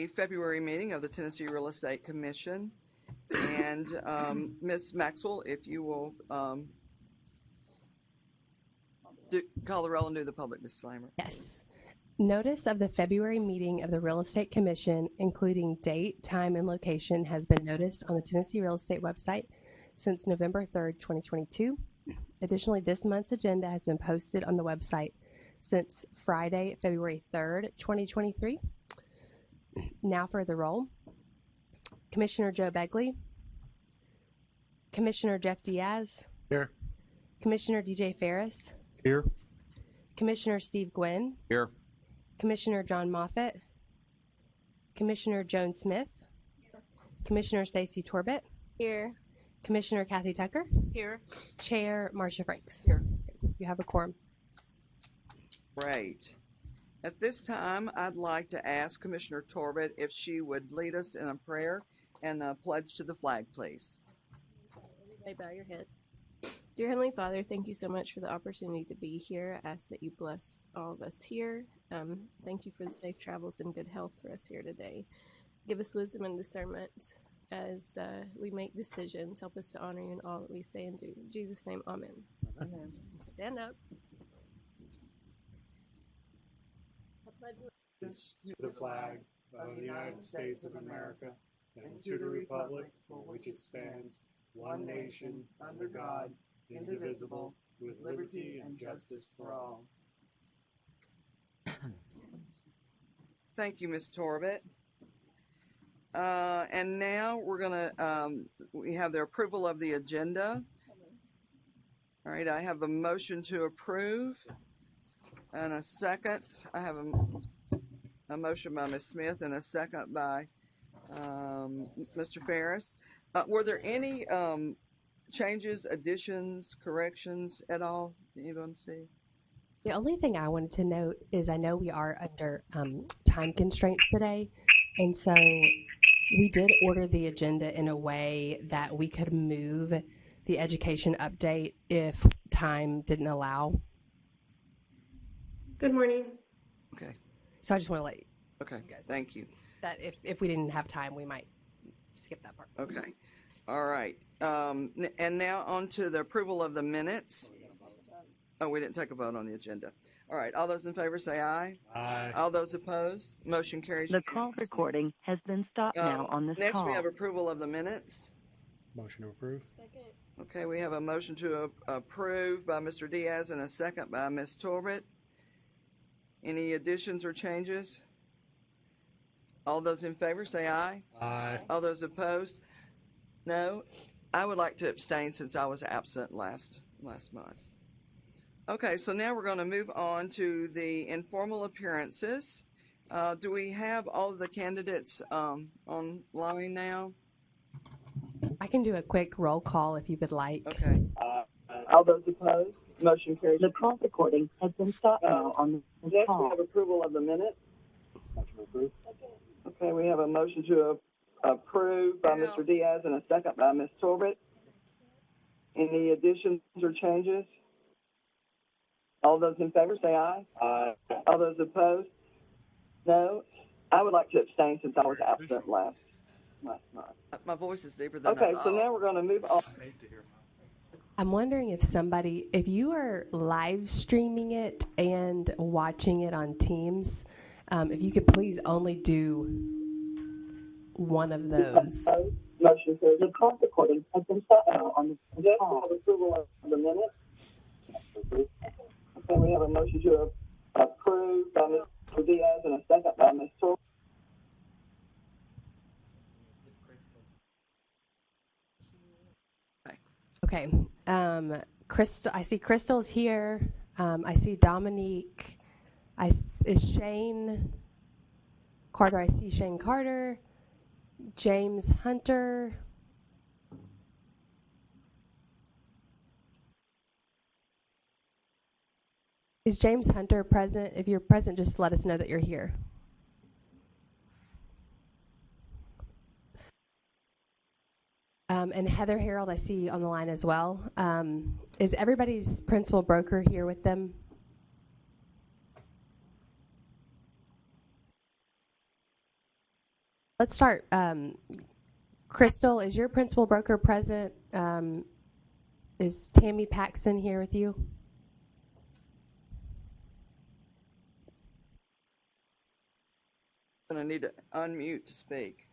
the February meeting of the Tennessee Real Estate Commission. And Ms. Maxwell, if you will call the roll and do the public disclaimer. Yes. Notice of the February meeting of the Real Estate Commission, including date, time, and location, has been noticed on the Tennessee Real Estate website since November 3rd, 2022. Additionally, this month's agenda has been posted on the website since Friday, February 3rd, 2023. Now for the roll. Commissioner Joe Begley. Commissioner Jeff Diaz. Here. Commissioner DJ Ferris. Here. Commissioner Steve Gwynn. Here. Commissioner John Moffitt. Commissioner Joan Smith. Here. Commissioner Stacy Torbett. Here. Commissioner Kathy Tucker. Here. Chair Marcia Franks. Here. You have a quorum. Great. At this time, I'd like to ask Commissioner Torbett if she would lead us in a prayer and a pledge to the flag, please. Everybody bow your head. Dear Heavenly Father, thank you so much for the opportunity to be here. I ask that you bless all of us here. Thank you for the safe travels and good health for us here today. Give us wisdom and discernment as we make decisions. Help us to honor you in all that we say and do. In Jesus' name, amen. Amen. Stand up. To the flag of the United States of America and to the republic for which it stands, one nation, under God, indivisible, with liberty and justice for all. Thank you, Ms. Torbett. And now we're going to, we have the approval of the agenda. All right, I have a motion to approve. And a second, I have a motion by Ms. Smith and a second by Mr. Ferris. Were there any changes, additions, corrections at all that you want to see? The only thing I wanted to note is I know we are under time constraints today, and so we did order the agenda in a way that we could move the education update if time didn't allow. Good morning. Okay. So I just want to let you Okay. guys Thank you. that if we didn't have time, we might skip that part. Okay. All right. And now on to the approval of the minutes. Oh, we didn't take a vote on the agenda. All right. All those in favor say aye. Aye. All those opposed, motion carries. The call recording has been stopped now on this Next, call. we have approval of the minutes. Motion to approve. Second. Okay, we have a motion to approve by Mr. Diaz and a second by Ms. Torbett. Any additions or changes? All those in favor say aye. Aye. All those opposed? No. I would like to abstain since I was absent last month. Okay, so now we're going to move on to the informal appearances. Do we have all of the candidates online now? I can do a quick roll call if you would like. Okay. All those opposed, motion carries. The call recording has been stopped now on this Next, we call. have approval of the minutes. Motion to approve. Okay, we have a motion to approve by Yeah. Mr. Diaz and a second by Ms. Torbett. Any additions or changes? All those in favor say aye. Aye. All those opposed? No. I would like to abstain since I was absent last month. My voice is deeper than I Okay, thought. so now we're going to move on. I'm wondering if you are live streaming it and watching it on Teams, if you could please only do one of those. Motion carries. The call recording has been stopped now on this call. Next, we have approval of the minutes. Okay, we have a motion to approve by Mr. Diaz and a second by Ms. Torbett. Okay. Crystal, I see Crystal's here. I see Dominique. Is Shane Carter? I see Shane Carter. James Hunter. Is James Hunter present? If you're present, just let us know that you're here. And Heather Harold, I see on the line as well. Is everybody's principal broker here with them? Let's start. Crystal, is your principal broker present? Is Tammy Paxton here with you? Gonna need to unmute to speak.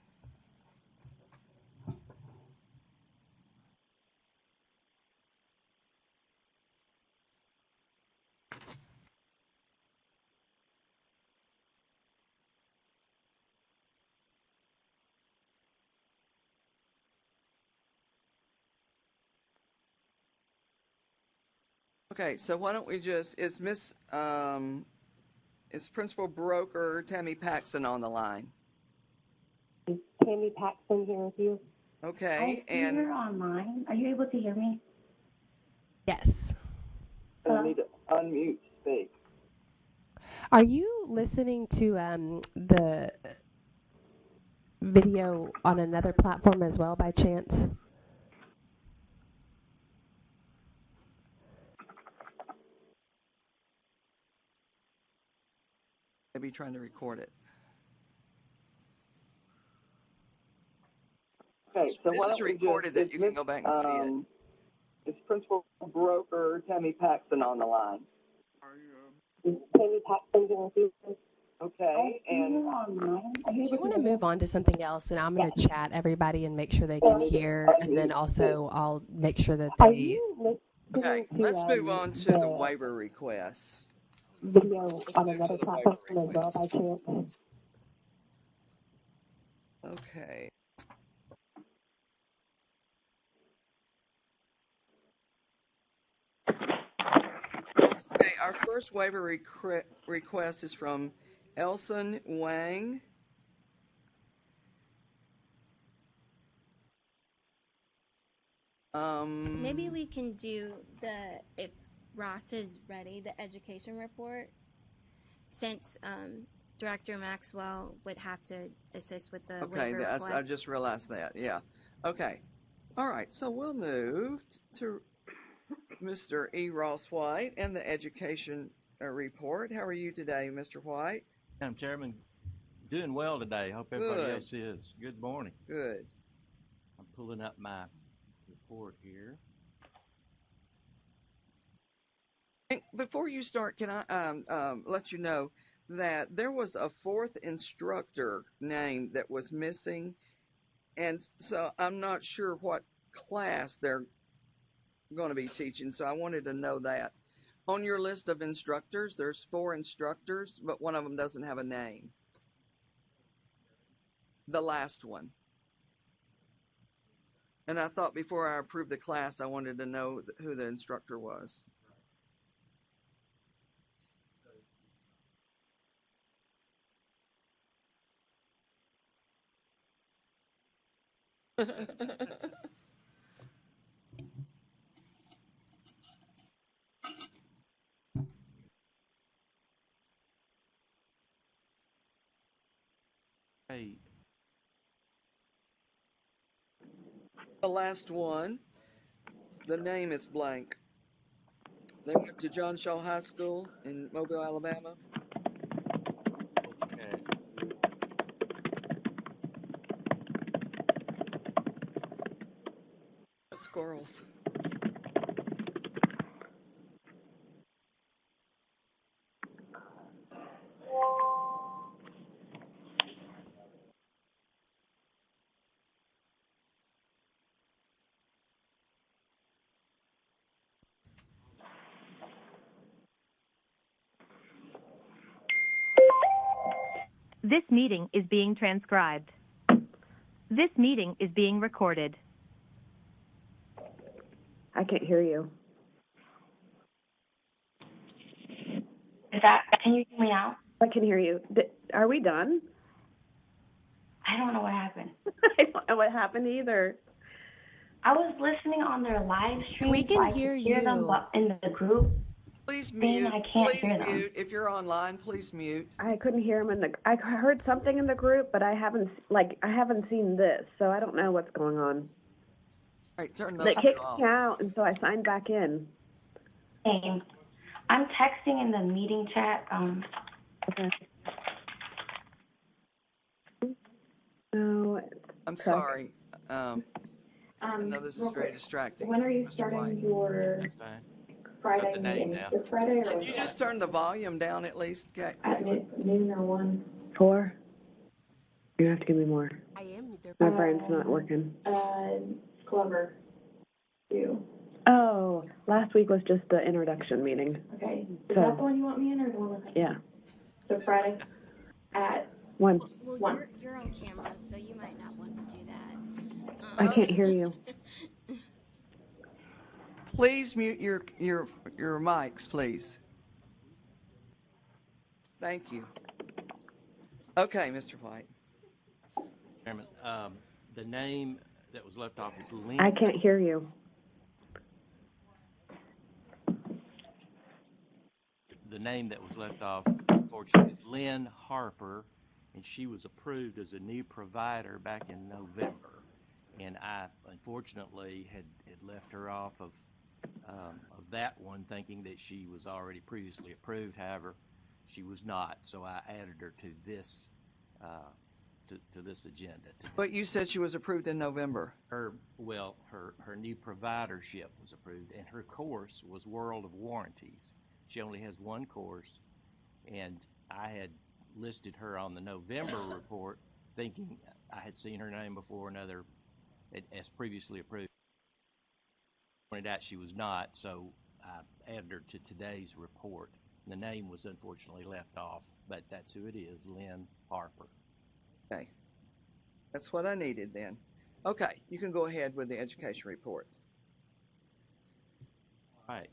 Okay, so why don't we just, is Principal Broker Tammy Paxton on the line? Tammy Paxton here with you. Okay, I see her online. Are you able to hear me? Yes. I need to unmute to speak. Are you listening to the video on another platform as well by chance? maybe trying to record it. Okay, so This why is don't we recorded that you can go back and see it. Is Principal Broker Tammy Paxton on the line? Tammy Paxton here with you. Okay, I see her and online. Are Do you you able want to to hear move on to something else? And I'm going to chat everybody and make sure they can hear. And then also I'll make sure that Are they... you listening Okay, to let's move on to the waiver requests. video Let's on move another to the platform waiver as well by request. chance? Okay. Okay, our first waiver request is from Elson Wang. Maybe we can do if Ross is ready, the education report, since Director Maxwell would have to assist with the Okay, waiver request. I just realized that, yeah. Okay, all right, so we'll move to Mr. E. Ross White and the education report. How are you today, Mr. White? Madam Chairman, doing well today. Hope everybody else is. Good morning. Good. I'm pulling up my report here. And before you start, can I let you know that there was a fourth instructor name that was missing, and so I'm not sure what class they're going to be teaching, so I wanted to know that. On your list of instructors, there's 4 instructors, but one of them doesn't have a name. The last one. And I thought before I approved the class, I wanted to know who the instructor was. Hey, The last one, the name is blank. They went to John Shaw High School in Mobile, Alabama. okay. Squirrels. This meeting is being transcribed. This meeting is being recorded. I can't hear you. Can you hear me now? I can hear you. Are we done? I don't know what happened. I don't know what happened either. I was listening on their live stream. We can so I hear could hear them, you. but in the group, Please saying mute. I can't Please hear them. mute. If you're online, please mute. I couldn't hear him I heard something in the group, but I haven't seen this, so I don't know what's going on. All right, turn They those kicked off. me out, and so I signed back in. Same. I'm texting in the meeting chat. Okay. I'm Correct. sorry. I know this is real very quick, distracting. when are you Mr. starting White. your That's fine. Friday Got the name meeting? now. This Friday or Can you just turn the volume down at least, at Caitlin? noon or 1? 4? You have to give me more. I am. My brain's not working. Clover. You. Oh, last week was just the introduction meeting. Okay. Is So- that the one you want me in or the one with? Yeah. So Friday at 1. Well, One. you're on camera, so you might not want to do that. I can't hear you. Please mute your mics, please. Thank you. Okay, Mr. White. Chairman, the name that was left off is Lynn. I can't hear you. The name that was left off, unfortunately, is Lynn Harper, and she was approved as a new provider back in November. And I, unfortunately, had left her off of that one, thinking that she was already previously approved. However, she was not, so I added her to this to this agenda today. But you said she was approved in November. Her new providership was approved, and her course was World of Warranties. She only has one course, and I had listed her on the November report, thinking I had seen her name before another as previously approved. Pointed out she was not, so I added her to today's report. The name was unfortunately left off, but that's who it is, Lynn Harper. Okay. That's what I needed then. Okay, you can go ahead with the education report. All right.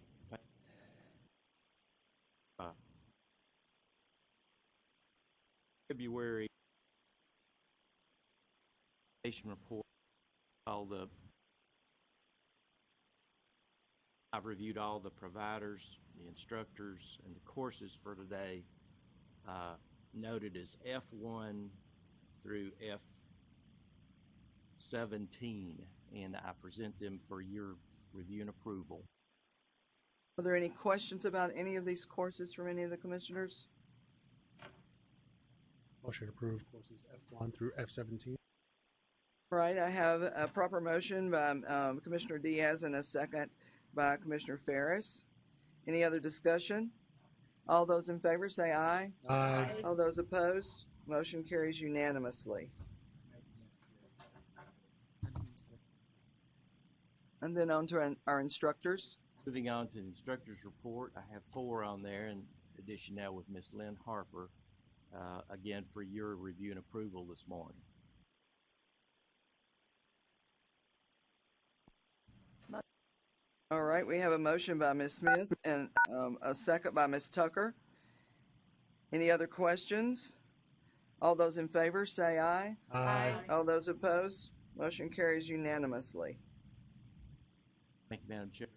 February education report. I've reviewed all the providers, the instructors, and the courses for today, noted as F1 through F17, and I present them for your review and approval. Are there any questions about any of these courses from any of the commissioners? Motion to approve courses F1 through F17. All right, I have a proper motion by Commissioner Diaz and a second by Commissioner Ferris. Any other discussion? All those in favor say aye. Aye. All those opposed, motion carries unanimously. And then on to our instructors. Moving on to the instructor's report, I have 4 on there, in addition now with Ms. Lynn Harper, again for your review and approval this morning. All right, we have a motion by Ms. Smith and a second by Ms. Tucker. Any other questions? All those in favor say aye. Aye. All those opposed, motion carries unanimously. Thank you, Madam Chair.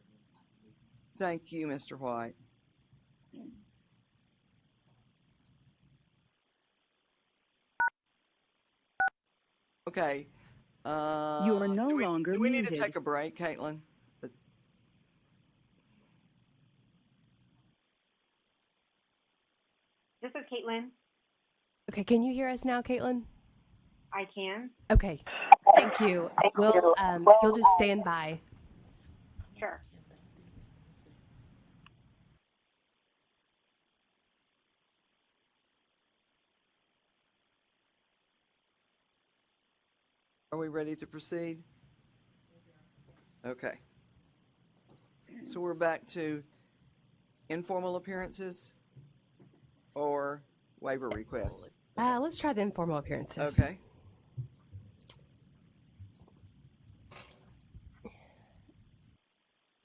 Thank you, Mr. White. Okay. You are no longer Do we need to muted. take a break, Caitlin? This is Caitlin. Okay, can you hear us now, Caitlin? I can. Okay, thank you. We'll, you'll just stand by. Sure. Are we ready to proceed? Okay. So we're back to informal appearances or waiver requests. Let's try the informal appearances. Okay.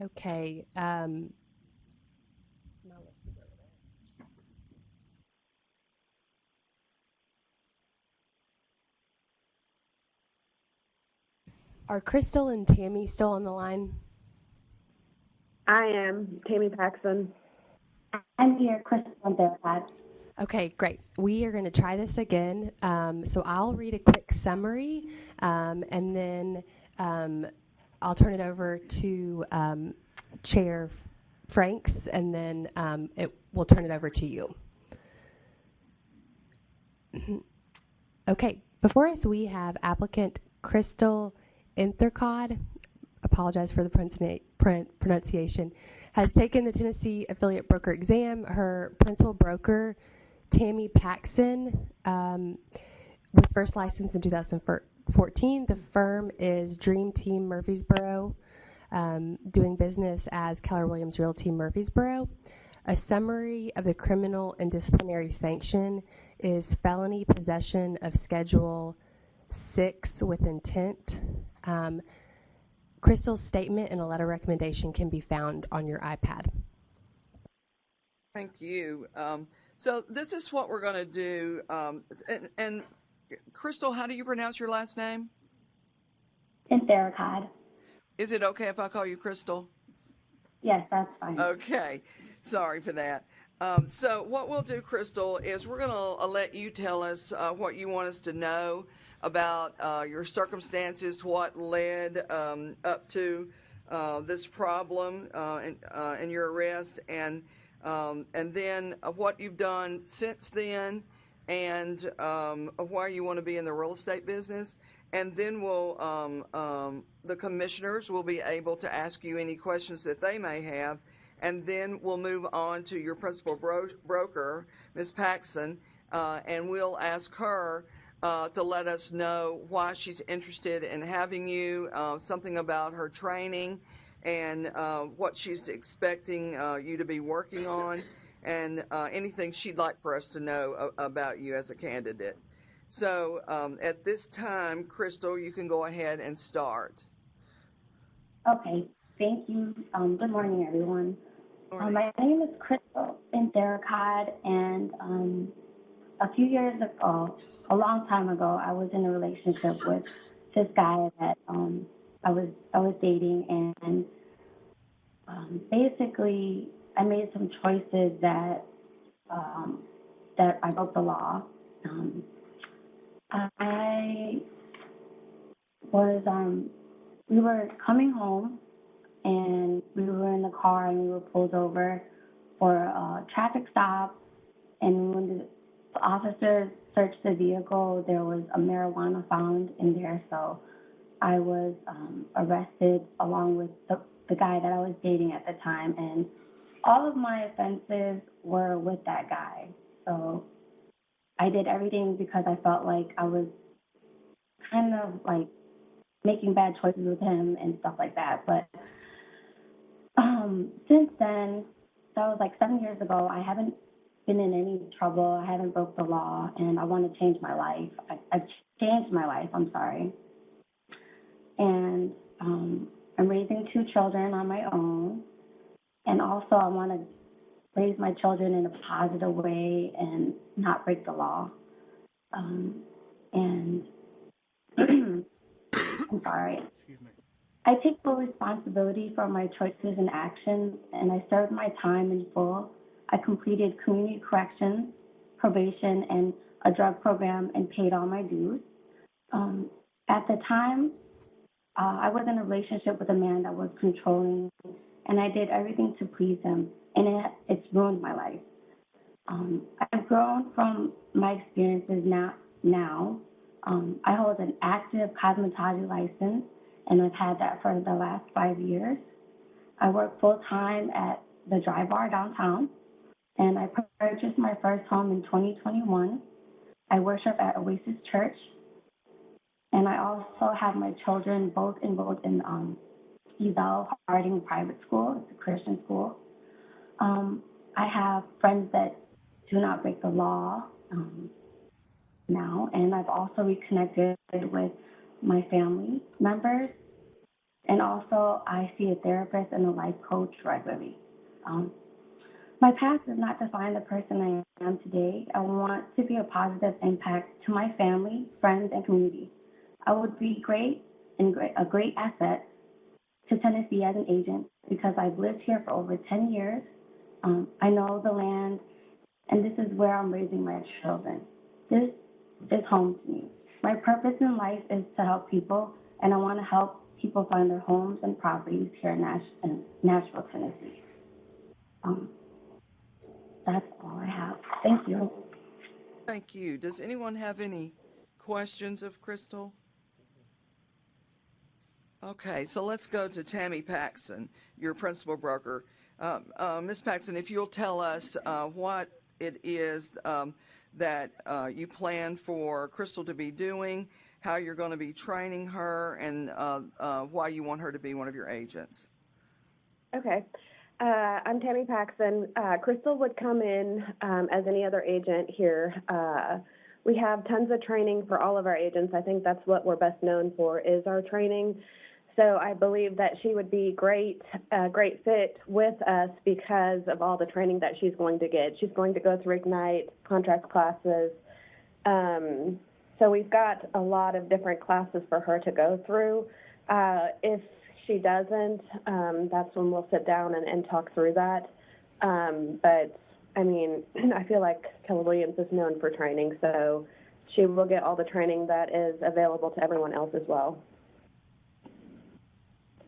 Okay. Are Crystal and Tammy still on the line? I am Tammy Paxson. I'm here, Crystal Bearcat. Okay, great. We are going to try this again. So I'll read a quick summary, and then I'll turn it over to Chair Franks, and then we'll turn it over to you. Okay, before us we have applicant Crystal Inthercod, apologize for the pronunciation, has taken the Tennessee Affiliate Broker exam. Her principal broker, Tammy Paxson, was first licensed in 2014. The firm is Dream Team Murfreesboro, doing business as Keller Williams Realty Murfreesboro. A summary of the criminal and disciplinary sanction is felony possession of Schedule 6 with intent. Crystal's statement and a letter recommendation can be found on your iPad. Thank you. So this is what we're going to do. And Crystal, how do you pronounce your last name? Inthercod. Is it okay if I call you Crystal? Yes, that's fine. Okay. Sorry for that. So what we'll do, Crystal, is we're going to let you tell us what you want us to know about your circumstances, what led up to this problem and your arrest, and then what you've done since then, and why you want to be in the real estate business. And then we'll the commissioners will be able to ask you any questions that they may have. And then we'll move on to your principal broker, Ms. Paxson, and we'll ask her to let us know why she's interested in having you, something about her training, and what she's expecting you to be working on, and anything she'd like for us to know about you as a candidate. So at this time, Crystal, you can go ahead and start. Okay, thank you. Good morning, everyone. My name is Crystal Inthercod, and a few years ago, a long time ago, I was in a relationship with this guy that I was dating, and basically I made some choices that I broke the law. We were coming home, and we were in the car, and we were pulled over for a traffic stop. And when the officers searched the vehicle, there was a marijuana found in there. So I was arrested along with the guy that I was dating at the time. And all of my offenses were with that guy. So I did everything because I felt like I was kind of like making bad choices with him and stuff like that. But since then, that was like 7 years ago, I haven't been in any trouble. I haven't broke the law, and I want to change my life. I've changed my life, I'm sorry. And I'm raising 2 children on my own. And also I want to raise my children in a positive way and not break the law. And I'm sorry. I take full responsibility for my choices and actions, and I served my time in full. I completed community corrections, probation, and a drug program, and paid all my dues. At the time, I was in a relationship with a man that was controlling, and I did everything to please him, and it's ruined my life. I've grown from my experiences now. I hold an active cosmetology license, and I've had that for the last 5 years. I work full-time at the Dry Bar downtown, and I purchased my first home in 2021. I worship at Oasis Church, and I also have my children both enrolled in Evel Harding Private School. It's a Christian school. I have friends that do not break the law now, and I've also reconnected with my family members, and also I see a therapist and a life coach regularly. My past does not define the person I am today. I want to be a positive impact to my family, friends, and community. I would be a great asset to Tennessee as an agent because I've lived here for over 10 years. I know the land, and this is where I'm raising my children. This is home to me. My purpose in life is to help people, and I want to help people find their homes and properties here in Nashville, Tennessee. That's all I have. Thank you. Thank you. Does anyone have any questions of Crystal? Okay, so let's go to Tammy Paxson, your principal broker. Ms. Paxson, if you'll tell us what it is that you plan for Crystal to be doing, how you're going to be training her, and why you want her to be one of your agents. Okay. I'm Tammy Paxson. Crystal would come in as any other agent here. We have tons of training for all of our agents. I think that's what we're best known for is our training. So I believe that she would be great fit with us because of all the training that she's going to get. She's going to go through Ignite, contract classes. So we've got a lot of different classes for her to go through. If she doesn't, that's when we'll sit down and talk through that. But I mean, I feel like Keller Williams is known for training, so she will get all the training that is available to everyone else as well.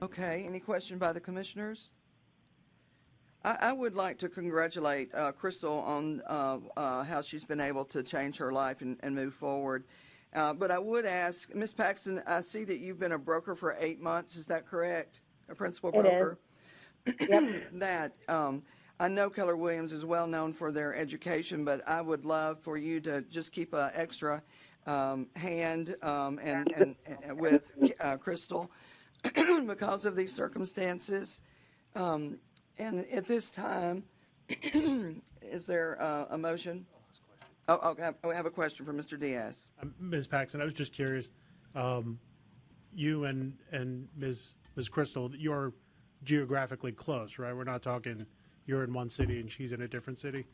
Okay, any question by the commissioners? I would like to congratulate Crystal on how she's been able to change her life and move forward. But I would ask, Ms. Paxson, I see that you've been a broker for 8 months. Is that correct? A principal broker? It is. Yep. That I know Keller Williams is well known for their education, but I would love for you to just keep an extra hand and with Crystal because of these circumstances. And at this time, is there a motion? Oh, okay. We have a question from Mr. Diaz. Ms. Paxson, I was just curious. You and Ms. Crystal, you're geographically close, right? We're not talking you're in one city and she's in a different city?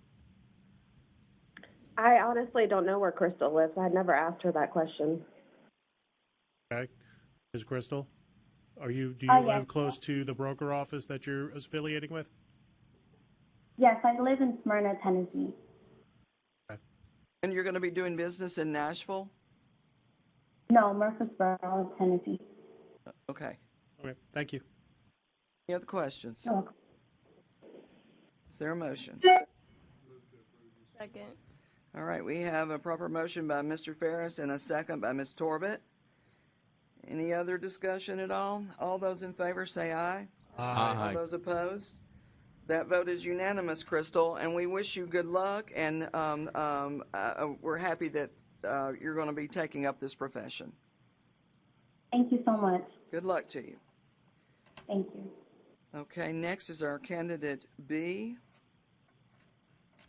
I honestly don't know where Crystal lives. I never asked her that question. Okay. Ms. Crystal, do you yes. live close to the broker office that you're affiliating with? Yes, I live in Smyrna, Tennessee. And you're going to be doing business in Nashville? No, Murfreesboro, Tennessee. Okay. Okay, thank you. Any other questions? No. Is there a motion? Second. All right, we have a proper motion by Mr. Ferris and a second by Ms. Torbett. Any other discussion at all? All those in favor say aye. Aye. All those opposed? That vote is unanimous, Crystal, and we wish you good luck, and we're happy that you're going to be taking up this profession. Thank you so much. Good luck to you. Thank you. Okay, next is our candidate B,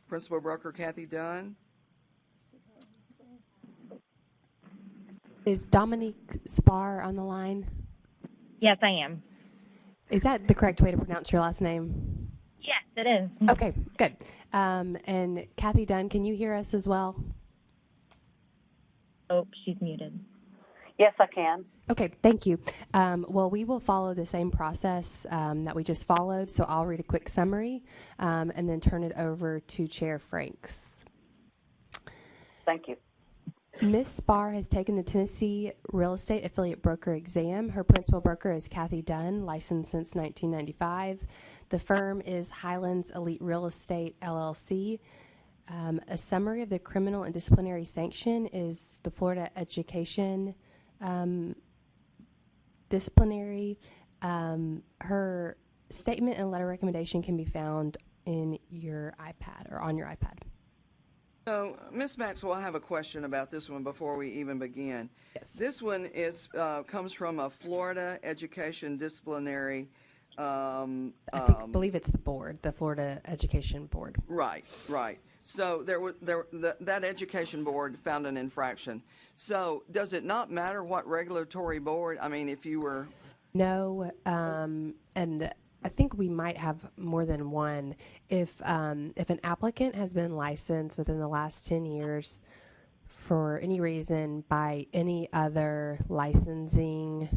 Principal Broker Kathy Dunn. Is Dominique Spar on the line? Yes, I am. Is that the correct way to pronounce your last name? Yes, it is. Okay, good. And Kathy Dunn, can you hear us as well? Oh, she's muted. Yes, I can. Okay, thank you. Well, we will follow the same process that we just followed, so I'll read a quick summary and then turn it over to Chair Franks. Thank you. Ms. Spar has taken the Tennessee Real Estate Affiliate Broker exam. Her principal broker is Kathy Dunn, licensed since 1995. The firm is Highlands Elite Real Estate, LLC. A summary of the criminal and disciplinary sanction is the Florida Education disciplinary. Her statement and letter recommendation can be found in your iPad or on your iPad. So, Ms. Maxwell, I have a question about this one before we even begin. Yes. This one is comes from a Florida Education Disciplinary. I believe it's the board, the Florida Education Board. Right, right. So that education board found an infraction. So does it not matter what regulatory board? I mean, if you were No, and I think we might have more than one. If an applicant has been licensed within the last 10 years for any reason by any other licensing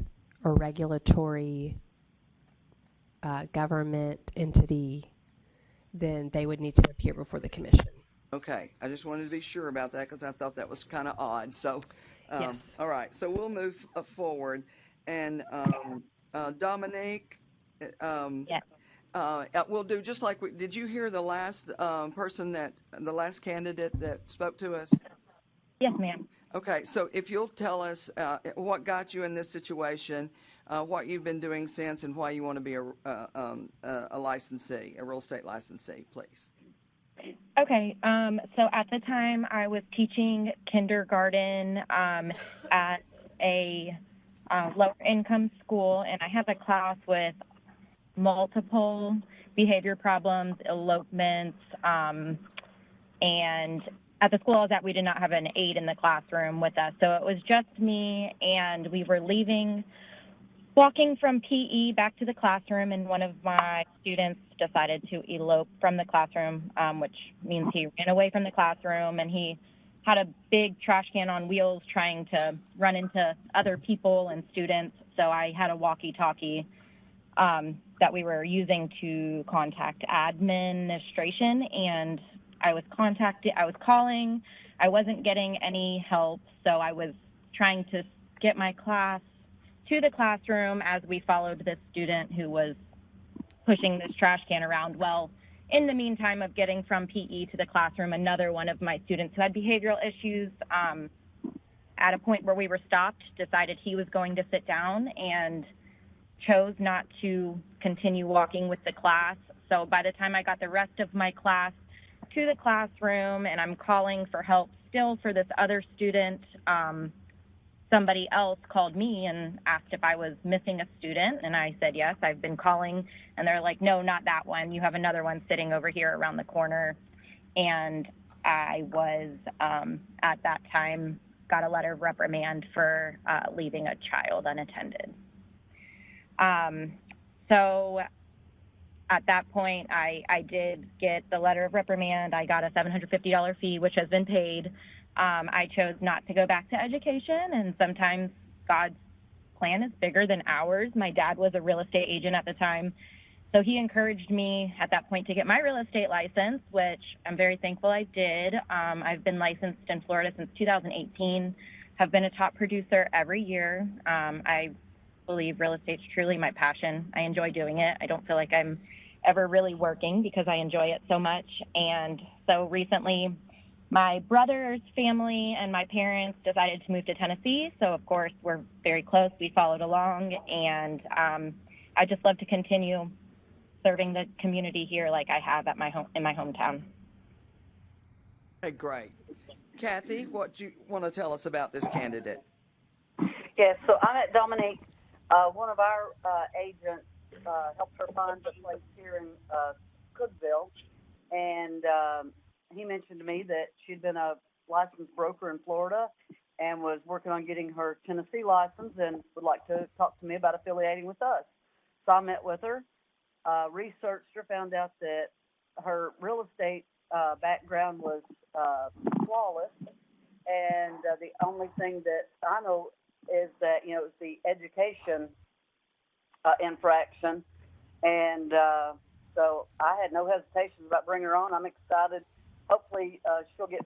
or regulatory government entity, then they would need to appear before the commission. Okay, I just wanted to be sure about that because I thought that was kind of odd. So, Yes. All right, so we'll move forward. And Dominique, Yes. we'll do just like did you hear the last the last candidate that spoke to us? Yes, ma'am. Okay, so if you'll tell us what got you in this situation, what you've been doing since, and why you want to be a licensee, a real estate licensee, please. Okay, so at the time I was teaching kindergarten at a lower income school, and I had a class with multiple behavior problems, elopements, and at the school I was at, we did not have an aide in the classroom with us. So it was just me, and we were walking from PE back to the classroom, and one of my students decided to elope from the classroom, which means he ran away from the classroom, and he had a big trash can on wheels trying to run into other people and students. So I had a walkie-talkie that we were using to contact administration, and I was calling. I wasn't getting any help, so I was trying to get my class to the classroom as we followed this student who was pushing this trash can around. Well, in the meantime of getting from PE to the classroom, another one of my students who had behavioral issues, at a point where we were stopped, decided he was going to sit down and chose not to continue walking with the class. So by the time I got the rest of my class to the classroom and I'm calling for help still for this other student, somebody else called me and asked if I was missing a student, and I said yes, I've been calling, and they're like, no, not that one, you have another one sitting over here around the corner. And I was at that time got a letter of reprimand for leaving a child unattended. So at that point, I did get the letter of reprimand. I got a $750 fee, which has been paid. I chose not to go back to education, and sometimes God's plan is bigger than ours. My dad was a real estate agent at the time, so he encouraged me at that point to get my real estate license, which I'm very thankful I did. I've been licensed in Florida since 2018, have been a top producer every year. I believe real estate's truly my passion. I enjoy doing it. I don't feel like I'm ever really working because I enjoy it so much. And so recently, my brother's family and my parents decided to move to Tennessee. So of course we're very close. We followed along, and I just love to continue serving the community here like I have at in my hometown. Okay, great. Kathy, what do you want to tell us about this candidate? Yes, so I met Dominique. One of our agents helped her find a place here in Cookville, and he mentioned to me that she'd been a licensed broker in Florida and was working on getting her Tennessee license and would like to talk to me about affiliating with us. So I met with her, researched her, found out that her real estate background was flawless, and the only thing that I know is that, it's the education infraction, and so I had no hesitations about bringing her on. I'm excited. Hopefully she'll get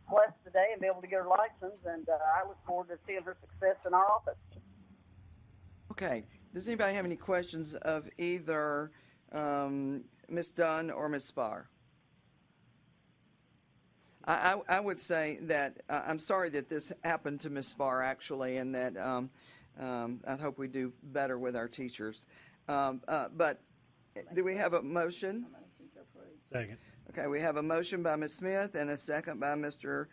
blessed today and be able to get her license, and I look forward to seeing her success in our office. Okay. Does anybody have any questions of either Ms. Dunn or Ms. Spar? I would say that I'm sorry that this happened to Ms. Spar, actually, and that I hope we do better with our teachers. But do we have a motion? Second. Okay, we have a motion by Ms. Smith and a second by Mr.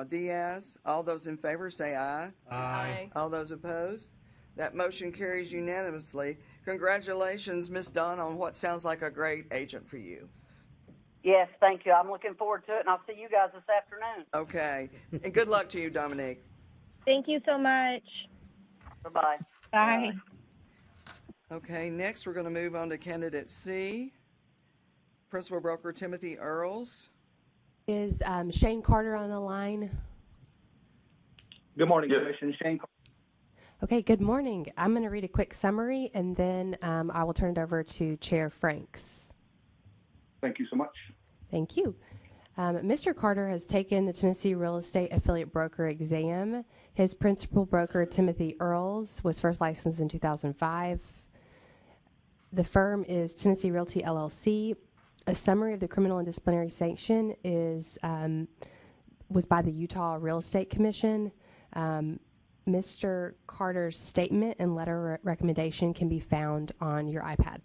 Diaz. All those in favor say aye. Aye. All those opposed? That motion carries unanimously. Congratulations, Ms. Dunn, on what sounds like a great agent for you. Yes, thank you. I'm looking forward to it, and I'll see you guys this afternoon. Okay. And good luck to you, Dominique. Thank you so much. Bye-bye. Bye. Okay, next we're going to move on to candidate C, Principal Broker Timothy Earls. Is Shane Carter on the line? Good morning, Commission. Shane. Okay, good morning. I'm going to read a quick summary, and then I will turn it over to Chair Franks. Thank you so much. Thank you. Mr. Carter has taken the Tennessee Real Estate Affiliate Broker exam. His principal broker, Timothy Earls, was first licensed in 2005. The firm is Tennessee Realty, LLC. A summary of the criminal and disciplinary sanction is was by the Utah Real Estate Commission. Mr. Carter's statement and letter recommendation can be found on your iPad.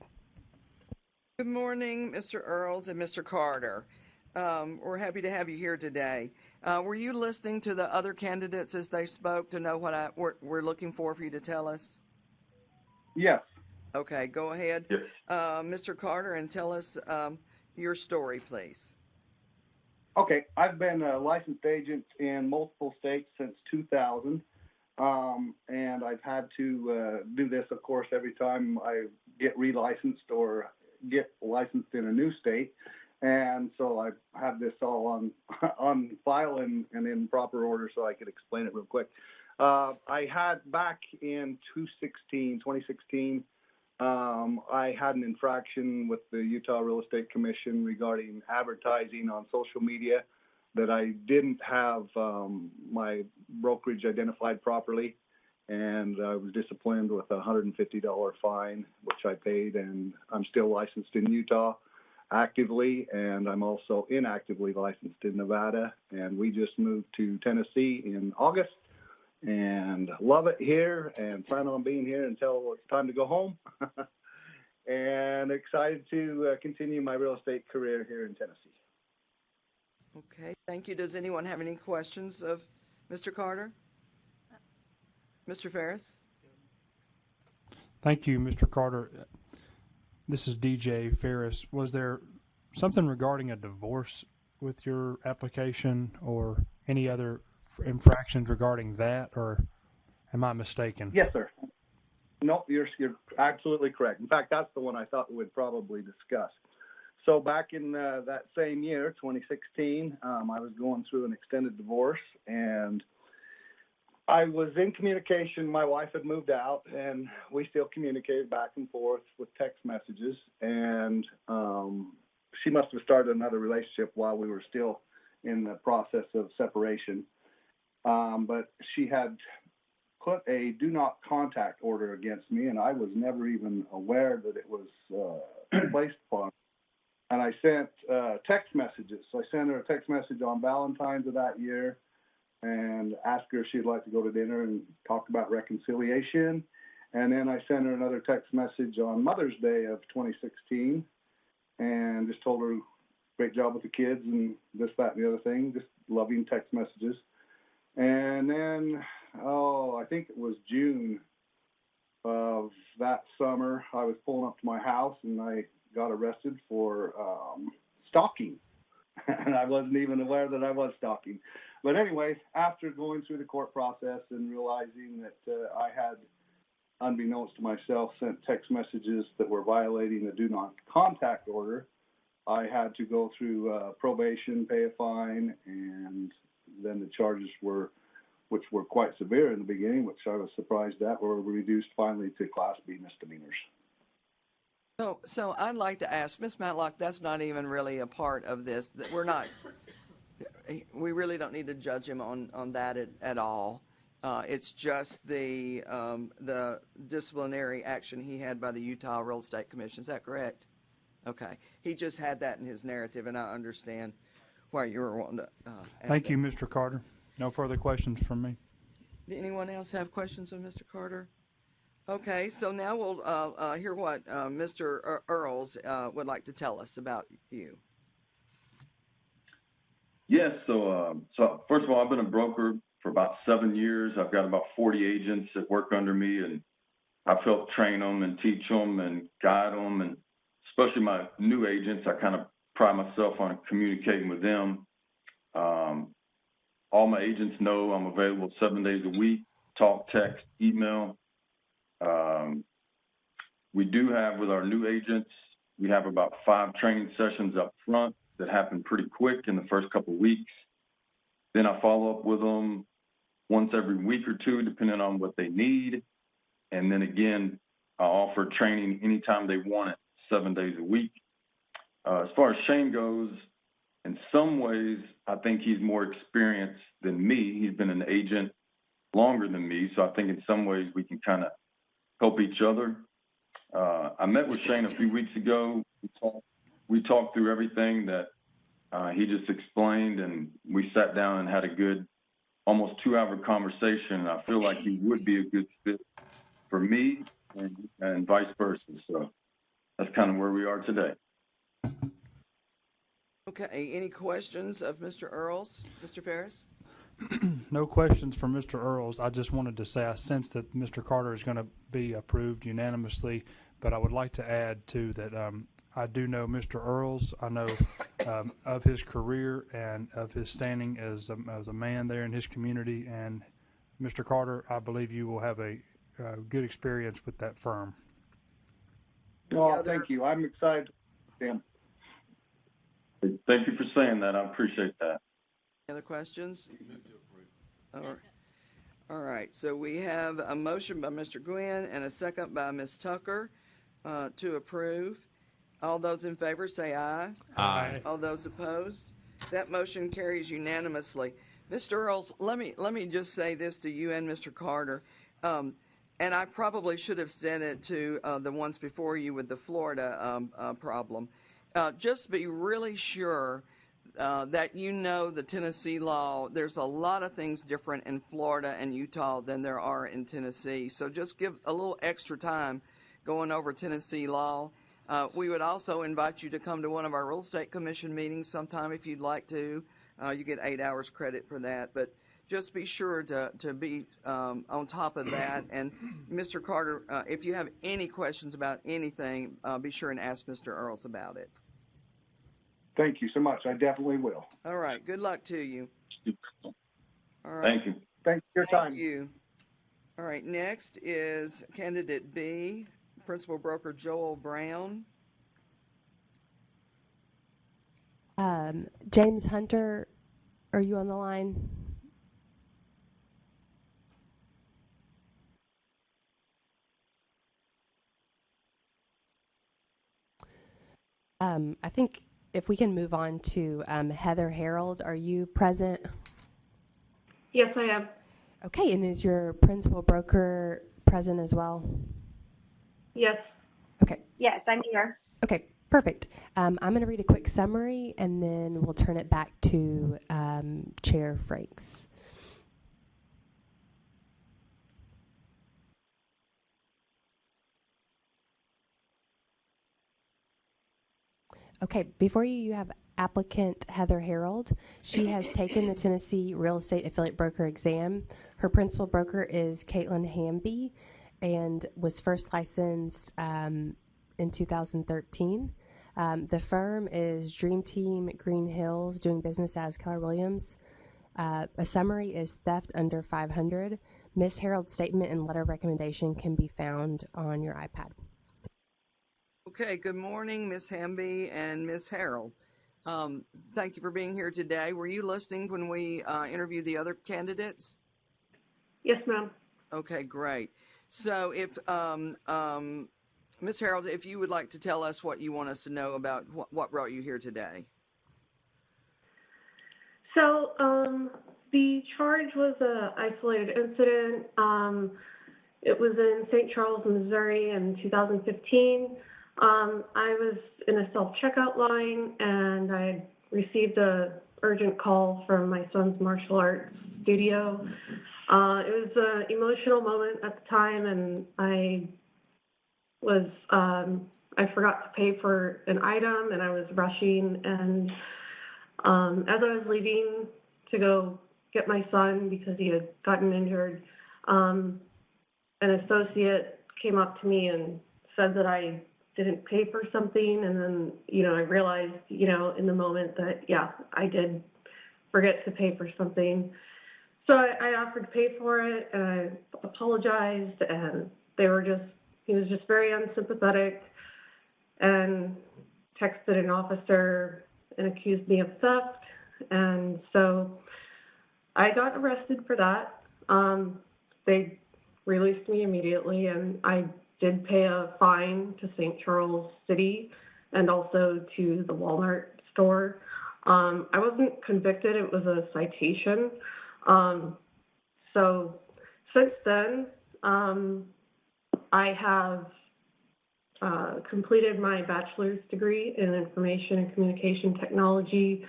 Good morning, Mr. Earls and Mr. Carter. We're happy to have you here today. Were you listening to the other candidates as they spoke to know what we're looking for you to tell us? Yes. Okay, go ahead, Yes. Mr. Carter, and tell us your story, please. Okay, I've been a licensed agent in multiple states since 2000, and I've had to do this, of course, every time I get relicensed or get licensed in a new state. And so I've had this all on file and in proper order so I could explain it real quick. I had back in 2016, I had an infraction with the Utah Real Estate Commission regarding advertising on social media that I didn't have my brokerage identified properly, and I was disciplined with a $150 fine, which I paid, and I'm still licensed in Utah actively, and I'm also inactively licensed in Nevada, and we just moved to Tennessee in August, and love it here and plan on being here until it's time to go home. And excited to continue my real estate career here in Tennessee. Okay, thank you. Does anyone have any questions of Mr. Carter? Mr. Ferris? Thank you, Mr. Carter. This is DJ Ferris. Was there something regarding a divorce with your application or any other infractions regarding that, or am I mistaken? Yes, sir. No, you're absolutely correct. In fact, that's the one I thought we'd probably discuss. So back in that same year, 2016, I was going through an extended divorce, and I was in communication. My wife had moved out, and we still communicated back and forth with text messages, and she must have started another relationship while we were still in the process of separation. But she had put a do not contact order against me, and I was never even aware that it was placed upon. And I sent text messages. So I sent her a text message on Valentine's of that year and asked her if she'd like to go to dinner and talk about reconciliation. And then I sent her another text message on Mother's Day of 2016 and just told her great job with the kids and this, that, and the other thing, just loving text messages. And then, I think it was June of that summer, I was pulling up to my house and I got arrested for stalking. And I wasn't even aware that I was stalking. But anyways, after going through the court process and realizing that I had, unbeknownst to myself, sent text messages that were violating the do not contact order, I had to go through probation, pay a fine, and then the charges which were quite severe in the beginning, which I was surprised at, were reduced finally to Class B misdemeanors. So I'd like to ask, Ms. Matlock, that's not even really a part of this. That we really don't need to judge him on that at all. It's just the disciplinary action he had by the Utah Real Estate Commission. Is that correct? Okay. He just had that in his narrative, and I understand why you were wanting to ask Thank you, that. Mr. Carter. No further questions from me. Did anyone else have questions of Mr. Carter? Okay, so now we'll hear what Mr. Earls would like to tell us about you. Yes, so first of all, I've been a broker for about 7 years. I've got about 40 agents that work under me, and I've helped train them and teach them and guide them, and especially my new agents, I kind of pride myself on communicating with them. All my agents know I'm available 7 days a week, talk, text, email. We do have, with our new agents, we have about 5 training sessions up front that happen pretty quick in the first couple of weeks. Then I follow up with them once every week or two, depending on what they need. And then again, I offer training anytime they want it, 7 days a week. As far as Shane goes, in some ways, I think he's more experienced than me. He's been an agent longer than me, so I think in some ways we can kind of help each other. I met with Shane a few weeks ago. We talked through everything that He just explained, and we sat down and had a good, almost 2-hour conversation. I feel like he would be a good fit for me and vice versa. So that's kind of where we are today. Okay, any questions of Mr. Earls? Mr. Ferris? No questions for Mr. Earls. I just wanted to say I sense that Mr. Carter is going to be approved unanimously, but I would like to add, too, that I do know Mr. Earls. I know of his career and of his standing as a man there in his community. And Mr. Carter, I believe you will have a good experience with that firm. Well, thank you. I'm excited. Dan. Thank you for saying that. I appreciate that. Any other questions? All right, so we have a motion by Mr. Gwynn and a second by Ms. Tucker to approve. All those in favor say aye. Aye. All those opposed? That motion carries unanimously. Mr. Earls, let me just say this to you and Mr. Carter, and I probably should have said it to the ones before you with the Florida problem. Just be really sure that you know the Tennessee law. There's a lot of things different in Florida and Utah than there are in Tennessee. So just give a little extra time going over Tennessee law. We would also invite you to come to one of our Real Estate Commission meetings sometime if you'd like to. You get 8 hours credit for that. But just be sure to be on top of that. And Mr. Carter, if you have any questions about anything, be sure and ask Mr. Earls about it. Thank you so much. I definitely will. All right. Good luck to you. All right. Thank you. Thanks for your time. Thank you. All right. Next is candidate B, Principal Broker Joel Brown. James Hunter, are you on the line? I think if we can move on to Heather Harold, are you present? Yes, I am. Okay, and is your principal broker present as well? Yes. Okay. Yes, I'm here. Okay, perfect. I'm going to read a quick summary and then we'll turn it back to Chair Franks. Okay, before you have applicant Heather Harold. She has taken the Tennessee Real Estate Affiliate Broker exam. Her principal broker is Caitlin Hamby and was first licensed in 2013. The firm is Dream Team Green Hills, doing business as Keller Williams. A summary is theft under 500. Ms. Harold's statement and letter of recommendation can be found on your iPad. Okay, good morning, Ms. Hamby and Ms. Harold. Thank you for being here today. Were you listening when we interviewed the other candidates? Yes, ma'am. Okay, great. So if, Ms. Harold, if you would like to tell us what you want us to know about what brought you here today. So the charge was an isolated incident. It was in St. Charles, Missouri in 2015. I was in a self-checkout line and I received a urgent call from my son's martial arts studio. It was an emotional moment at the time, and I forgot to pay for an item and I was rushing, and as I was leaving to go get my son because he had gotten injured, an associate came up to me and said that I didn't pay for something, and then, I realized, in the moment that, I did forget to pay for something. So I offered to pay for it, and I apologized, and he was just very unsympathetic and texted an officer and accused me of theft. And so I got arrested for that. They released me immediately, and I did pay a fine to St. Charles City and also to the Walmart store. I wasn't convicted, it was a citation. So since then, I have completed my bachelor's degree in information and communication technology.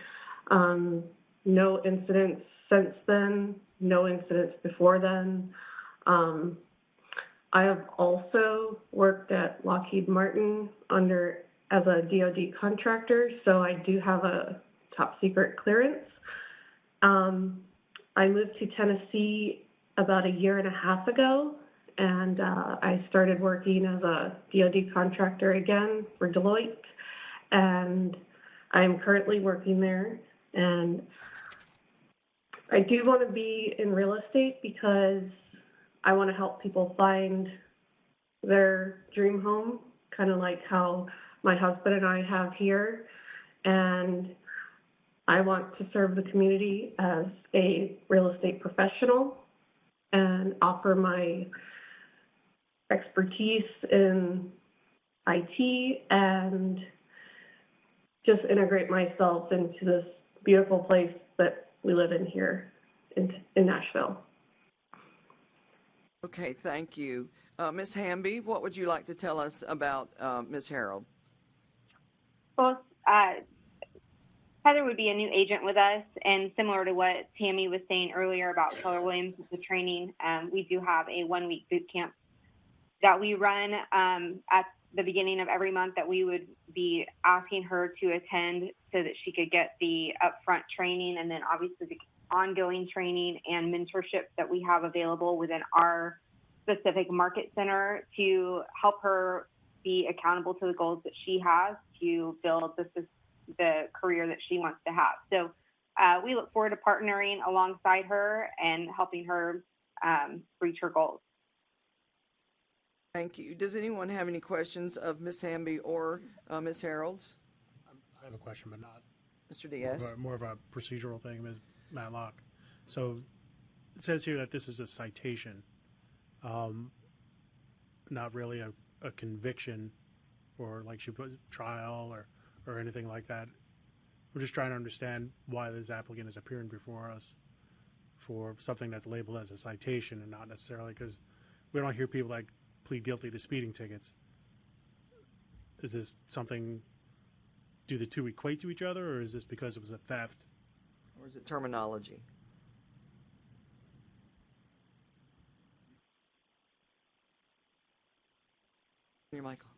No incidents since then, no incidents before then. I have also worked at Lockheed Martin as a DoD contractor, so I do have a top secret clearance. I moved to Tennessee about a year and a half ago, and I started working as a DoD contractor again for Deloitte, and I'm currently working there. And I do want to be in real estate because I want to help people find their dream home, kind of like how my husband and I have here. And I want to serve the community as a real estate professional and offer my expertise in IT and just integrate myself into this beautiful place that we live in here in Nashville. Okay, thank you. Ms. Hamby, what would you like to tell us about Ms. Harold? Well, Heather would be a new agent with us, and similar to what Tammy was saying earlier about Keller Williams with the training, we do have a 1-week boot camp that we run at the beginning of every month that we would be asking her to attend so that she could get the upfront training, and then obviously the ongoing training and mentorship that we have available within our specific market center to help her be accountable to the goals that she has to build the career that she wants to have. So we look forward to partnering alongside her and helping her reach her goals. Thank you. Does anyone have any questions of Ms. Hamby or Ms. Harold's? I have a question, but not Mr. Diaz. more of a procedural thing, Ms. Matlock. So it says here that this is a citation, not really a conviction, or like she put trial or anything like that. We're just trying to understand why this applicant is appearing before us for something that's labeled as a citation and not necessarily, because we don't hear people like plead guilty to speeding tickets. Is this something, do the two equate to each other, or is this because it was a theft? Or is it terminology? Here, Michael.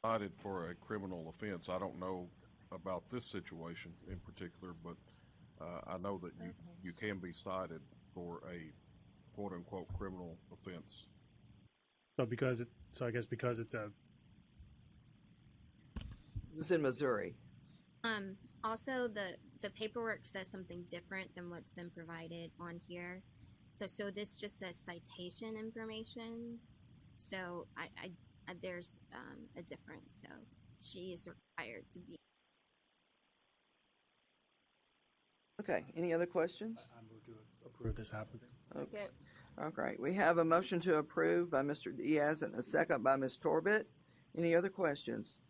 Cited for a criminal offense. I don't know about this situation in particular, but I know that you can be cited for a quote unquote criminal offense. So I guess because it's in Missouri. Also, the paperwork says something different than what's been provided on here. So this just says citation information. So I there's a difference. So she is required to be. Okay. Any other questions? I move to approve this applicant. Okay. All right. We have a motion to approve by Mr. Diaz and a second by Ms. Torbett. Any other questions?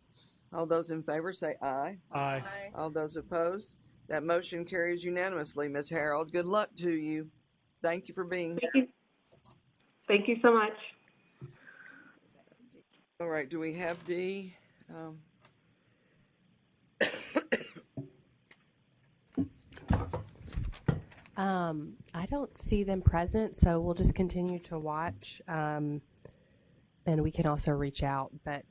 All those in favor say aye. Aye. All those opposed? That motion carries unanimously. Ms. Harold, good luck to you. Thank you for being here. Thank you so much. All right. Do we have D? I don't see them present, so we'll just continue to watch, and we can also reach out. But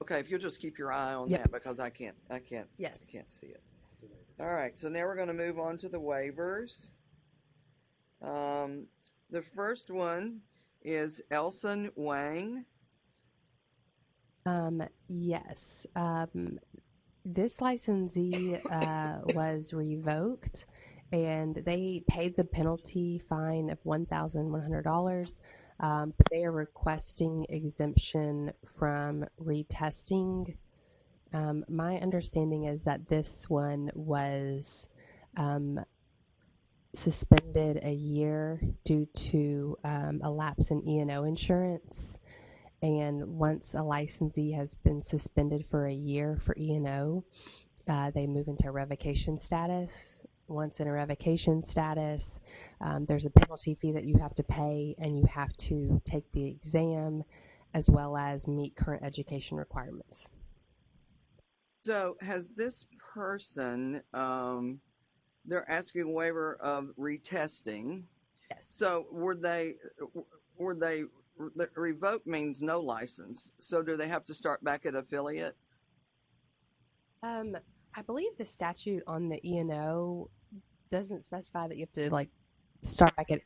okay, if you'll just keep your eye on Yep. that, because I can't. Yes. I can't see it. All right. So now we're going to move on to the waivers. The first one is Elson Wang. Yes. This licensee was revoked, and they paid the penalty fine of $1,100, but they are requesting exemption from retesting. My understanding is that this one was suspended a year due to a lapse in E&O insurance. And once a licensee has been suspended for a year for E&O, they move into revocation status. once in a revocation status. There's a penalty fee that you have to pay, and you have to take the exam as well as meet current education requirements. So has this person, they're asking a waiver of retesting. Yes. So were they revoked means no license. So do they have to start back at affiliate? I believe the statute on the E&O doesn't specify that you have to start back at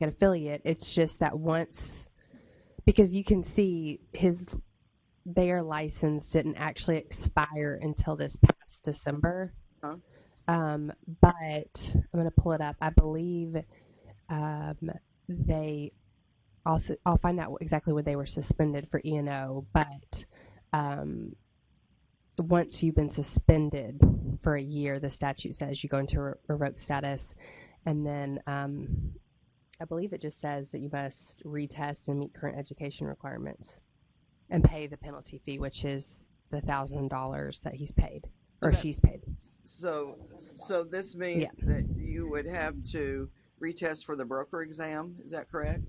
affiliate. It's just that once, because you can see their license didn't actually expire until this past December. Huh? But I'm going to pull it up. I believe they also, I'll find out exactly when they were suspended for E&O, but once you've been suspended for a year, the statute says you go into revoked status, and then I believe it just says that you must retest and meet current education requirements and pay the penalty fee, which is the $1,000 that he's paid or she's paid. So this means that you would have to retest for the broker exam. Is that correct?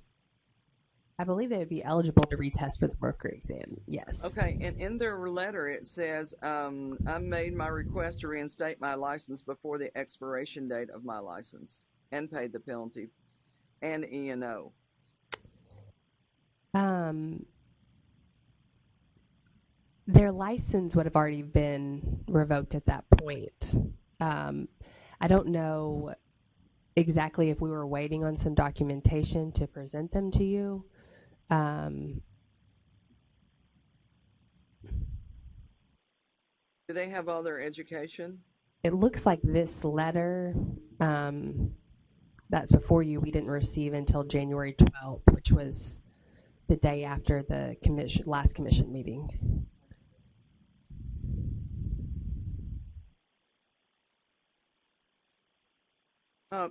I believe they would be eligible to retest for the broker exam. Yes. Okay, and in their letter it says, I made my request to reinstate my license before the expiration date of my license and paid the penalty and E&O. Their license would have already been revoked at that point. I don't know exactly if we were waiting on some documentation to present them to you. Do they have all their education? It looks like this letter that's before you we didn't receive until January 12th, which was the day after the last commission meeting.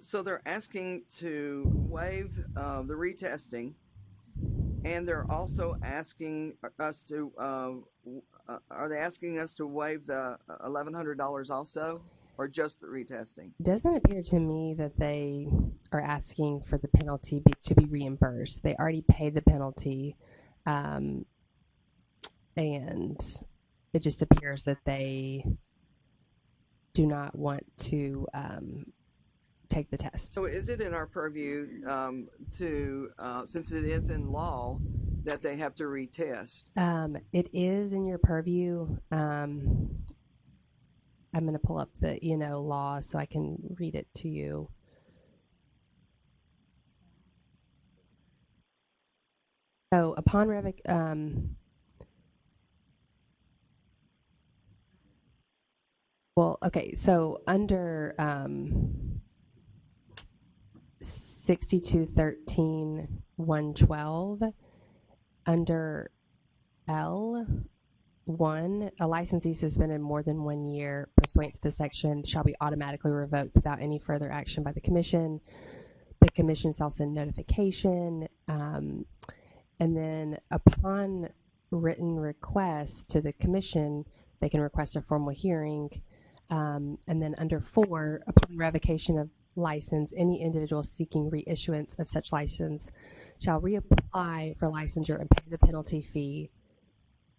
So they're asking to waive the retesting, and they're also asking us to, are they asking us to waive the $1,100 also, or just the retesting? It doesn't appear to me that they are asking for the penalty to be reimbursed. They already paid the penalty, and it just appears that they do not want to take the test. So is it in our purview to, since it is in law, that they have to retest? It is in your purview. I'm going to pull up the law so I can read it to you. So upon so under 6213.112, under L1, a licensee suspended more than 1 year pursuant to this section shall be automatically revoked without any further action by the commission. The commission shall send notification, and then upon written request to the commission, they can request a formal hearing. And then under 4, upon revocation of license, any individual seeking reissuance of such license shall reapply for licensure and pay the penalty fee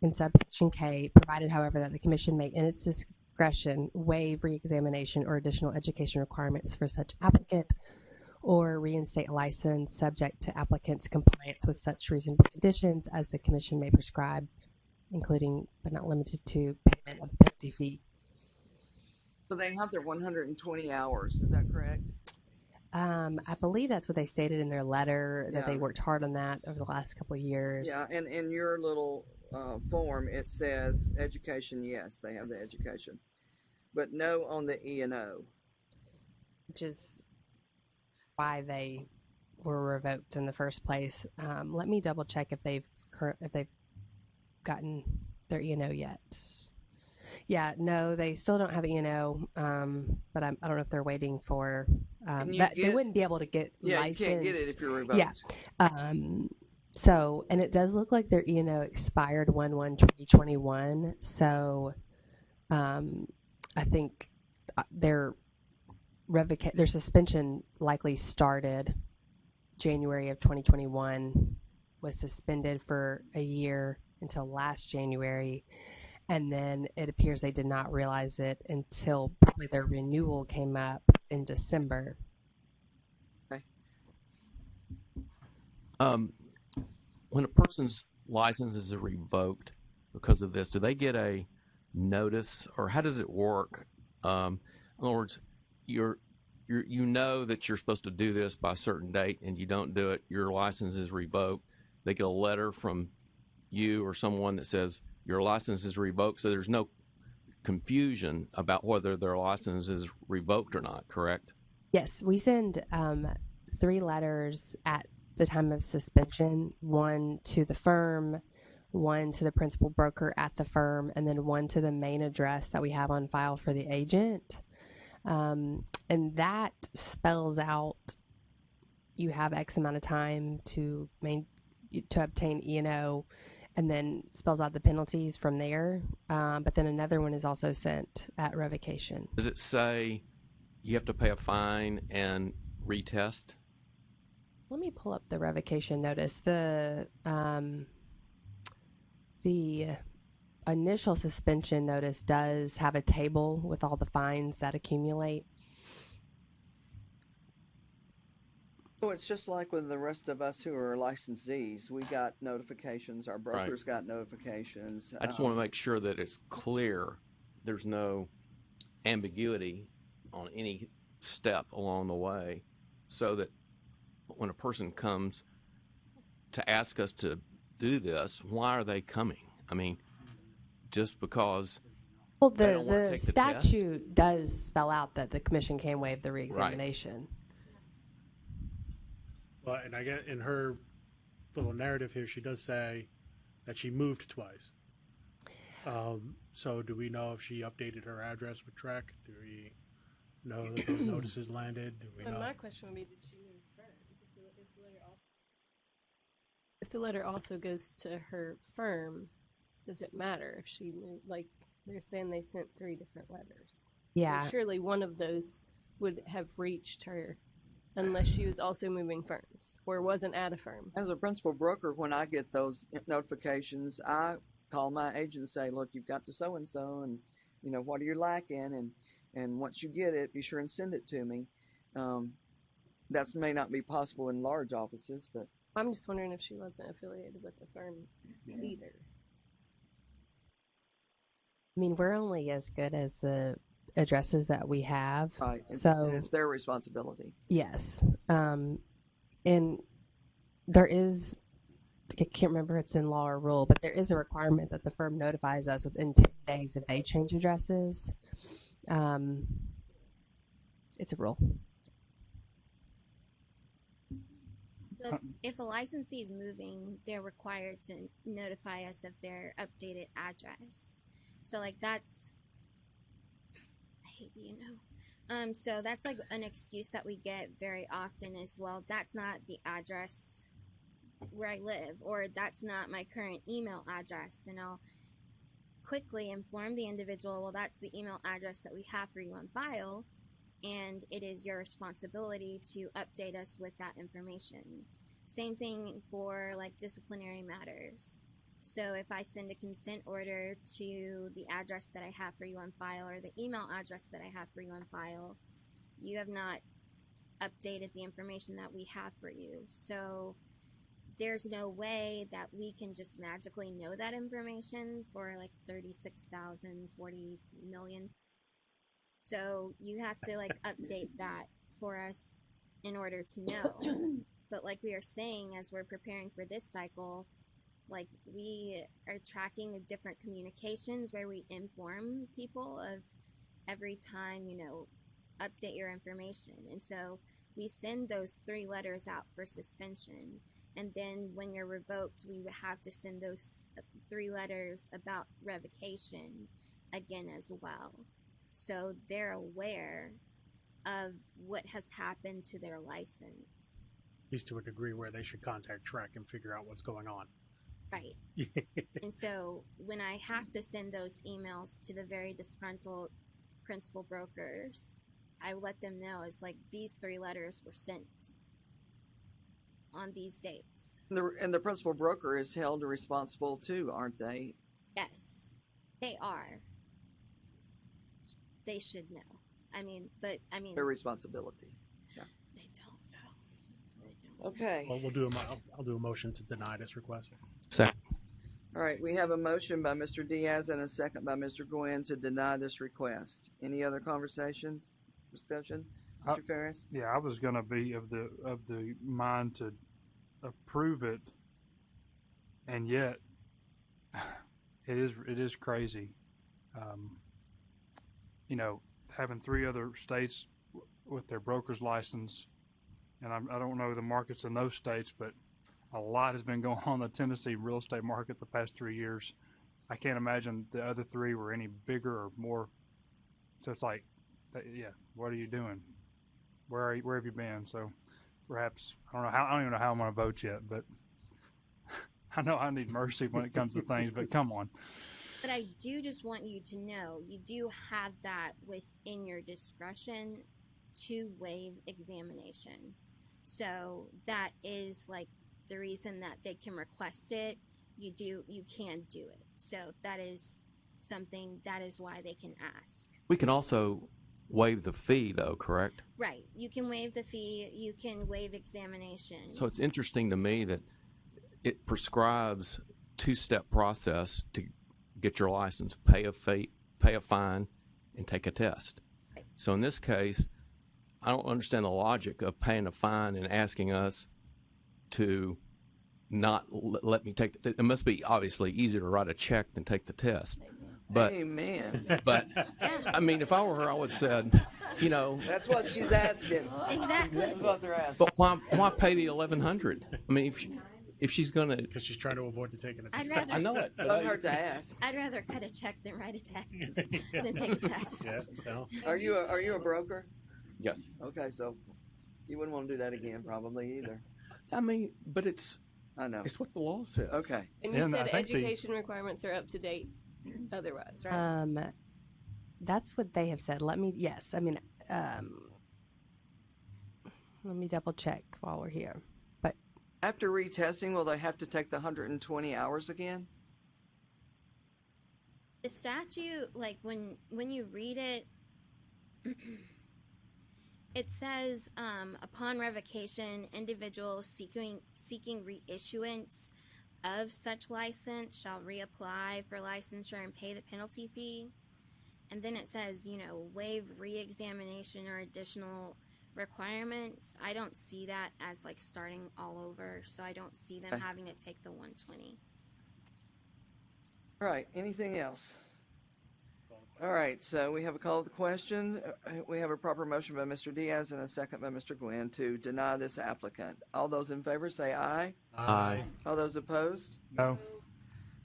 in subsection K, provided, however, that the commission may, in its discretion, waive reexamination or additional education requirements for such applicant, or reinstate a license subject to applicant's compliance with such reasonable conditions as the commission may prescribe, including but not limited to payment of the penalty fee. So they have their 120 hours, is that correct? I believe that's what they stated in their letter, that they worked hard on that over the last couple of years. Yeah, and in your little form, it says education, yes, they have the education, but no on the E&O. Which is why they were revoked in the first place. Let me double check if they've gotten their E&O yet. Yeah, no, they still don't have E&O, but I don't know if they're waiting for they wouldn't be able to get licensed. You can't get it if you're revoked. Yeah. So, and it does look like their E&O expired 1/1/2021. So, I think their suspension likely started January of 2021, was suspended for a year until last January, and then it appears they did not realize it until probably their renewal came up in December. Okay. When a person's license is revoked because of this, do they get a notice, or how does it work? In other words, you know that you're supposed to do this by a certain date, and you don't do it, your license is revoked. They get a letter from you or someone that says your license is revoked, so there's no confusion about whether their license is revoked or not, correct? Yes, we send 3 letters at the time of suspension, one to the firm, one to the principal broker at the firm, and then one to the main address that we have on file for the agent. And that spells out you have X amount of time to obtain E&O, and then spells out the penalties from there. But then another one is also sent at revocation. Does it say you have to pay a fine and retest? Let me pull up the revocation notice. The initial suspension notice does have a table with all the fines that accumulate. So it's just like with the rest of us who are licensees. We got notifications. Our brokers got notifications. I just want to make sure that it's clear. There's no ambiguity on any step along the way, so that when a person comes to ask us to do this, why are they coming? I mean, just because Well, they don't want to the take the test? statute does spell out that the commission can waive the reexamination. But, and I get in her little narrative here, she does say that she moved twice. So do we know if she updated her address with Trek? Do we know that those notices landed? Do we know? My question would be, did she move firms? If the letter also goes to her firm, does it matter if she moved? Like, they're saying they sent 3 different letters. Yeah. So surely one of those would have reached her, unless she was also moving firms or wasn't at a firm. As a principal broker, when I get those notifications, I call my agent and say, look, you've got to so-and-so, and, you know, what are you lacking? And once you get it, be sure and send it to me. That may not be possible in large offices, but I'm just wondering if she wasn't affiliated with the firm either. I mean, we're only as good as the addresses that we have. right, So and it's their responsibility. yes. And there is, I can't remember if it's in law or rule, but there is a requirement that the firm notifies us within 10 days if they change addresses. It's a rule. So if a licensee is moving, they're required to notify us of their updated address. So like that's, I hate so that's like an excuse that we get very often as well. That's not the address where I live, or that's not my current email address. And I'll quickly inform the individual, well, that's the email address that we have for you on file, and it is your responsibility to update us with that information. Same thing for like disciplinary matters. So if I send a consent order to the address that I have for you on file, or the email address that I have for you on file, you have not updated the information that we have for you. So there's no way that we can just magically know that information for like 36,000, 40 million. So you have to like update that for us in order to know. But like we are saying, as we're preparing for this cycle, like we are tracking the different communications where we inform people of every time, update your information. And so we send those 3 letters out for suspension. And then when you're revoked, we would have to send those 3 letters about revocation again as well. So they're aware of what has happened to their license. At least to a degree where they should contact Trek and figure out what's going on. Right. And so when I have to send those emails to the very disgruntled principal brokers, I let them know it's like these 3 letters were sent on these dates. And the principal broker is held responsible too, aren't they? Yes, they are. They should know. Their responsibility. Yeah. They don't know. Okay. Well, I'll do a motion to deny this request. Second. All right, we have a motion by Mr. Diaz and a second by Mr. Gwynn to deny this request. Any other conversations, discussion? Mr. Ferris? Yeah, I was going to be of the mind to approve it, and yet it is crazy. Having 3 other states with their broker's license, and I don't know the markets in those states, but a lot has been going on in the Tennessee real estate market the past 3 years. I can't imagine the other 3 were any bigger or more. So it's like, yeah, what are you doing? Where have you been? So perhaps I don't even know how I'm going to vote yet, but I know I need mercy when it comes to things. But come on. But I do just want you to know you do have that within your discretion to waive examination. So that is like the reason that they can request it. You can do it. So that is something, that is why they can ask. We can also waive the fee, though, correct? Right. You can waive the fee. You can waive examination. So it's interesting to me that it prescribes 2-step process to get your license, pay a fee, pay a fine, and take a test. Right. So in this case, I don't understand the logic of paying a fine and asking us to not let me take it must be obviously easier to write a check than take the test. But, Amen. But I mean, if I were her, I would have said, That's what she's asking. Exactly. That's what they're asking. But why pay the $1,100? I mean, if she's gonna, because she's trying to avoid taking a test. I'd rather, I know it. Don't hurt to ask. I'd rather cut a check than write a text than take a test. Yeah. Well. Are you a broker? Yes. Okay, so you wouldn't want to do that again, probably either. I mean, but I know. It's what the law says. Okay. And you said education requirements are up to date otherwise, right? That's what they have said. Let me double check while we're here. But after retesting, will they have to take the 120 hours again? The statute, like when you read it, it says upon revocation, individuals seeking reissuance of such license shall reapply for licensure and pay the penalty fee. And then it says, waive re-examination or additional requirements. I don't see that as like starting all over, so I don't see them having to take the 120. All right, anything else? All right, so we have a call to the question. We have a proper motion by Mr. Diaz and a second by Mr. Gwynn to deny this applicant. All those in favor say aye. Aye. All those opposed? No.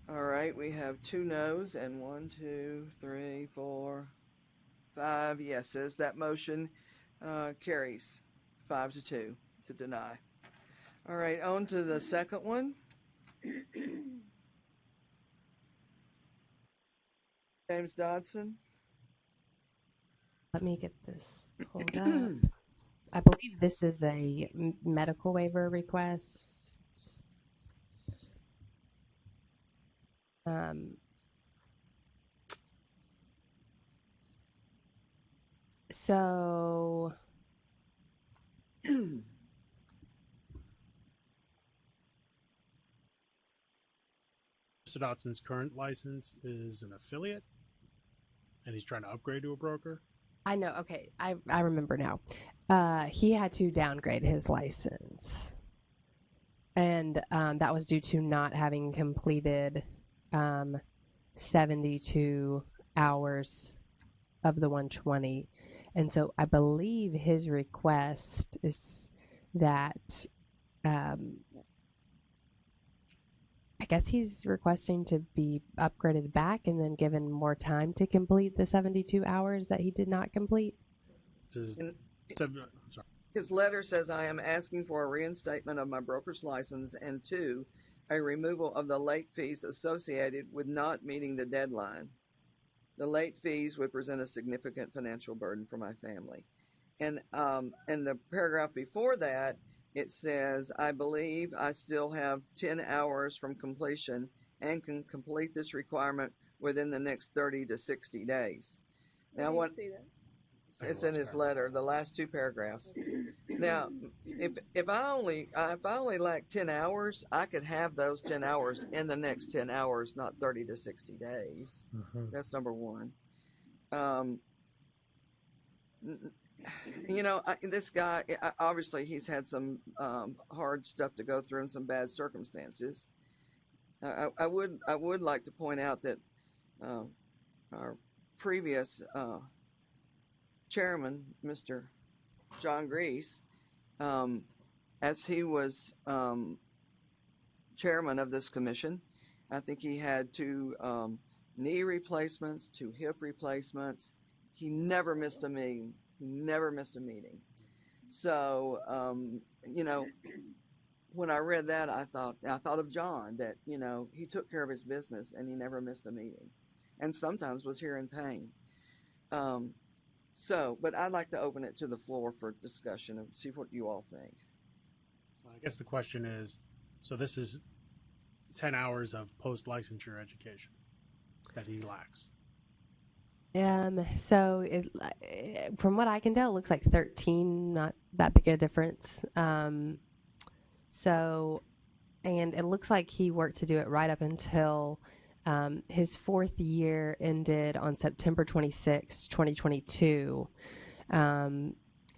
All right, we have 2 noes and 1, 2, 3, 4, 5 yeses. That motion carries 5-2 to deny. All right, on to the second one. James Dodson. let me get this pulled up. I believe this is a medical waiver request. So Mr. Dotson's current license is an affiliate, and he's trying to upgrade to a broker. I know. Okay, I remember now. He had to downgrade his license, and that was due to not having completed 72 hours of the 120. And so I believe his request is that I guess he's requesting to be upgraded back and then given more time to complete the 72 hours that he did not complete. His letter says, I am asking for a reinstatement of my broker's license and 2, a removal of the late fees associated with not meeting the deadline. The late fees would present a significant financial burden for my family. And the paragraph before that, it says, I believe I still have 10 hours from completion and can complete this requirement within the next 30 to 60 days. Now, what? See that? It's in his letter, the last two paragraphs. Now, if I only lack 10 hours, I could have those 10 hours in the next 10 hours, not 30 to 60 days. That's number one. This guy, obviously, he's had some hard stuff to go through and some bad circumstances. I would like to point out that our previous chairman, Mr. John Grease, as he was chairman of this commission, I think he had 2 knee replacements, 2 hip replacements. He never missed a meeting. So, when I read that, I thought of John, that, he took care of his business and he never missed a meeting, and sometimes was here in pain. But I'd like to open it to the floor for discussion and see what you all think. I guess the question is, so this is 10 hours of post-licensure education that he lacks. So from what I can tell, it looks like 13, not that big a difference. And it looks like he worked to do it right up until his 4th year ended on September 26, 2022. And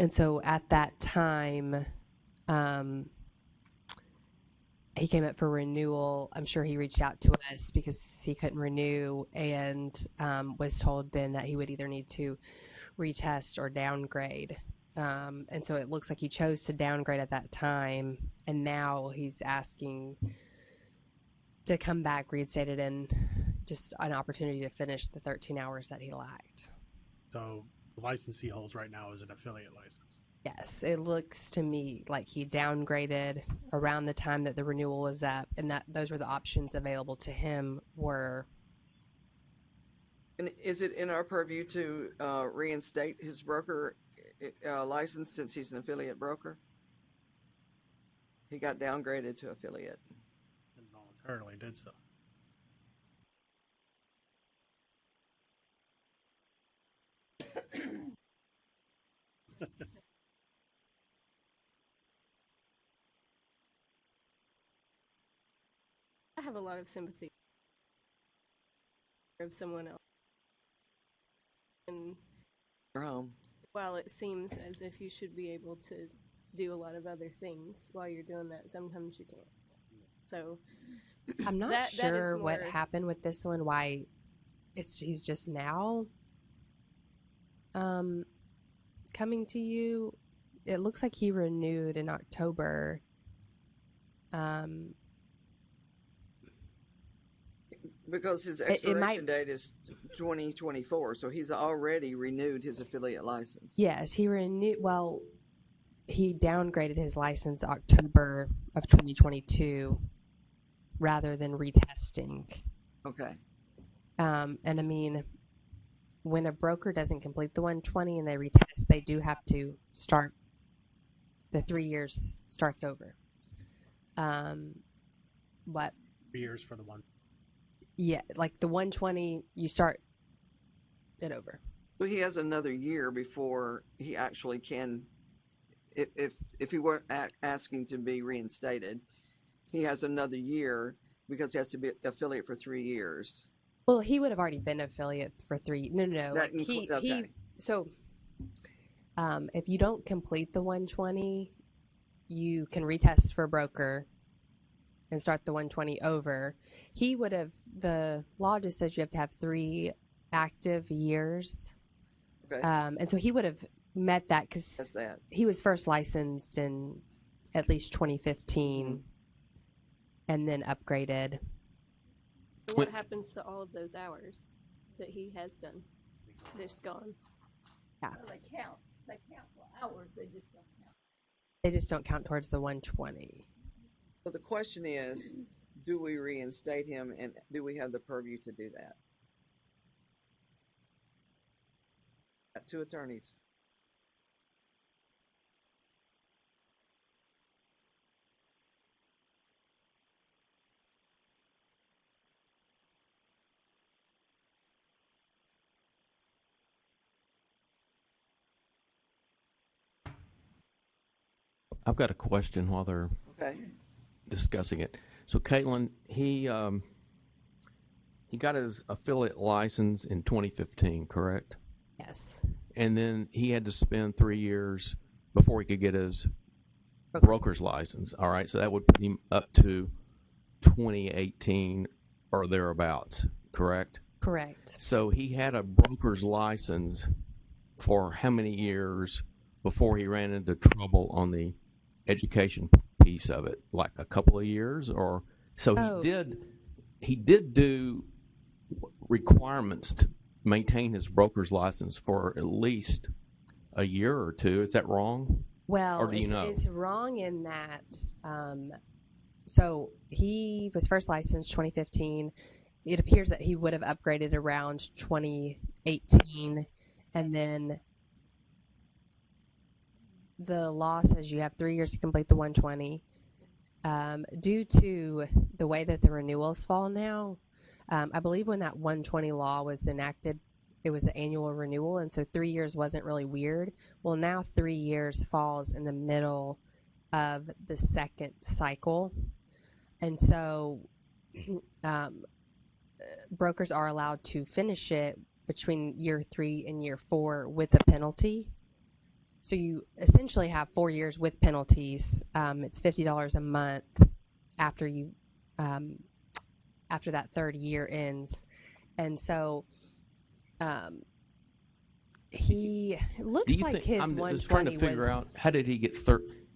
so at that time, he came up for renewal. I'm sure he reached out to us because he couldn't renew, and was told then that he would either need to retest or downgrade. And so it looks like he chose to downgrade at that time, and now he's asking to come back reinstated and just an opportunity to finish the 13 hours that he lacked. So the license he holds right now is an affiliate license. Yes, it looks to me like he downgraded around the time that the renewal was up, and that those were the options available to him were. And is it in our purview to reinstate his broker license since he's an affiliate broker? He got downgraded to affiliate. And voluntarily did so. I have a lot of sympathy of someone else. And while it seems as if you should be able to do a lot of other things while you're doing that, sometimes you can't. So I'm not that sure is what more- happened with this one, why he's just now coming to you. It looks like he renewed in October. Because his It expiration might- date is 2024, so he's already renewed his affiliate license. Yes, he renewed. Well, he downgraded his license October of 2022 rather than retesting. Okay. And I mean, when a broker doesn't complete the 120 and they retest, they do have to start. The 3 years starts over. What? 3 years for the one. Yeah, like the 120, you start it over. So he has another year before he actually can, if he weren't asking to be reinstated, he has another year because he has to be affiliate for 3 years. Well, he would have already been affiliate for 3. No. That Like he okay. so if you don't complete the 120, you can retest for a broker and start the 120 over. He would have, the law just says you have to have 3 active years. Okay. And so he would have met that because he was first licensed in at least 2015 and then upgraded. So what happens to all of those hours that he has done? They're just gone. Yeah. Well, they count for hours, they just don't count. They just don't count towards the 120. So the question is, do we reinstate him, and do we have the purview to do that? two attorneys. I've got a question while they're Okay. discussing it. So, Caitlin, he got his affiliate license in 2015, correct? Yes. And then he had to spend 3 years before he could get his broker's license. All right, so that would put him up to 2018 or thereabouts, correct? Correct. So he had a broker's license for how many years before he ran into trouble on the education piece of it? Like a couple of years, or so he did do requirements to maintain his broker's license for at least a year or two. Is that wrong? Well, or do you know? It's wrong in that. So he was first licensed 2015. It appears that he would have upgraded around 2018, and then the law says you have 3 years to complete the 120. Due to the way that the renewals fall now, I believe when that 120 law was enacted, it was an annual renewal, and so 3 years wasn't really weird. Well, now 3 years falls in the middle of the second cycle, and so brokers are allowed to finish it between year 3 and year 4 with a penalty. So you essentially have 4 years with penalties. It's $50 a month after you after that third year ends, and so he looks like his I'm 120 just trying to figure out how did he get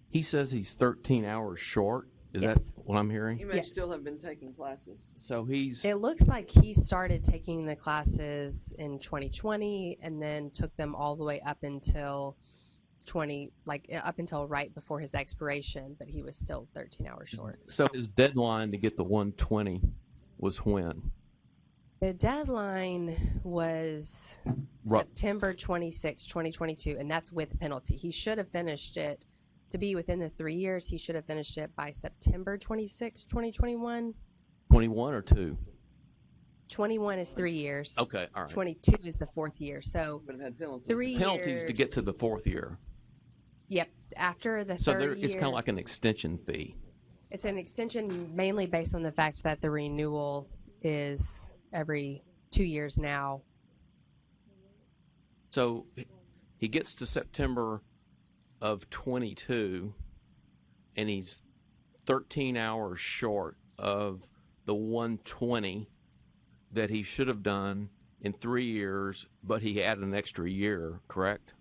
he says he's 13 hours short. Is that what I'm hearing? He may still have been taking classes. So he's. It looks like he started taking the classes in 2020 and then took them all the way up until up until right before his expiration, but he was still 13 hours short. So his deadline to get the 120 was when? The deadline was September 26, 2022, and that's with penalty. He should have finished it. To be within the 3 years, he should have finished it by September 26, 2021. 21 or 2? 21 is 3 years. Okay, all right. 22 is the fourth year. So But it had penalties. 3 Penalties years to get to the fourth year. Yep. After the So third there, year, it's kind of like an extension fee. it's an extension mainly based on the fact that the renewal is every 2 years now. So he gets to September of 22, and he's 13 hours short of the 120 that he should have done in 3 years, but he had an extra year, correct?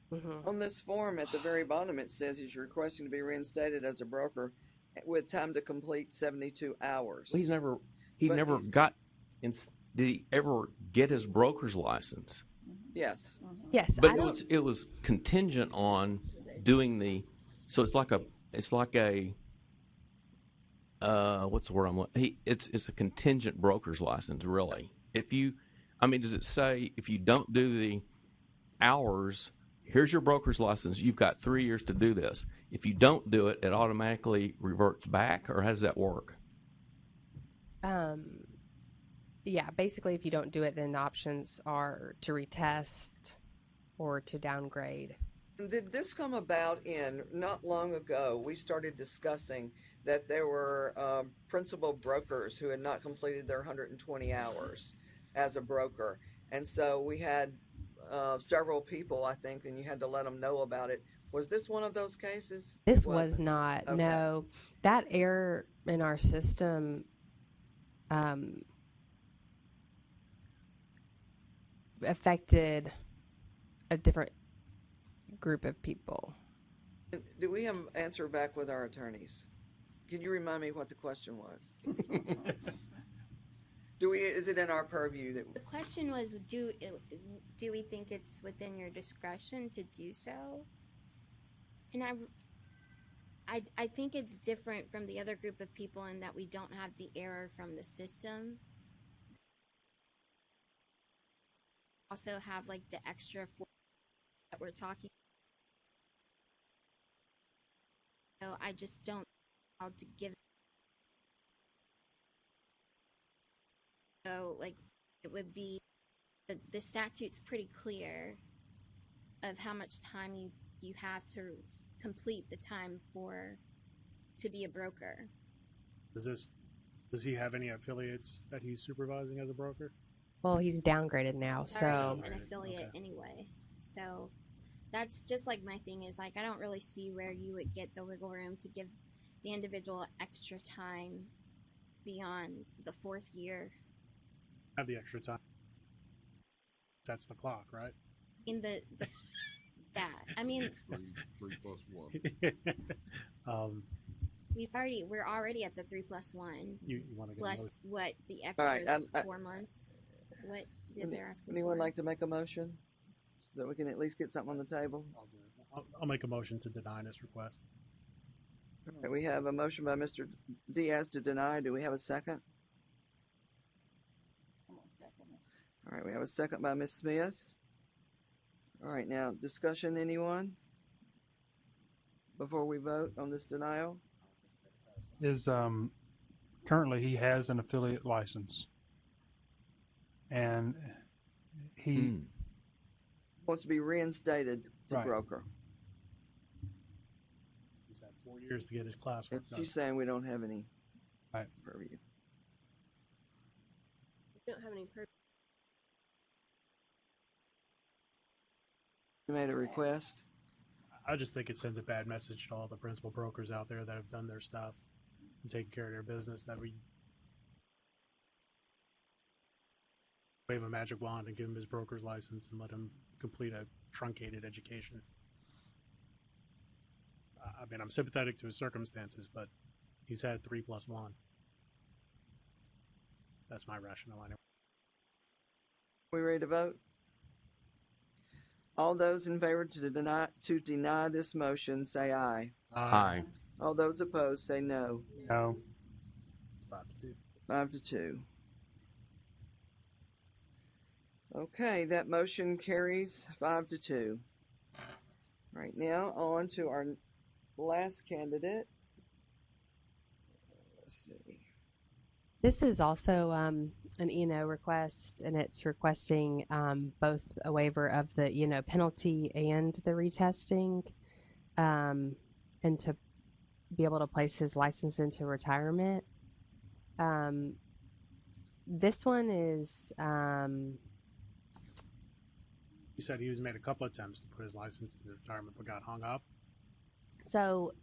On this form at the very bottom, it says he's requesting to be reinstated as a broker with time to complete 72 hours. Well, he never got. Did he ever get his broker's license? Yes. Yes, But it was contingent on doing the. So it's like a what's the word I'm looking? It's a contingent broker's license, really. Does it say if you don't do the hours, here's your broker's license, you've got 3 years to do this. If you don't do it, it automatically reverts back, or how does that work? Yeah, basically, if you don't do it, then the options are to retest or to downgrade. Did this come about in not long ago? We started discussing that there were principal brokers who had not completed their 120 hours as a broker. And so we had several people, I think, and you had to let them know about it. Was this one of those cases? This It was wasn't. not. Okay. No, that error in our system affected a different group of people. Do we have an answer back with our attorneys? Can you remind me what the question was? Is it in our purview that The question was, do we think it's within your discretion to do so? And I think it's different from the other group of people in that we don't have the error from the system. Also have like the extra that we're talking. So I just don't know how to give. So like it would be the statute's pretty clear of how much time you have to complete the time to be a broker. Does he have any affiliates that he's supervising as a broker? Well, he's downgraded now, He's so already an affiliate anyway. So that's just like my thing is like I don't really see where you would get the wiggle room to give the individual extra time beyond the 4th year. Have the extra time. That's the clock, right? In the that I mean, 3 plus 1. we're already at the 3+1. You want to get plus what the All extra right, 4 months? What did they're asking Anyone for? like to make a motion so that we can at least get something on the table? I'll make a motion to deny this request. All right, we have a motion by Mr. Diaz to deny. Do we have a second? All right, we have a second by Ms. Smith. All right, now discussion, anyone? Before we vote on this denial? Is currently he has an affiliate license, and he Wants to be reinstated to Right. broker. He's had 4 years to get his classwork done. She's saying we don't have any Right. purview. We don't have any purpose. You made a request. I just think it sends a bad message to all the principal brokers out there that have done their stuff and taken care of their business that we wave a magic wand and give him his broker's license and let him complete a truncated education. I mean, I'm sympathetic to his circumstances, but he's had 3+1. That's my rationale anyway. We ready to vote? All those in favor to deny this motion, say aye. Aye. All those opposed, say no. No. 5-2. 5-2. Okay, that motion carries 5-2. Right now, on to our last candidate. Let's see. this is also an E&O request, and it's requesting both a waiver of the penalty and the retesting, and to be able to place his license into retirement. This one is He said he was made a couple attempts to put his license into retirement but got hung up. so.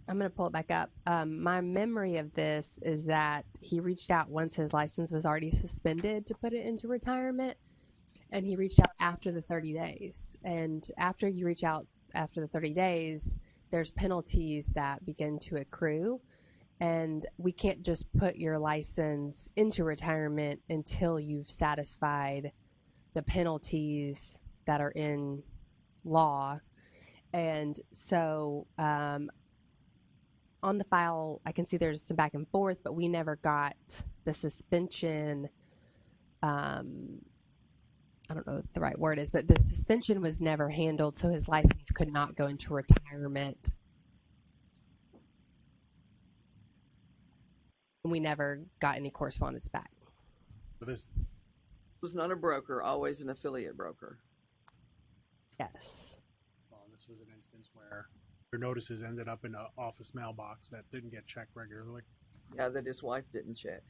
I'm going to pull it back up. My memory of this is that he reached out once his license was already suspended to put it into retirement, and he reached out after the 30 days. And after you reach out after the 30 days, there's penalties that begin to accrue, and we can't just put your license into retirement until you've satisfied the penalties that are in law. And so on the file, I can see there's some back and forth, but we never got the suspension. I don't know what the right word is, but the suspension was never handled, so his license could not go into retirement. And we never got any correspondence back. So this Was not a broker, always an affiliate broker. Yes. Well, this was an instance where their notices ended up in an office mailbox that didn't get checked regularly. Yeah, that his wife didn't check.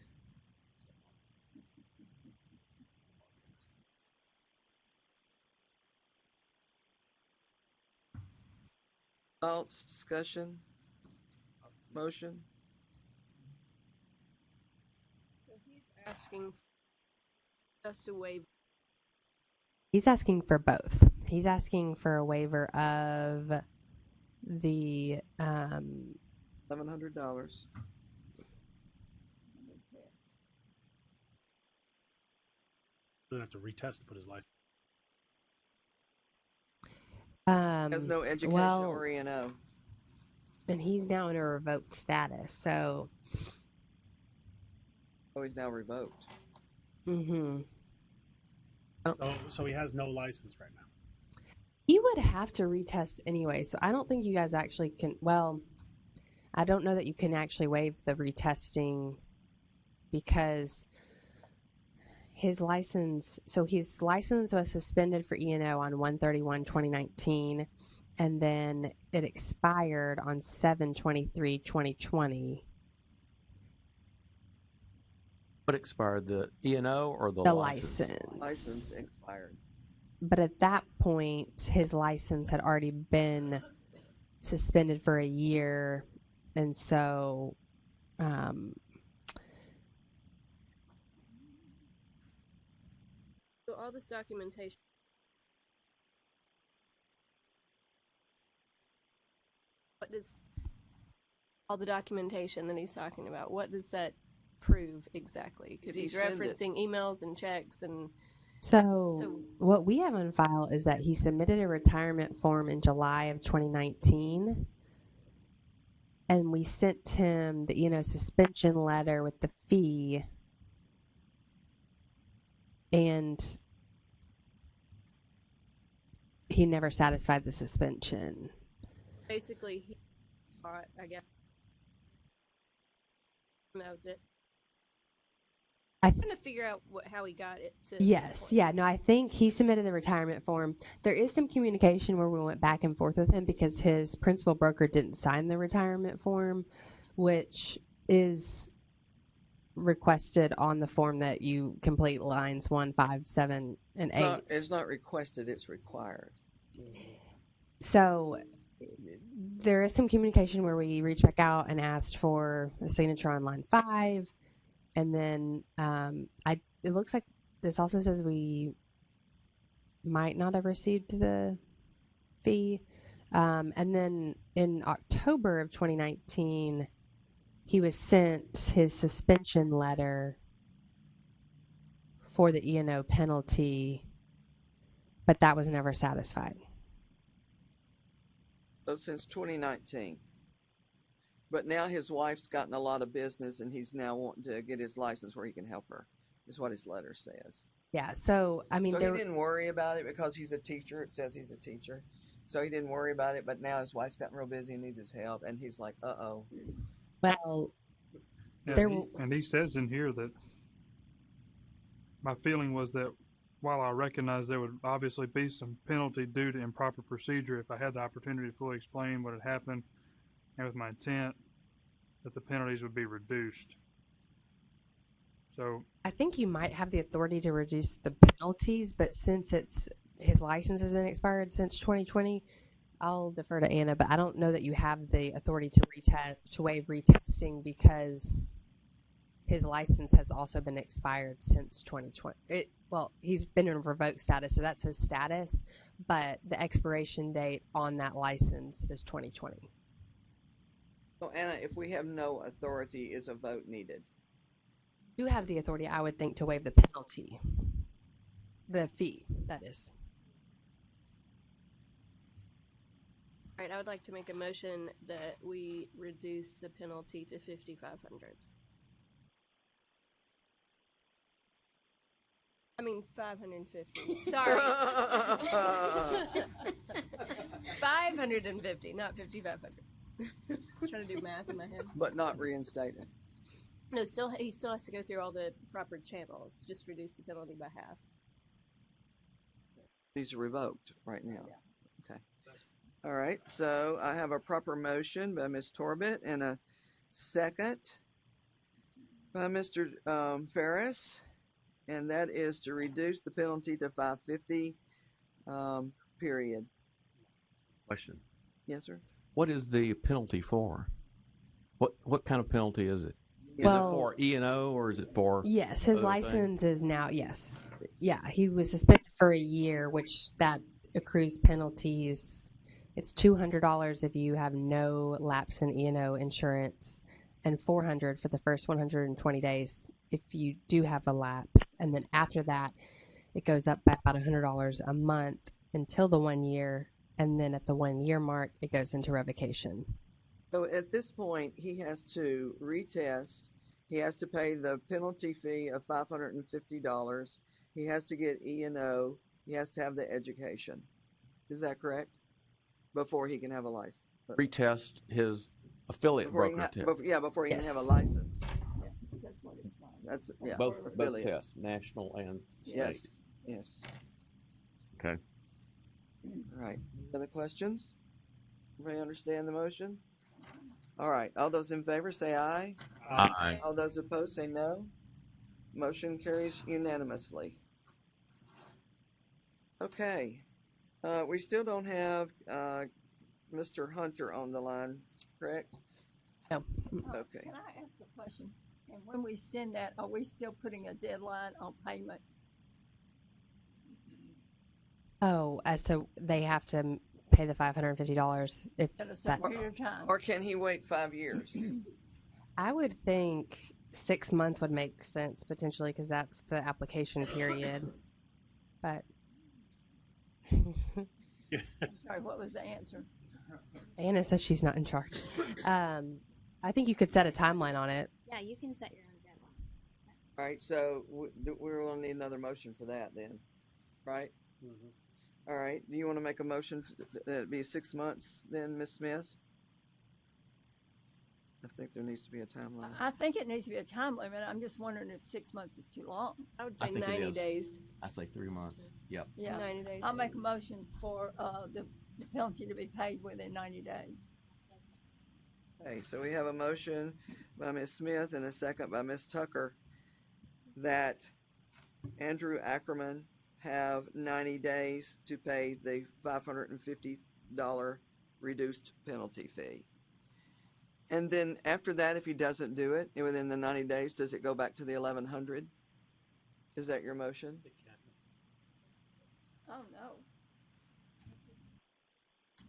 Thoughts, discussion, motion? So he's asking us to waive. He's asking for both. He's asking for a waiver of the $1,100. Doesn't have to retest to put his license. Has no education or E&O. And he's now in a revoked status, so. Oh, he's now revoked. Mm-hmm. So he has no license right now. You would have to retest anyway, so I don't think you guys actually can. Well, I don't know that you can actually waive the retesting because his license. So his license was suspended for E&O on 1/31/2019, and then it expired on 7/23/2020. What expired, the E&O or the The license? License expired. But at that point, his license had already been suspended for a year, and so So all this documentation. What does all the documentation that he's talking about? What does that prove exactly? Because Did he he's send it? referencing emails and checks and. So, what we have on file is that he submitted a retirement form in July of 2019, and we sent him the suspension letter with the fee, and he never satisfied the suspension. Basically, he thought, I guess. That was it. I'm trying to figure out how he got it to. Yes, yeah, no, I think he submitted the retirement form. There is some communication where we went back and forth with him because his principal broker didn't sign the retirement form, which is requested on the form that you complete lines 1, 5, 7, and 8. It's not requested, it's required. So there is some communication where we reached back out and asked for a signature on line 5. And then it looks like this also says we might not have received the fee. And then in October of 2019, he was sent his suspension letter for the E&O penalty, but that was never satisfied. So since 2019. But now his wife's gotten a lot of business, and he's now wanting to get his license where he can help her, is what his letter says. Yeah, so, I mean... So he didn't worry about it because he's a teacher. It says he's a teacher. So he didn't worry about it, but now his wife's gotten real busy and needs his help, and he's like, uh-oh. Well, and he says in here that my feeling was that while I recognize there would obviously be some penalty due to improper procedure, if I had the opportunity to fully explain what had happened, and with my intent that the penalties would be reduced. So I think you might have the authority to reduce the penalties, but since his license has been expired since 2020, I'll defer to Anna, but I don't know that you have the authority to waive retesting because his license has also been expired since 2020. He's been in revoked status, so that's his status, but the expiration date on that license is 2020. So, Anna, if we have no authority, is a vote needed? You have the authority, I would think, to waive the penalty. The fee, that is. All right, I would like to make a motion that we reduce the penalty to $5,500. I mean, $550. Sorry. $550, not $5,500. I was trying to do math in my head. But not reinstated. No, he still has to go through all the proper channels. Just reduce the penalty by half. These are revoked right now. Yeah. Okay. All right. So I have a proper motion by Ms. Torbett and a second by Mr. Ferris, and that is to reduce the penalty to $550. Period. Question. Yes, sir. What is the penalty for? What kind of penalty is it? Is it for E&O or is it for? Yes, his license is now, yes. Yeah, he was suspended for a year, which that accrues penalties. It's $200 if you have no lapse in E&O insurance and $400 for the first 120 days if you do have a lapse. And then after that, it goes up by about $100 a month until the 1 year. And then at the 1 year mark, it goes into revocation. So at this point, he has to retest. He has to pay the penalty fee of $550. He has to get E&O. He has to have the education. Is that correct? Before he can have a license. Retest his affiliate Before he broker can test. before he can have a Yes. license. Yeah, 'cause that's what it's about. That's, yeah. Both affiliate. tests, national and state. Yes, yes. Okay. All right. Other questions? Everybody understand the motion? All right. All those in favor say aye. Aye. All those opposed say no. Motion carries unanimously. Okay. We still don't have Mr. Hunter on the line, correct? No. Okay. Can I ask a question? And when we send that, are we still putting a deadline on payment? Oh, as to they have to pay the $550 if At a certain that's. period of time? Or can he wait 5 years? I would think 6 months would make sense potentially because that's the application period. But I'm sorry, what was the answer? Anna says she's not in charge. I think you could set a timeline on it. Yeah, you can set your own deadline. All right, so we're going to need another motion for that then, right? All right, do you want to make a motion that it be 6 months then, Ms. Smith? I think there needs to be a timeline. I think it needs to be a time limit. I'm just wondering if 6 months is too long. I would I say think it 90 is. days. I say 3 months. Yep. Yeah. 90 days. I'll make a motion for the penalty to be paid within 90 days. Okay, so we have a motion by Ms. Smith and a second by Ms. Tucker that Andrew Ackerman have 90 days to pay the $550 reduced penalty fee. And then after that, if he doesn't do it within the 90 days, does it go back to the 1,100? Is that your motion? Oh, no.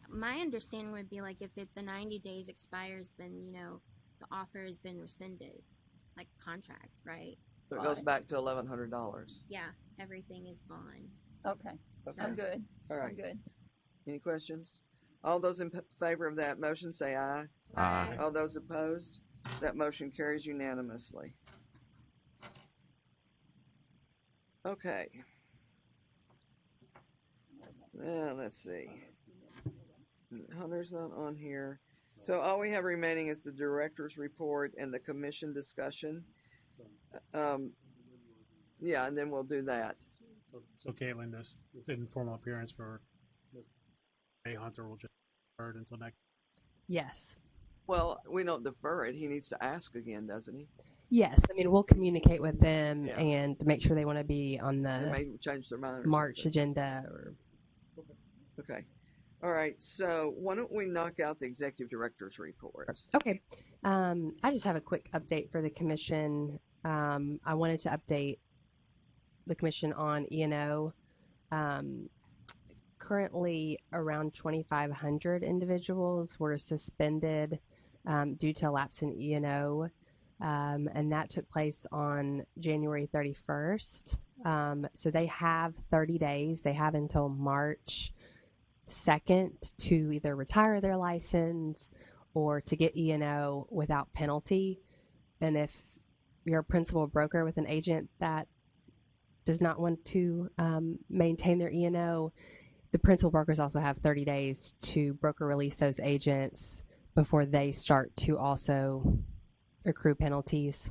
My understanding would be like if the 90 days expires, then, you know, the offer has been rescinded, like contract, right? So it goes back to $1,100. Yeah, everything is gone. Okay. Okay. I'm good. All right. I'm good. Any questions? All those in favor of that motion say aye. Aye. All those opposed? That motion carries unanimously. Okay. Now, let's see. Hunter's not on here. So all we have remaining is the director's report and the commission discussion. Yeah, and then we'll do that. So Caitlin, this informal appearance for Ms. A. Hunter will just defer until next. Yes. Well, we don't defer it. He needs to ask again, doesn't he? Yes. I mean, we'll communicate with them Yeah. and make sure they want to be on They the may change their mind. Or March something. agenda. Or Okay. All right. So why don't we knock out the executive director's report? Okay. I just have a quick update for the commission. I wanted to update the commission on E&O. Currently, around 2,500 individuals were suspended due to lapse in E&O, and that took place on January 31st. So they have 30 days. They have until March 2nd to either retire their license or to get E&O without penalty. And if you're a principal broker with an agent that does not want to maintain their E&O, the principal brokers also have 30 days to broker release those agents before they start to also accrue penalties.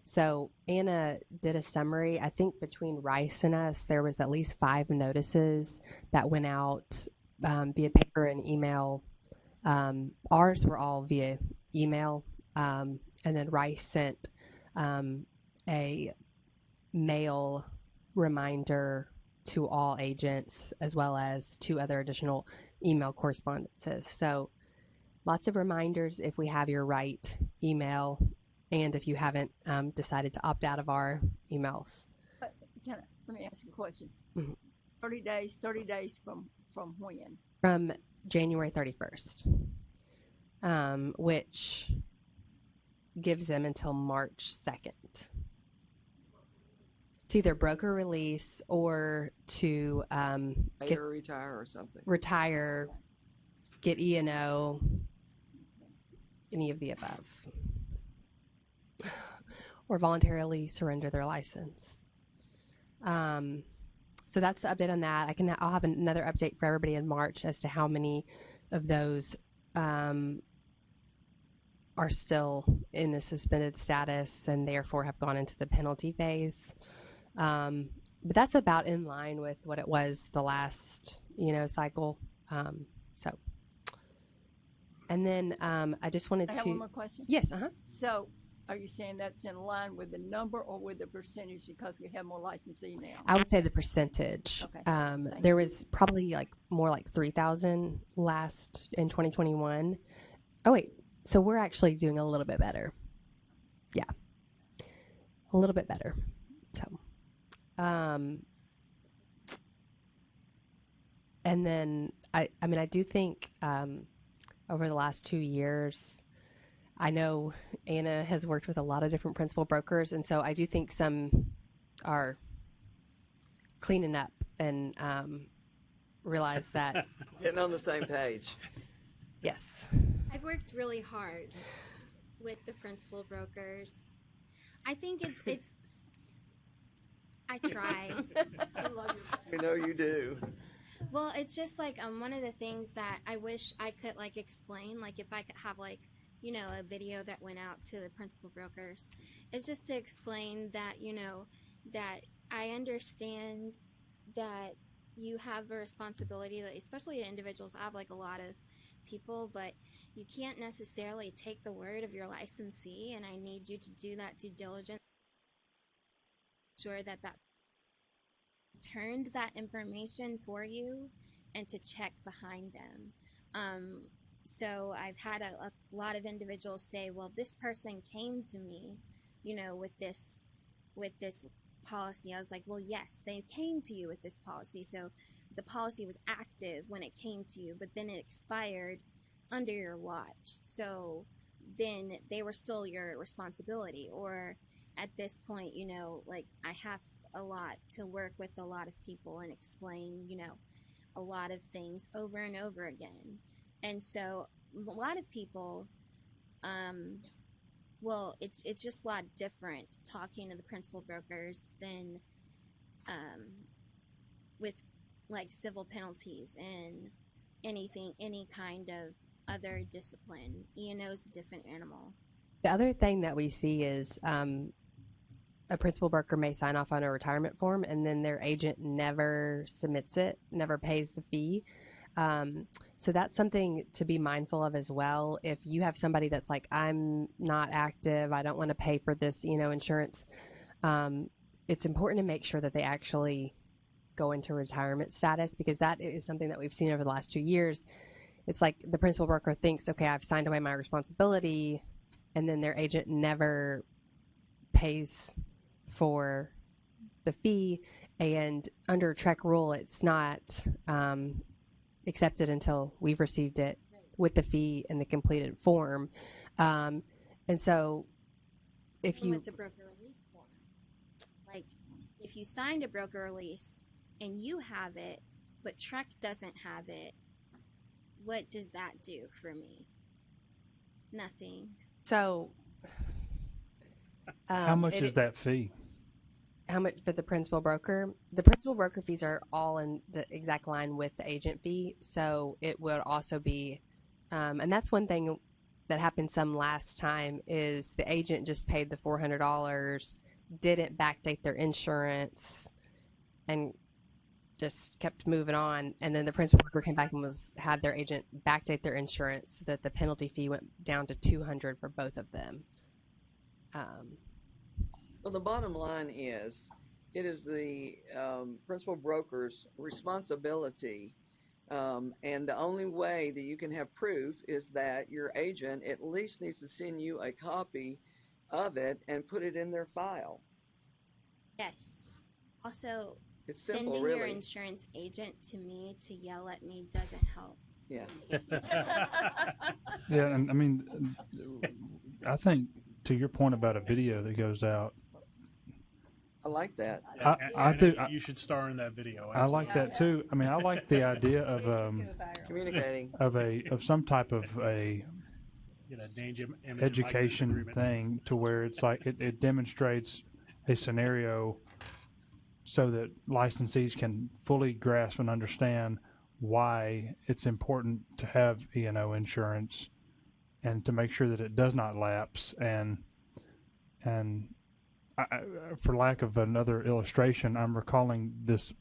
So Anna did a summary. I think between Rice and us, there was at least 5 notices that went out via paper and email. Ours were all via email. And then Rice sent a mail reminder to all agents, as well as 2 other additional email correspondences. So lots of reminders if we have your right email and if you haven't decided to opt out of our emails. Let me ask you a question. Mhm. 30 days from when? From January 31st, which gives them until March 2nd to either broker release or to Pay or retire or something. retire, get E&O, any of the above, or voluntarily surrender their license. So that's the update on that. I'll have another update for everybody in March as to how many of those are still in the suspended status and therefore have gone into the penalty phase. But that's about in line with what it was the last, cycle. And then I just wanted I to. have one more question. Yes. So, are you saying that's in line with the number or with the percentage because we have more licensee now? I would say the percentage. Okay. There was probably more like 3,000 last in 2021. Oh wait, so we're actually doing a little bit better. Yeah, a little bit better. So, and then I do think over the last 2 years, I know Anna has worked with a lot of different principal brokers, and so I do think some are cleaning up and realize that Getting on the same page. yes. I've worked really hard with the principal brokers. I think it's I try. We know you do. Well, it's just like one of the things that I wish I could explain, if I could have a video that went out to the principal brokers, is just to explain that that I understand that you have a responsibility, that especially individuals. I have a lot of people, but you can't necessarily take the word of your licensee, and I need you to do that due diligence, sure that turned that information for you and to check behind them. So I've had a lot of individuals say, well, this person came to me, with this policy. I was like, well, yes, they came to you with this policy. So the policy was active when it came to you, but then it expired under your watch. So then they were still your responsibility. Or at this point, I have a lot to work with a lot of people and explain, a lot of things over and over again. And so a lot of people, it's just a lot different talking to the principal brokers than with civil penalties and any kind of other discipline. E&O is a different animal. The other thing that we see is a principal broker may sign off on a retirement form and then their agent never submits it, never pays the fee. So that's something to be mindful of as well. If you have somebody that's like, I'm not active, I don't want to pay for this, insurance, it's important to make sure that they actually go into retirement status, because that is something that we've seen over the last 2 years. It's like the principal broker thinks, okay, I've signed away my responsibility, and then their agent never pays for the fee, and under TREC rule, it's not accepted until we've received it with the fee and the completed form. And so if you... With the broker release form. If you signed a broker release and you have it, but TREC doesn't have it, what does that do for me? Nothing. So... how much is that fee? How much for the principal broker? The principal broker fees are all in the exact line with the agent fee. So it would also be, and that's one thing that happened some last time, is the agent just paid the $400, didn't backdate their insurance, and just kept moving on. And then the principal broker came back and had their agent backdate their insurance, so that the penalty fee went down to $200 for both of them. So the bottom line is, it is the principal broker's responsibility, and the only way that you can have proof is that your agent at least needs to send you a copy of it and put it in their file. Yes. Also, It's simple, sending really. your insurance agent to me to yell at me doesn't help. Yeah. Yeah, and I mean, I think to your point about a video that goes out, I like that. I do. You should star in that video. I like that too. I mean, I like the idea of communicating of some type of a danger image education thing, to where it's like it demonstrates a scenario so that licensees can fully grasp and understand why it's important to have E&O insurance and to make sure that it does not lapse. And for lack of another illustration, I'm recalling this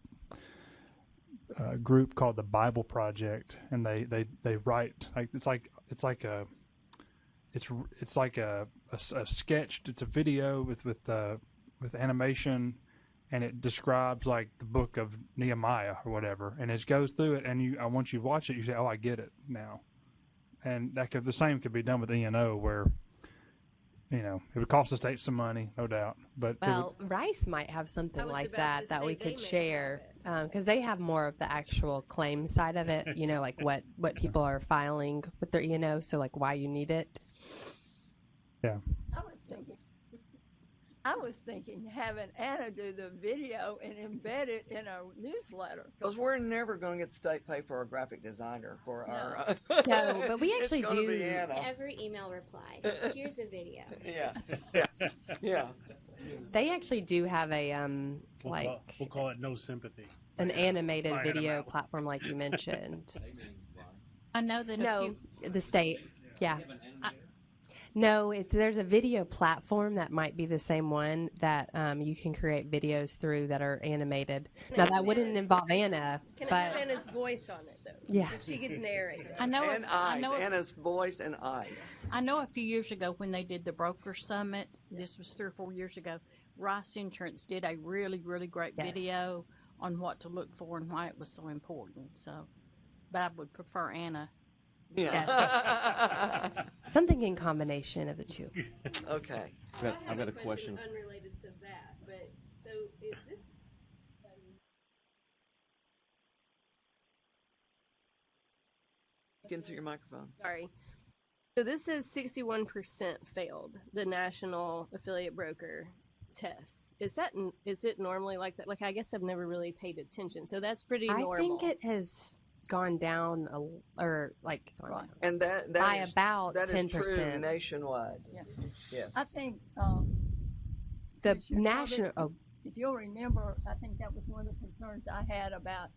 group called the Bible Project, and they write it's like a sketched. It's a video with animation, and it describes like the book of Nehemiah or whatever, and it goes through it. And once you watch it, you say, "Oh, I get it now." And the same could be done with E&O, where it would cost the state some money, no doubt. But well, Rice might have something like that we could share, because they have more of the actual claim side of it. Like what people are filing with their E&O, so like why you need it. Yeah. I was thinking having Anna do the video and embed it in our newsletter. Because we're never going to get state pay for a graphic designer for our. No, but we actually it's gonna do. Be Anna. Every email reply, here's a video. Yeah. They actually do have a we'll call it No Sympathy. An animated video platform, like you mentioned. I know that. No, the state. Yeah. No, there's a video platform that might be the same one that you can create videos through that are animated. Now, that wouldn't involve Anna, Can but I have Anna's voice on it, though? Yeah. So she could narrate. I know. And eyes. Anna's voice and eyes. I know a few years ago when they did the broker summit. This was 3 or 4 years ago. Rice Insurance did a really, really great video on what to look for and why it was so important. So, but I would prefer Anna. Yeah. Something in combination of the two. Okay. I've got a question. Unrelated to that, but so is this? Get into your microphone. Sorry. So this says 61% failed the national affiliate broker test. Is it normally like that? Like, I guess I've never really paid attention. So that's pretty normal. I think it has gone down and that by is, about that 10%. is true nationwide. Yeah. Yes. I think the national. If you'll remember, I think that was one of the concerns I had about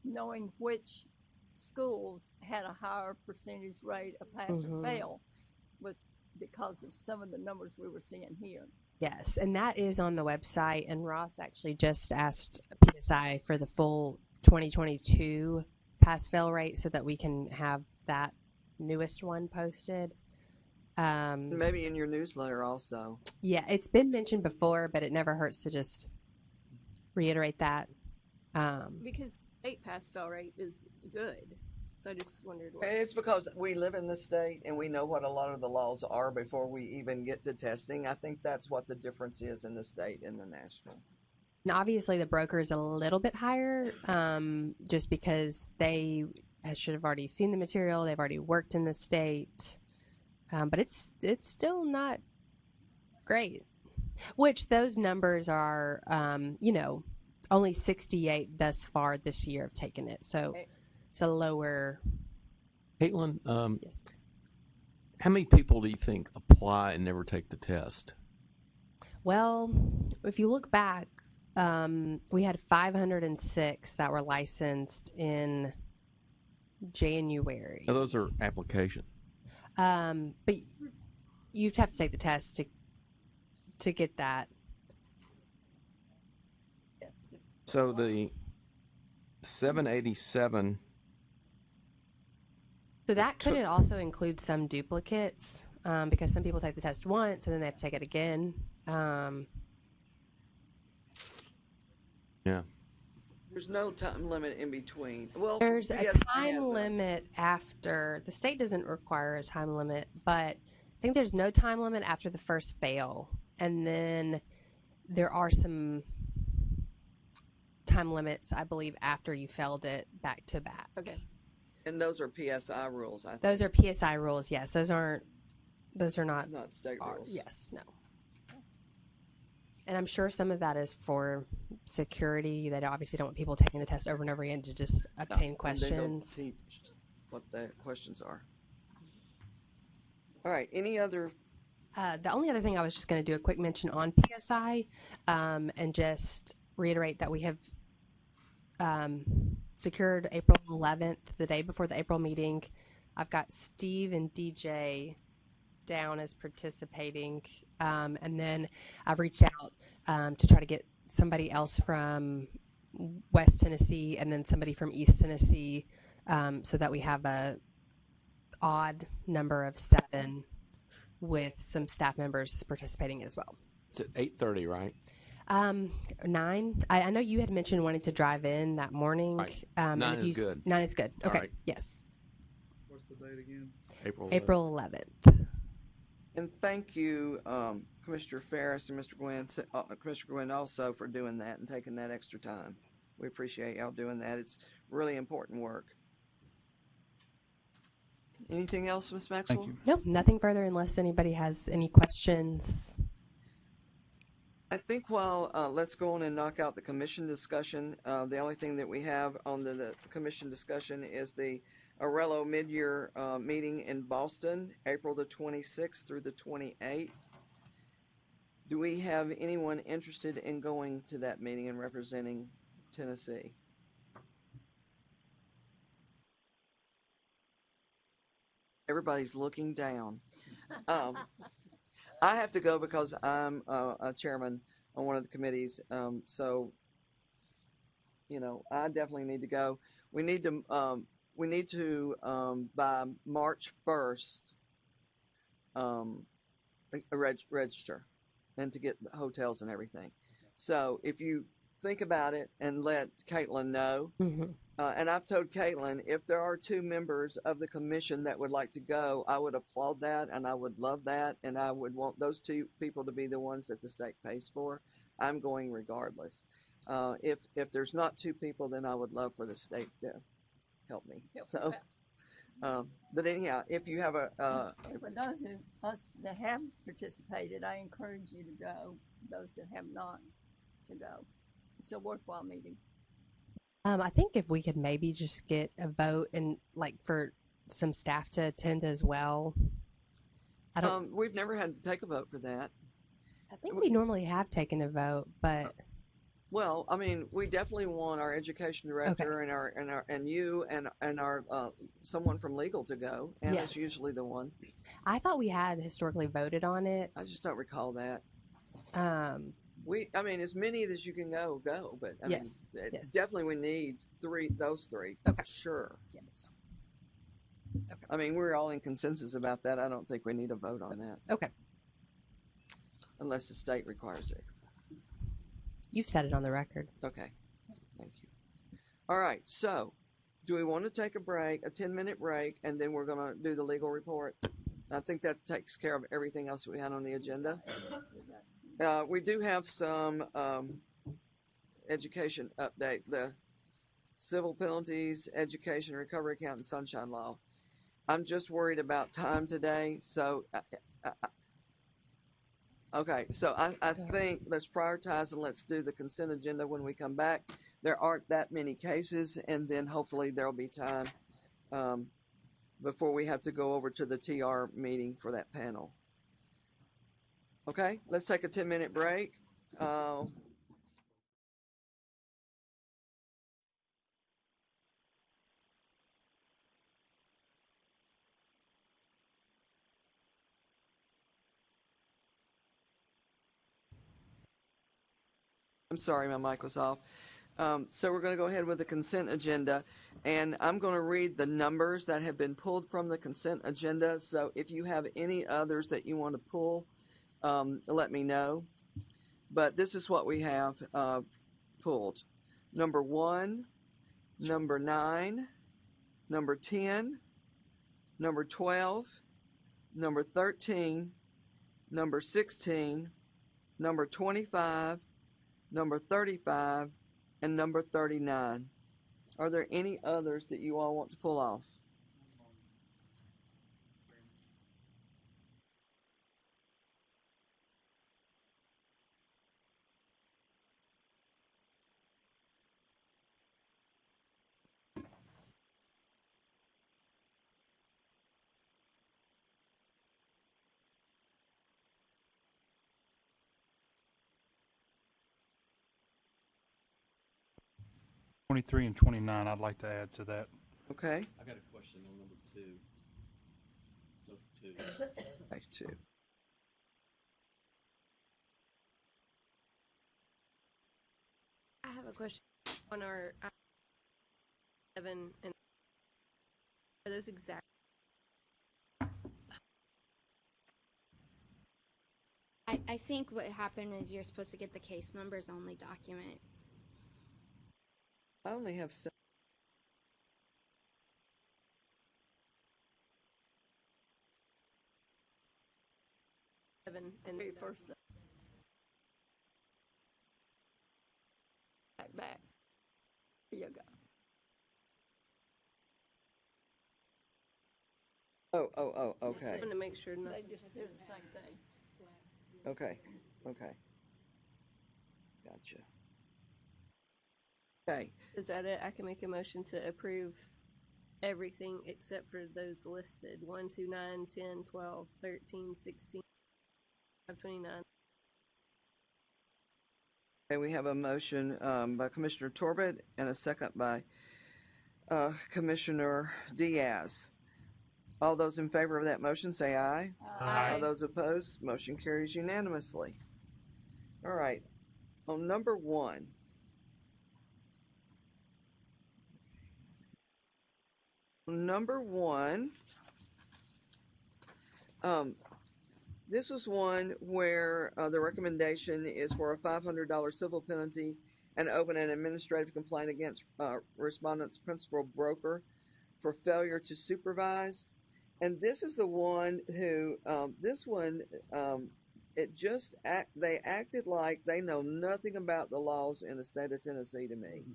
knowing which schools had a higher percentage rate of pass or fail, was because of some of the numbers we were seeing here. Yes, and that is on the website. And Ross actually just asked PSI for the full 2022 pass-fail rate so that we can have that newest one posted. Maybe in your newsletter also. Yeah, it's been mentioned before, but it never hurts to just reiterate that. Because state pass-fail rate is good. So I just wondered why. It's because we live in the state and we know what a lot of the laws are before we even get to testing. I think that's what the difference is in the state and the national. And obviously the broker is a little bit higher, just because they should have already seen the material. They've already worked in the state. But it's still not great, which those numbers are, only 68 thus far this year have taken it. So it's a lower. Caitlin, how many people do you think apply and never take the test? Well, if you look back, we had 506 that were licensed in January. Now, those are applications. But you'd have to take the test to get that. So the 787. So that could also include some duplicates, because some people take the test once and then they have to take it again. Yeah. There's no time limit in between. Well, There's a yes, time yes, limit after. The state doesn't require a time limit, but I think there's no time limit after the first fail. And then there are some time limits, I believe, after you failed it back to back. Okay. And those are PSI rules, I think. Those are PSI rules, yes. Those are not state rules. Yes, no. And I'm sure some of that is for security. They obviously don't want people taking the test over and over again to just obtain questions. And they don't teach what the questions are. All right. Any other The only other thing I was just going to do a quick mention on PSI, and just reiterate that we have secured April 11th, the day before the April meeting. I've got Steve and DJ down as participating, and then I've reached out to try to get somebody else from West Tennessee and then somebody from East Tennessee, so that we have a odd number of 7 with some staff members participating as well. It's at 8:30, right? 9. I know you had mentioned wanting to drive in that morning. Right. And 9 if is you- good. 9 is good. All Okay. right. Yes. What's the date again? April 11th. And thank you, Commissioner Ferris and Mr. Commissioner Gwynn also for doing that and taking that extra time. We appreciate y'all doing that. It's really important work. Anything else, Ms. Maxwell? Thank you. No, nothing further unless anybody has any questions. I think let's go on and knock out the commission discussion. The only thing that we have on the commission discussion is the Arello mid-year meeting in Boston, April the 26th through the 28th. Do we have anyone interested in going to that meeting and representing Tennessee? Everybody's looking down. I have to go because I'm a chairman on one of the committees. So, I definitely need to go. We need to by March 1st, register and to get the hotels and everything. So if you think about it and let Caitlin know, and I've told Caitlin, if there are 2 members of the commission that would like to go, I would applaud that and I would love that, and I would want those 2 people to be the ones that the state pays for. I'm going regardless. If there's not 2 people, then I would love for the state to help me. So, but anyhow, if you have For those of us that have participated, I encourage you to go. Those that have not, to go. It's a worthwhile meeting. I think if we could maybe just get a vote and for some staff to attend as well. we've never had to take a vote for that. I think we normally have taken a vote, but Well, I mean, we definitely want our education director and you and our someone from legal to go, and Yes. it's usually the one. I thought we had historically voted on it. I just don't recall that. Um, I mean, as many as you can go, but I Yes, mean, yes. definitely we need those three for sure. Yes. I mean, we're all in consensus about that. I don't think we need a vote on that. Okay. Unless the state requires it. You've said it on the record. Okay. Thank you. All right. So, do we want to take a break, a 10-minute break, and then we're going to do the legal report? I think that takes care of everything else we had on the agenda. We do have some education update, the civil penalties, education recovery account, and sunshine law. I'm just worried about time today, so okay, so I think let's prioritize and let's do the consent agenda when we come back. There aren't that many cases, and then hopefully there'll be time before we have to go over to the TR meeting for that panel. Okay, let's take a 10-minute break. I'm sorry, my mic was off. So we're going to go ahead with the consent agenda, and I'm going to read the numbers that have been pulled from the consent agenda. So if you have any others that you want to pull, let me know. But this is what we have pulled. Number 1, number 9, number 10, number 12, number 13, number 16, number 25, number 35, and number 39. Are there any others that you all want to pull off? 23 and 29, I'd like to add to that. Okay. I got a question on number 2. So 2. Back 2. I have a question on our 7 and are those exact? I think what happened is you're supposed to get the case numbers only document. I only have 7. And Very first thing. Back. Here you go. Oh, Just okay. wanted to make sure They nothing. just did the same thing. Okay. Gotcha. Okay. Is that it? I can make a motion to approve everything except for those listed 1, 2, 9, 10, 12, 13, 16, 29. Okay, we have a motion by Commissioner Torbett and a second by Commissioner Diaz. All those in favor of that motion say aye. Aye. All those opposed, motion carries unanimously. All right, on number 1. Number 1, this was one where the recommendation is for a $500 civil penalty and open an administrative complaint against respondent's principal broker for failure to supervise. And this is the one who, they acted like they know nothing about the laws in the state of Tennessee to me.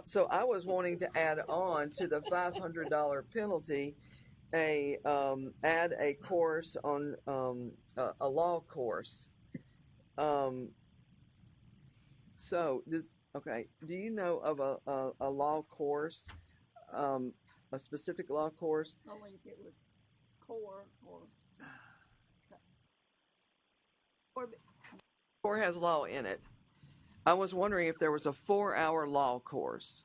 So I was wanting to add on to the $500 penalty, add a course on, a law course. Do you know of a law course, a specific law course? Only if it was core or Core has law in it. I was wondering if there was a 4-hour law course.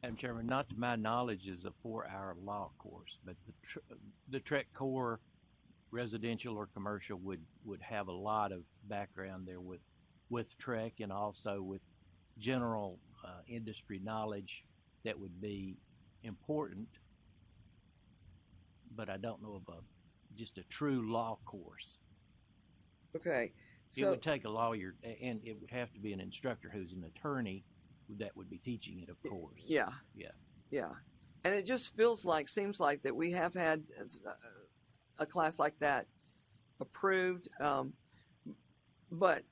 Madam Chairman, not to my knowledge is a 4-hour law course, but the Trek Core residential or commercial would have a lot of background there with Trek and also with general industry knowledge that would be important, but I don't know of just a true law course. Okay. It would take a lawyer, and it would have to be an instructor who's an attorney that would be teaching it, of course. Yeah. And it just seems like that we have had a class like that approved, but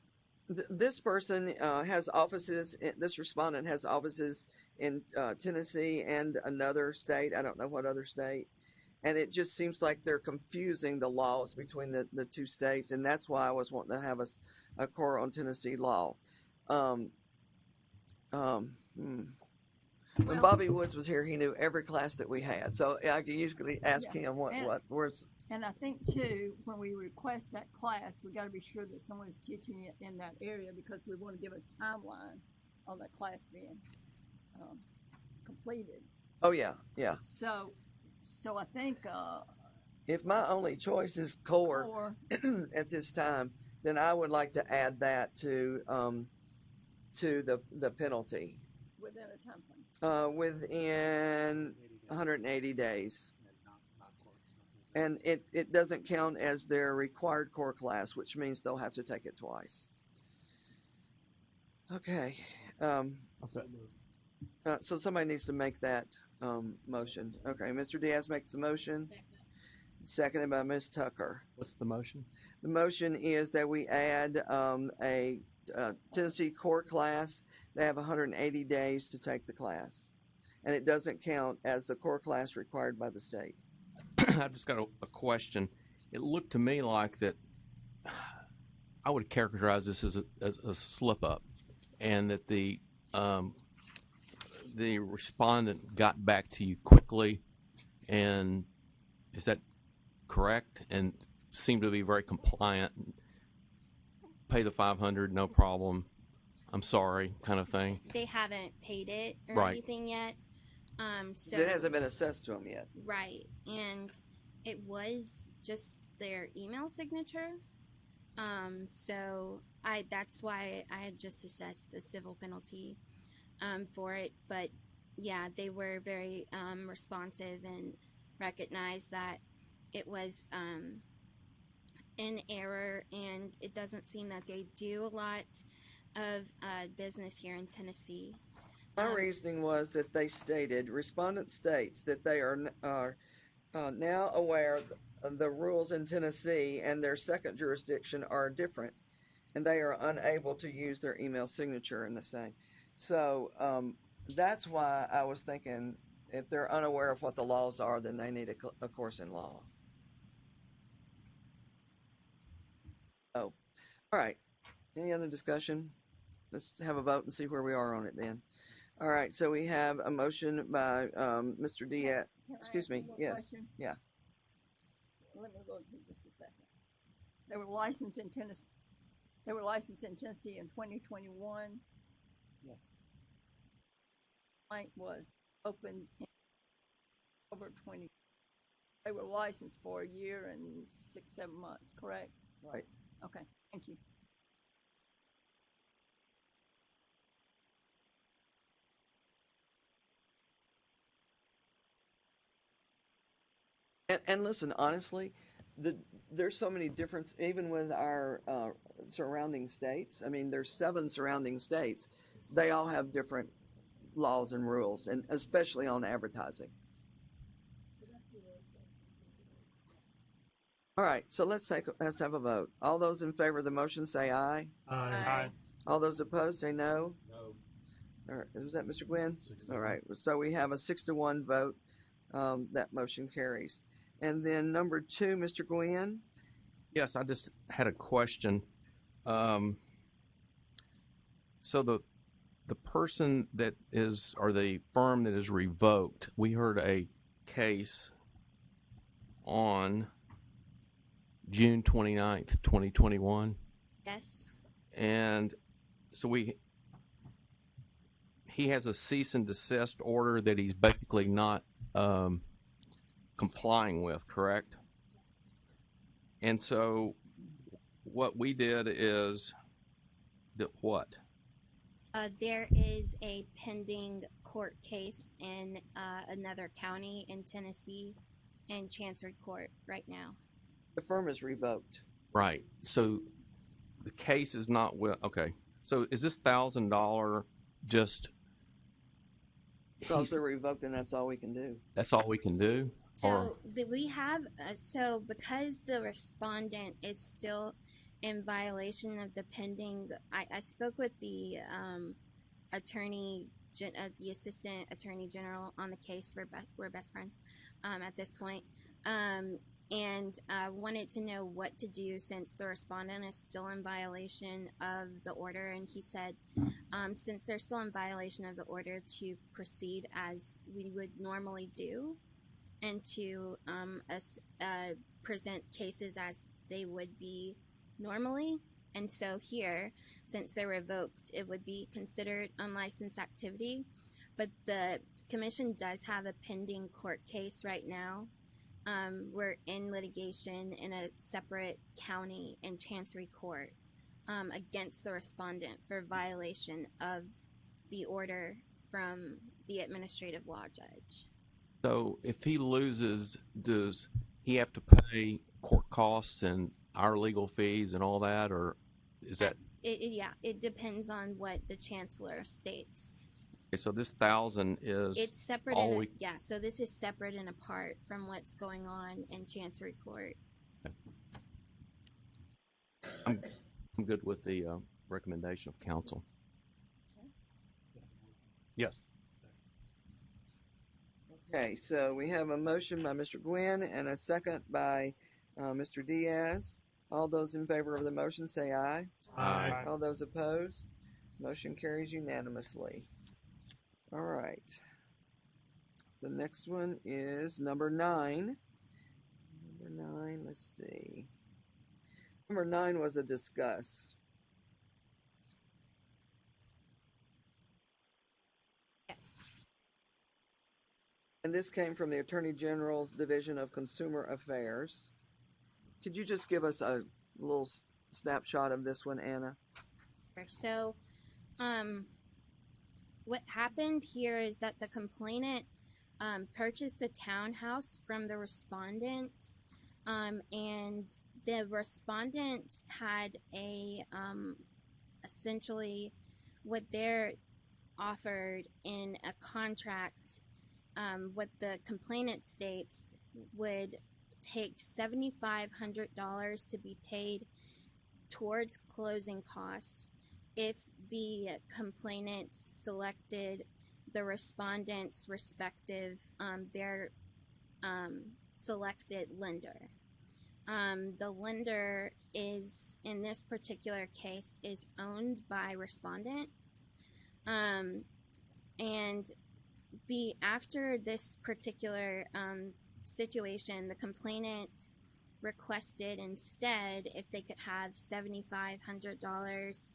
this person has offices, this respondent has offices in Tennessee and another state. I don't know what other state. And it just seems like they're confusing the laws between the two states, and that's why I was wanting to have a core on Tennessee law. When Bobby Woods was here, he knew every class that we had, so I could usually ask him where's. And I think too, when we request that class, we got to be sure that someone's teaching it in that area because we want to give a timeline on that class being completed. Oh yeah. So I think if my only choice is core at this time, then I would like to add that to the penalty. Within a time frame. Within 180 days. And it doesn't count as their required core class, which means they'll have to take it twice. Okay. So somebody needs to make that motion. Okay, Mr. Diaz makes the motion. Seconded by Ms. Tucker. What's the motion? The motion is that we add a Tennessee core class. They have 180 days to take the class. And it doesn't count as the core class required by the state. I've just got a question. It looked to me like that I would characterize this as a slip up, and that the respondent got back to you quickly, and is that correct? And seemed to be very compliant. Pay the $500, no problem. I'm sorry kind of thing. They haven't paid it or Right. anything yet. So it hasn't been assessed to them yet. right, and it was just their email signature. So that's why I had just assessed the civil penalty for it. But yeah, they were very responsive and recognized that it was in error, and it doesn't seem that they do a lot of business here in Tennessee. My reasoning was that respondent states that they are now aware of the rules in Tennessee and their second jurisdiction are different, and they are unable to use their email signature in the same. So that's why I was thinking if they're unaware of what the laws are, then they need a course in law. Oh, all right. Any other discussion? Let's have a vote and see where we are on it then. All right, so we have a motion by Mr. Diaz. Excuse me. Yes. Question? Yeah. Let me look for just a second. They were licensed in Tennessee. They were licensed in Tennessee in 2021. Yes. Bank was opened in over 20. They were licensed for a year and 6-7 months, correct? Right. Okay, thank you. And listen, honestly, there's so many difference, even with our surrounding states. I mean, there's 7 surrounding states. They all have different laws and rules, and especially on advertising. All right, so let's have a vote. All those in favor of the motion say aye. Aye. All those opposed say no. No. All right, was that Mr. Gwynn? All right, so we have a 6-1 vote. That motion carries. And then number 2, Mr. Gwynn. Yes, I just had a question. So the person that is, or the firm that is revoked, we heard a case on June 29th, 2021. Yes. And so he has a cease and desist order that he's basically not complying with, correct? And so what we did is what? There is a pending court case in another county in Tennessee in Chancery Court right now. The firm is revoked. Right. So the case is not okay. So is this $1,000 just? Because they're revoked, and that's all we can do. That's all we can do. So we have because the respondent is still in violation of the pending. I spoke with the the assistant attorney general on the case. We're best friends at this point. And wanted to know what to do since the respondent is still in violation of the order. And he said, since they're still in violation of the order, to proceed as we would normally do and to present cases as they would be normally. And so here, since they're revoked, it would be considered unlicensed activity. But the commission does have a pending court case right now. We're in litigation in a separate county in Chancery Court against the respondent for violation of the order from the administrative law judge. So if he loses, does he have to pay court costs and our legal fees and all that, or is that? It depends on what the chancellor states. Okay, so this $1,000 is It's separate. all So this is separate and apart from what's going on in Chancery Court. I'm good with the recommendation of counsel. Yes. Okay, so we have a motion by Mr. Gwynn and a second by Mr. Diaz. All those in favor of the motion say aye. Aye. All those opposed? Motion carries unanimously. All right. The next one is number 9. Number 9, let's see. Number 9 was a discuss. And this came from the Attorney General's Division of Consumer Affairs. Could you just give us a little snapshot of this one, Anna? So, what happened here is that the complainant purchased a townhouse from the respondent, and the respondent had a essentially what they're offered in a contract. What the complainant states would take $7,500 to be paid towards closing costs if the complainant selected the respondent's respective their selected lender. The lender is, in this particular case, is owned by respondent, and after this particular situation, the complainant requested instead if they could have $7,500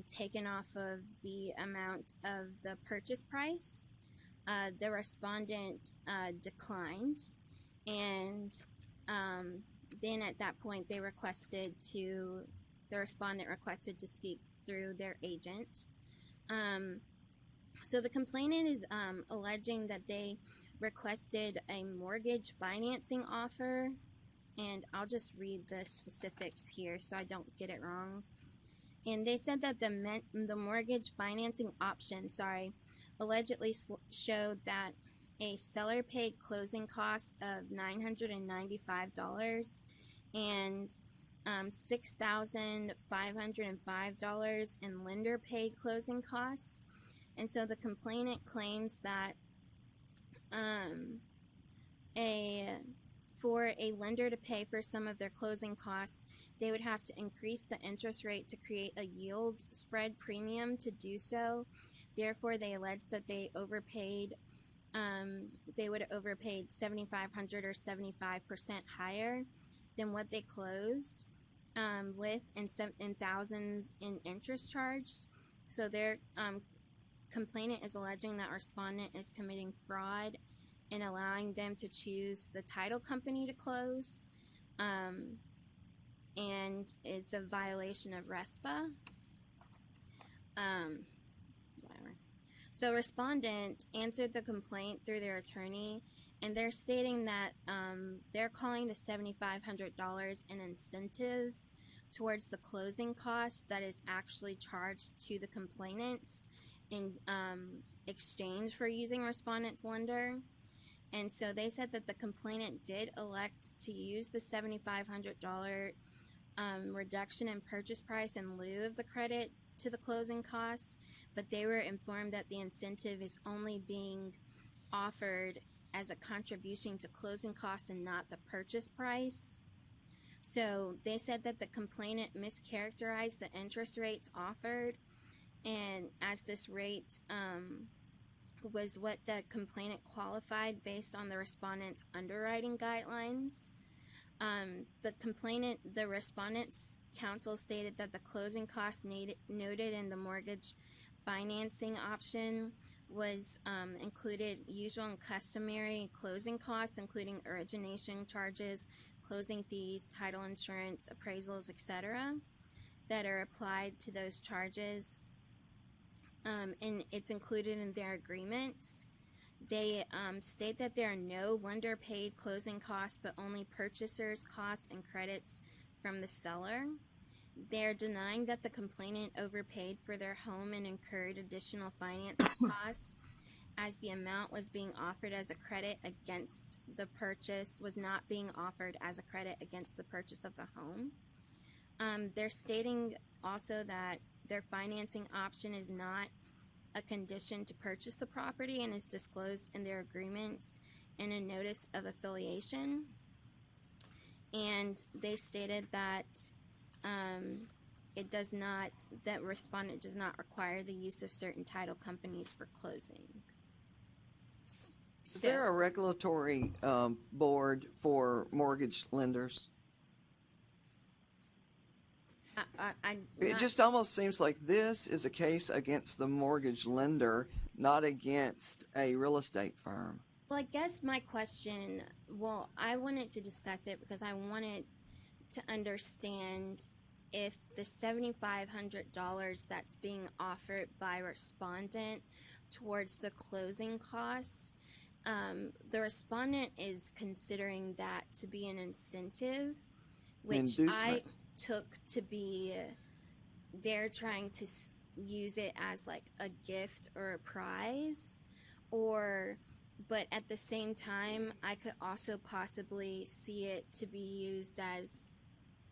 taken off of the amount of the purchase price. The respondent declined, and then at that point the respondent requested to speak through their agent. So the complainant is alleging that they requested a mortgage financing offer, and I'll just read the specifics here so I don't get it wrong. And they said that the mortgage financing option, allegedly showed that a seller paid closing costs of $995 and $6,505 in lender paid closing costs. And so the complainant claims that for a lender to pay for some of their closing costs, they would have to increase the interest rate to create a yield spread premium to do so. Therefore, they allege that they overpaid. They would have overpaid $7,500 or 75% higher than what they closed with, in thousands in interest charged. So their complainant is alleging that respondent is committing fraud in allowing them to choose the title company to close, and it's a violation of RESPA. Whatever. So respondent answered the complaint through their attorney, and they're stating that they're calling the $7,500 an incentive towards the closing costs that is actually charged to the complainants in exchange for using respondent's lender. And so they said that the complainant did elect to use the $7,500 reduction in purchase price in lieu of the credit to the closing costs, but they were informed that the incentive is only being offered as a contribution to closing costs and not the purchase price. So they said that the complainant mischaracterized the interest rates offered, and as this rate was what the complainant qualified based on the respondent's underwriting guidelines. The respondent's counsel stated that the closing costs noted in the mortgage financing option was included usual and customary closing costs, including origination charges, closing fees, title insurance, appraisals, etc., that are applied to those charges. And it's included in their agreements. They state that there are no lender paid closing costs, but only purchasers' costs and credits from the seller. They're denying that the complainant overpaid for their home and incurred additional financing costs, as the amount was being offered as a credit against the purchase, was not being offered as a credit against the purchase of the home. They're stating also that their financing option is not a condition to purchase the property and is disclosed in their agreements in a notice of affiliation. And they stated that that respondent does not require the use of certain title companies for closing. Is there a regulatory board for mortgage lenders? It just almost seems like this is a case against the mortgage lender, not against a real estate firm. Well, I guess my question, well, I wanted to discuss it because I wanted to understand if the $7,500 that's being offered by respondent towards the closing costs, the respondent is considering that to be an incentive, which I Inducement. took to be they're trying to use it as like a gift or a prize, but at the same time, I could also possibly see it to be used as,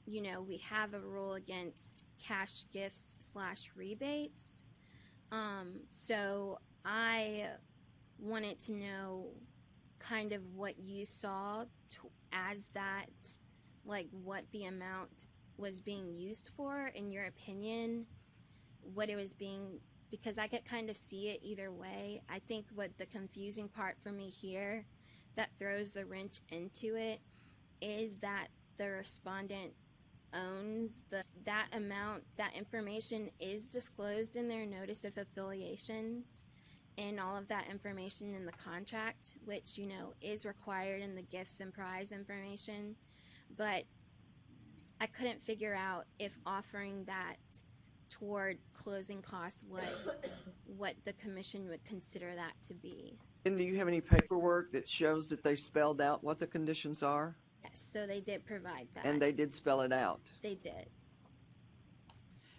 we have a rule against cash gifts / rebates. So I wanted to know kind of what you saw as that, like what the amount was being used for, in your opinion, what it was being, because I could kind of see it either way. I think what the confusing part for me here that throws the wrench into it is that the respondent owns that amount. That information is disclosed in their notice of affiliations and all of that information in the contract, which, is required in the gifts and prize information. But I couldn't figure out if offering that toward closing costs what the commission would consider that to be. And do you have any paperwork that shows that they spelled out what the conditions are? Yes, so they did provide that. And they did spell it out. They did.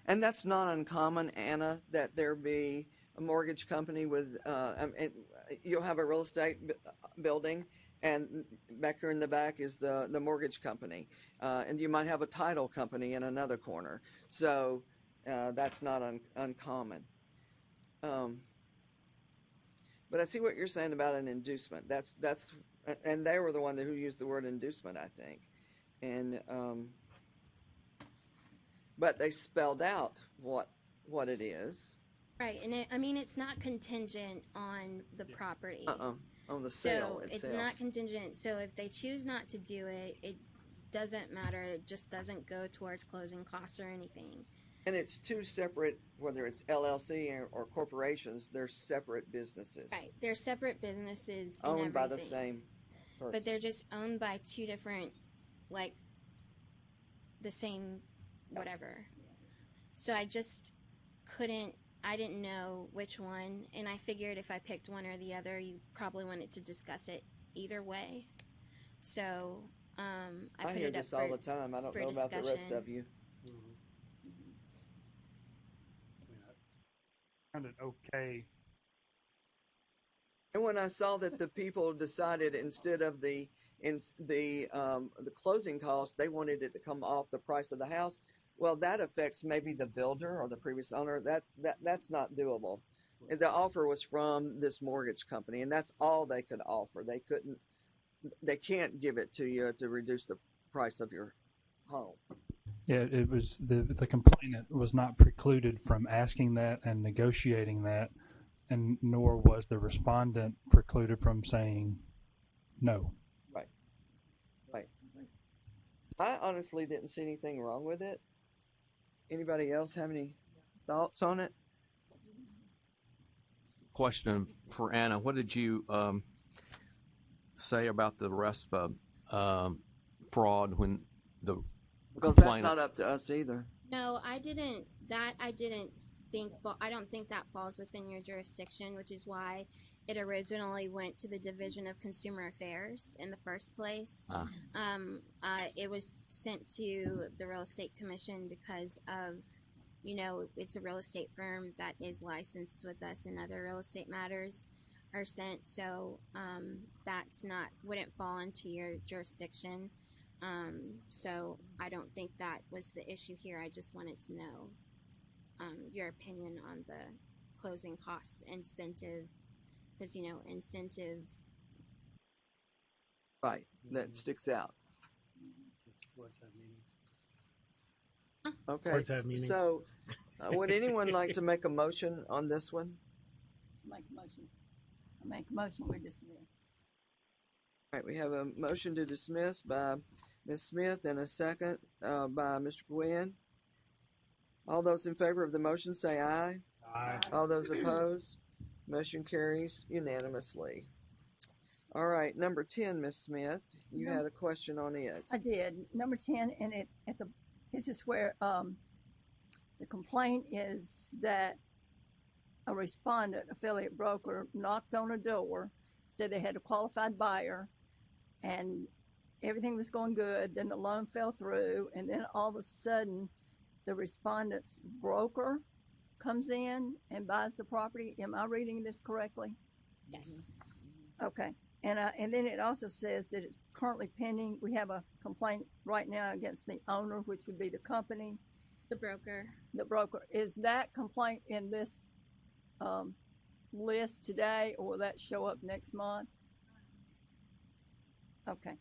And that's not uncommon, Anna, that there be a mortgage company with, you'll have a real estate building, and back here in the back is the mortgage company. And you might have a title company in another corner. So that's not uncommon. But I see what you're saying about an inducement. And they were the one who used the word inducement, I think. And but they spelled out what it is. Right, and it's not contingent on the property. On the sale itself. It's not contingent. So if they choose not to do it, it doesn't matter. It just doesn't go towards closing costs or anything. And it's two separate, whether it's LLC or corporations, they're separate businesses. Right, they're separate businesses and owned by the everything. same person. But they're just owned by two different, like, the same whatever. So I just I didn't know which one, and I figured if I picked one or the other, you probably wanted to discuss it either way. So I put hear it up this all the time. I don't know about the rest discussion. of you. Found it okay. And when I saw that the people decided instead of the closing cost, they wanted it to come off the price of the house. Well, that affects maybe the builder or the previous owner. That's not doable. And the offer was from this mortgage company, and that's all they could offer. They can't give it to you to reduce the price of your home. Yeah, it was the complainant was not precluded from asking that and negotiating that, and nor was the respondent precluded from saying no. Right. I honestly didn't see anything wrong with it. Anybody else have any thoughts on it? Question for Anna. What did you say about the RESPA fraud when the Because complainant... that's not up to us either. No, I don't think that falls within your jurisdiction, which is why it originally went to the Division of Consumer Affairs in the first place. It was sent to the Real Estate Commission because of, it's a real estate firm that is licensed with us, and other real estate matters are sent. So wouldn't fall into your jurisdiction. So I don't think that was the issue here. I just wanted to know your opinion on the closing costs incentive, because incentive. Right, that sticks out. Okay, Courts have meetings. so would anyone like to make a motion on this one? Make a motion. I make a motion we dismiss. All right, we have a motion to dismiss by Ms. Smith and a second by Mr. Gwynn. All those in favor of the motion say aye. Aye. All those opposed, motion carries unanimously. All right, number 10, Miss Smith, you had a question on it. I did. Number 10, and this is where the complaint is that a respondent, affiliate broker, knocked on a door, said they had a qualified buyer, and everything was going good. Then the loan fell through, and then all of a sudden, the respondent's broker comes in and buys the property. Am I reading this correctly? Yes. Okay. And then it also says that it's currently pending. We have a complaint right now against the owner, which would be the company. The broker. The broker. Is that complaint in this list today, or will that show up next month? Okay.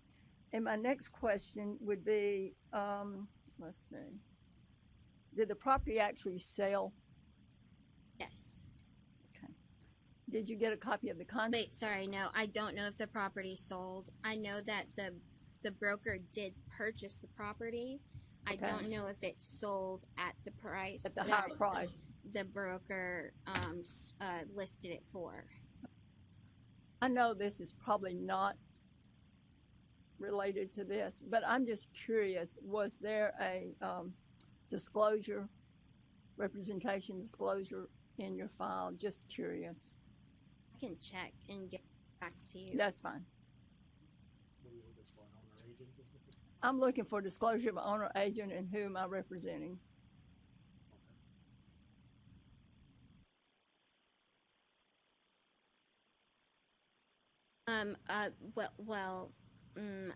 And my next question would be, let's see, did the property actually sell? Yes. Okay. Did you get a copy of the contract? Wait, sorry, no, I don't know if the property sold. I know that the broker did purchase the property. I Okay. don't know if it sold at the price. At the that higher price. The broker listed it for. I know this is probably not related to this, but I'm just curious, was there a disclosure, representation disclosure in your file? Just curious. I can check and get back to you. That's fine. I'm looking for disclosure of owner agent and who am I representing.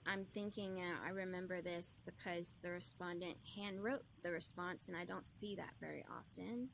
I'm thinking, I remember this because the respondent hand wrote the response, and I don't see that very often.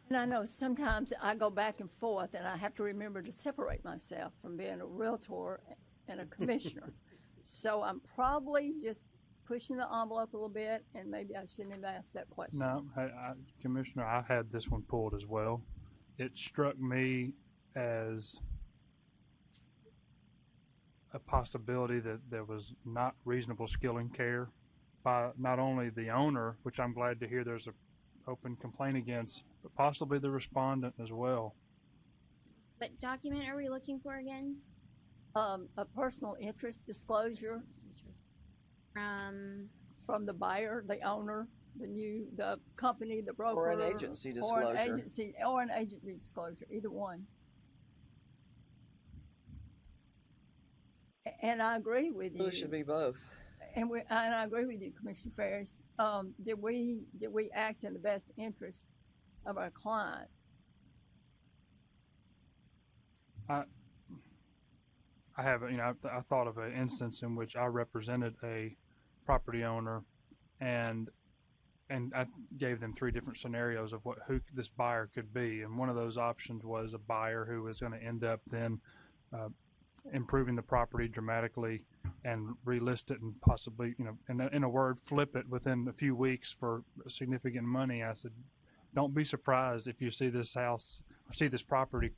And I know sometimes I go back and forth and I have to remember to separate myself from being a realtor and a commissioner. So I'm probably just pushing the envelope a little bit, and maybe I shouldn't have asked that question. No, Commissioner, I had this one pulled as well. It struck me as a possibility that there was not reasonable skill and care by not only the owner, which I'm glad to hear there's a open complaint against, but possibly the respondent as well. What document are we looking for again? A personal interest disclosure from the buyer, the owner, the company, the broker, Or an agency disclosure. Or an agency disclosure, either one. And I agree with you. It should be both. And I agree with you, Commissioner Ferris. Did we act in the best interest of our client? I haven't, I thought of an instance in which I represented a property owner, and I gave them 3 different scenarios of who this buyer could be, and one of those options was a buyer who was going to end up then improving the property dramatically and relist it and possibly, in a word, flip it within a few weeks for significant money. I said, don't be surprised if you see this house or see this property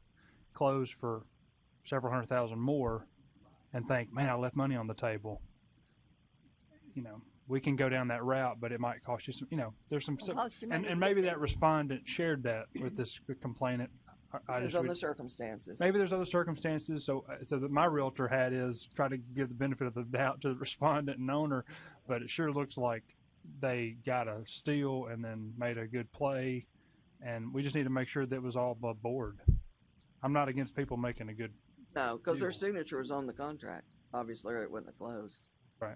close for several $100,000 more and think, man, I left money on the table. We can go down that route, but it might cost you some, there's some, and maybe that respondent shared that with this complainant. Depends on the circumstances. Maybe there's other circumstances. So that my realtor hat is try to give the benefit of the doubt to the respondent and owner, but it sure looks like they got a steal and then made a good play, and we just need to make sure that it was all above board. I'm not against people making a good. No, because their signature is on the contract. Obviously, or it wouldn't have closed. Right.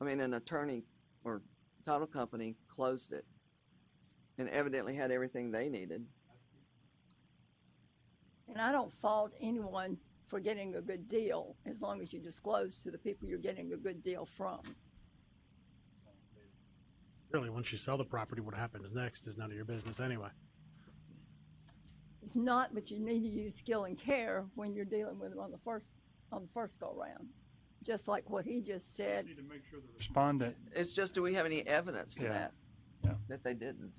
I mean, an attorney or title company closed it and evidently had everything they needed. And I don't fault anyone for getting a good deal as long as you disclose to the people you're getting a good deal from. Really, once you sell the property, what happens next is none of your business anyway. It's not, but you need to use skill and care when you're dealing with them on the first go round. Just like what he just said. You need to make sure the respondent. It's just, do we have any evidence to that? Yeah. That they didn't?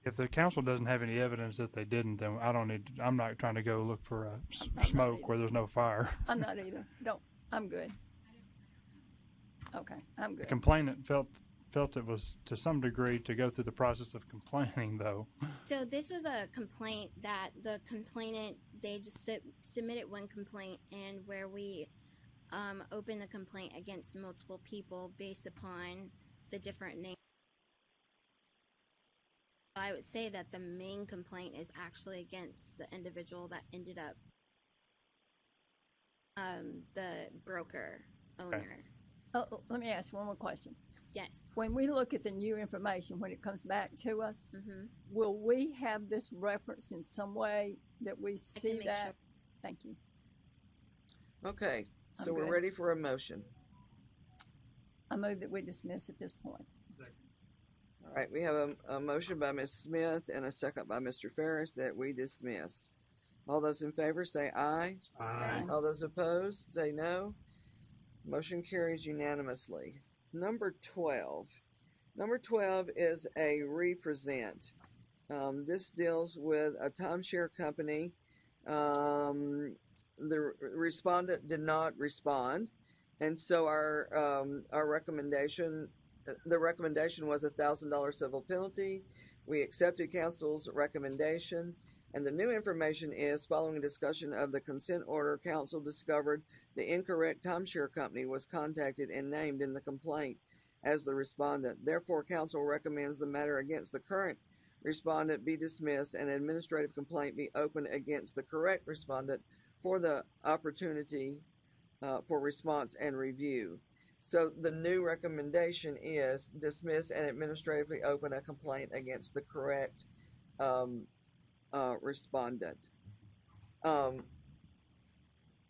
If the council doesn't have any evidence that they didn't, then I don't need. I'm not trying to go look for smoke where there's no fire. I'm not either. I'm good. Okay, I'm The good. complainant felt it was to some degree to go through the process of complaining, though. So this was a complaint that the complainant, they just submitted one complaint, and where we opened the complaint against multiple people based upon the different names. I would say that the main complaint is actually against the individual that ended up the broker owner. Oh, let me ask one more question. Yes. When we look at the new information, when it comes back to us, will we have this reference in some way that we see make that? sure. Thank you. Okay, so I'm we're good. ready for a motion. I move that we dismiss at this point. All right, we have a motion by Ms. Smith and a second by Mr. Ferris that we dismiss. All those in favor say aye. Aye. All those opposed say no. Motion carries unanimously. Number 12. Number 12 is a represent. This deals with a timeshare company. The respondent did not respond, and so our recommendation, the recommendation was $1,000 civil penalty. We accepted council's recommendation, and the new information is, following a discussion of the consent order, council discovered the incorrect timeshare company was contacted and named in the complaint as the respondent. Therefore, council recommends the matter against the current respondent be dismissed and an administrative complaint be opened against the correct respondent for the opportunity for response and review. So the new recommendation is dismiss and administratively open a complaint against the correct respondent.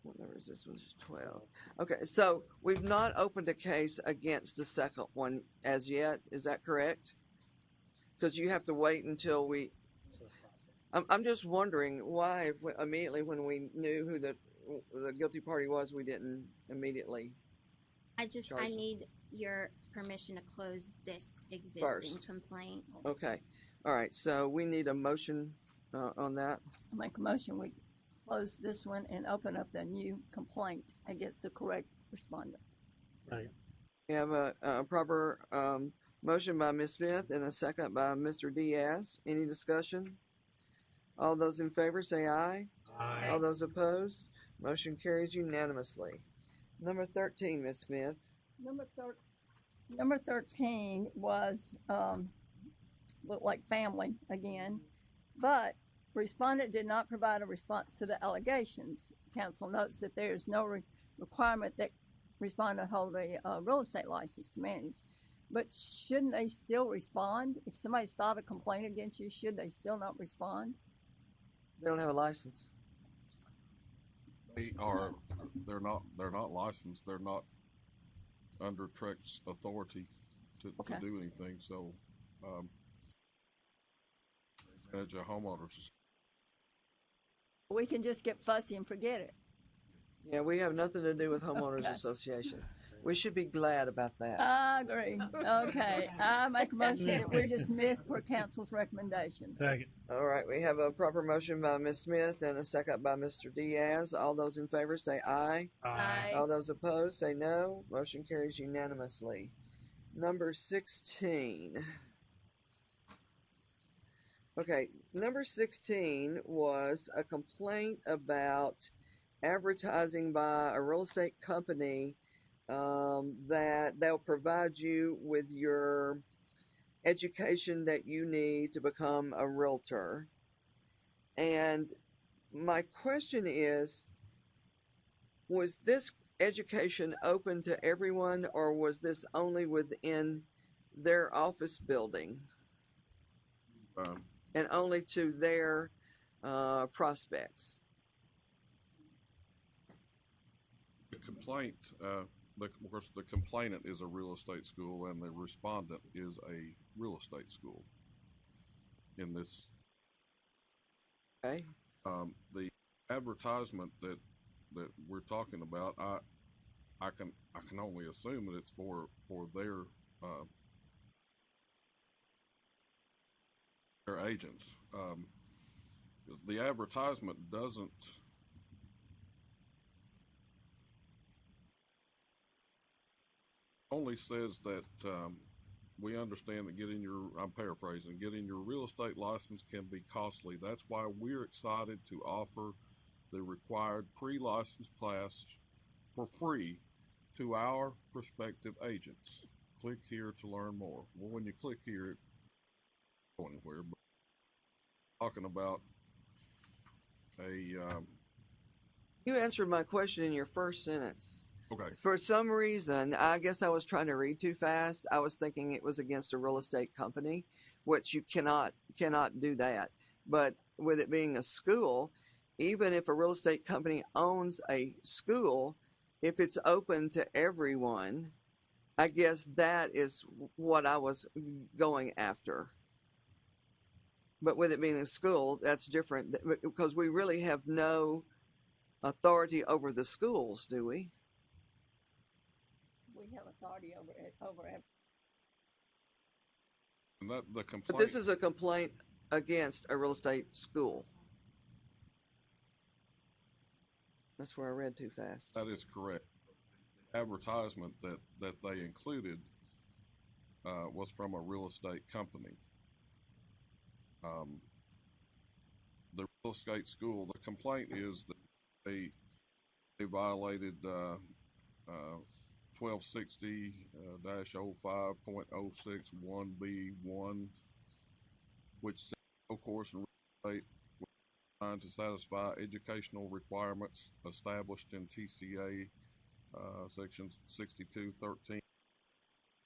What number is this one? 12. Okay, so we've not opened a case against the second one as yet. Is that correct? Because you have to wait until we. I'm just wondering why immediately when we knew who the guilty party was, we didn't immediately. I charge them. need your permission to close this existing First. complaint. Okay, all right. So we need a motion on that. I make a motion, we close this one and open up the new complaint against the correct respondent. We have a proper motion by Ms. Smith and a second by Mr. Diaz. Any discussion? All those in favor say aye. Aye. All those opposed? Motion carries unanimously. Number 13, Ms. Smith. Number 13 was, looked like family again, but respondent did not provide a response to the allegations. Council notes that there is no requirement that respondent hold a real estate license to manage. But shouldn't they still respond? If somebody's filed a complaint against you, should they still not respond? They don't have a license. They're not licensed. They're not under TREC's authority to do anything. So, manage a homeowners. We can just get fussy and forget it. Yeah, we have nothing to do with homeowners Okay. association. We should be glad about that. I agree. Okay, I make a motion that we dismiss per council's recommendation. Second. All right, we have a proper motion by Ms. Smith and a second by Mr. Diaz. All those in favor say aye. Aye. All those opposed say no. Motion carries unanimously. Number 16. Okay, number 16 was a complaint about advertising by a real estate company that they'll provide you with your education that you need to become a realtor. And my question is, was this education open to everyone, or was this only within their office building and only to their prospects? The complaint, of course, the complainant is a real estate school, and the respondent is a real estate school. In this, okay, the advertisement that we're talking about, I can only assume that it's for their their agents. The advertisement doesn't only says that we understand that I'm paraphrasing, getting your real estate license can be costly. That's why we're excited to offer the required pre-license class for free to our prospective agents. Click here to learn more. Well, when you click here, it doesn't go anywhere, but talking about You answered my question in your first sentence. Okay. For some reason, I guess I was trying to read too fast. I was thinking it was against a real estate company, which you cannot do that. But with it being a school, even if a real estate company owns a school, if it's open to everyone, I guess that is what I was going after. But with it being a school, that's different because we really have no authority over the schools, do we? We have authority over it, over it. and that the complaint. But this is a complaint against a real estate school. That's where I read too fast. That is correct. The advertisement that they included was from a real estate company. The real estate school, the complaint is that they violated 1260-05.061B1, which says no course in real estate designed to satisfy educational requirements established in TCA section 6213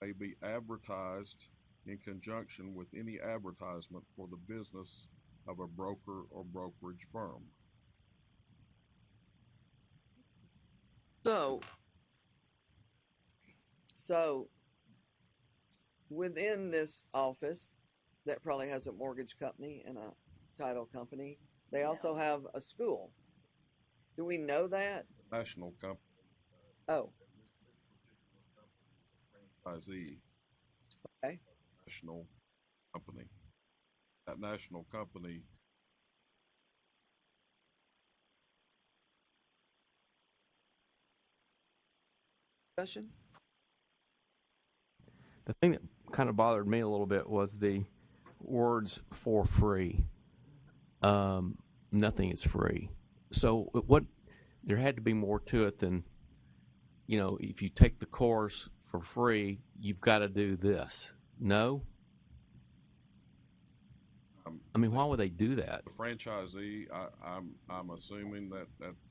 may be advertised in conjunction with any advertisement for the business of a broker or brokerage firm. So within this office that probably has a mortgage company and a title company, they also have a school. Do we know that? National company. Oh. Franchisee. Okay. National company. That national company discussion? The thing that kind of bothered me a little bit was the words "for free." Nothing is free. So what? There had to be more to it than, if you take the course for free, you've got to do this. No. I mean, why would they do that? The franchisee, I'm assuming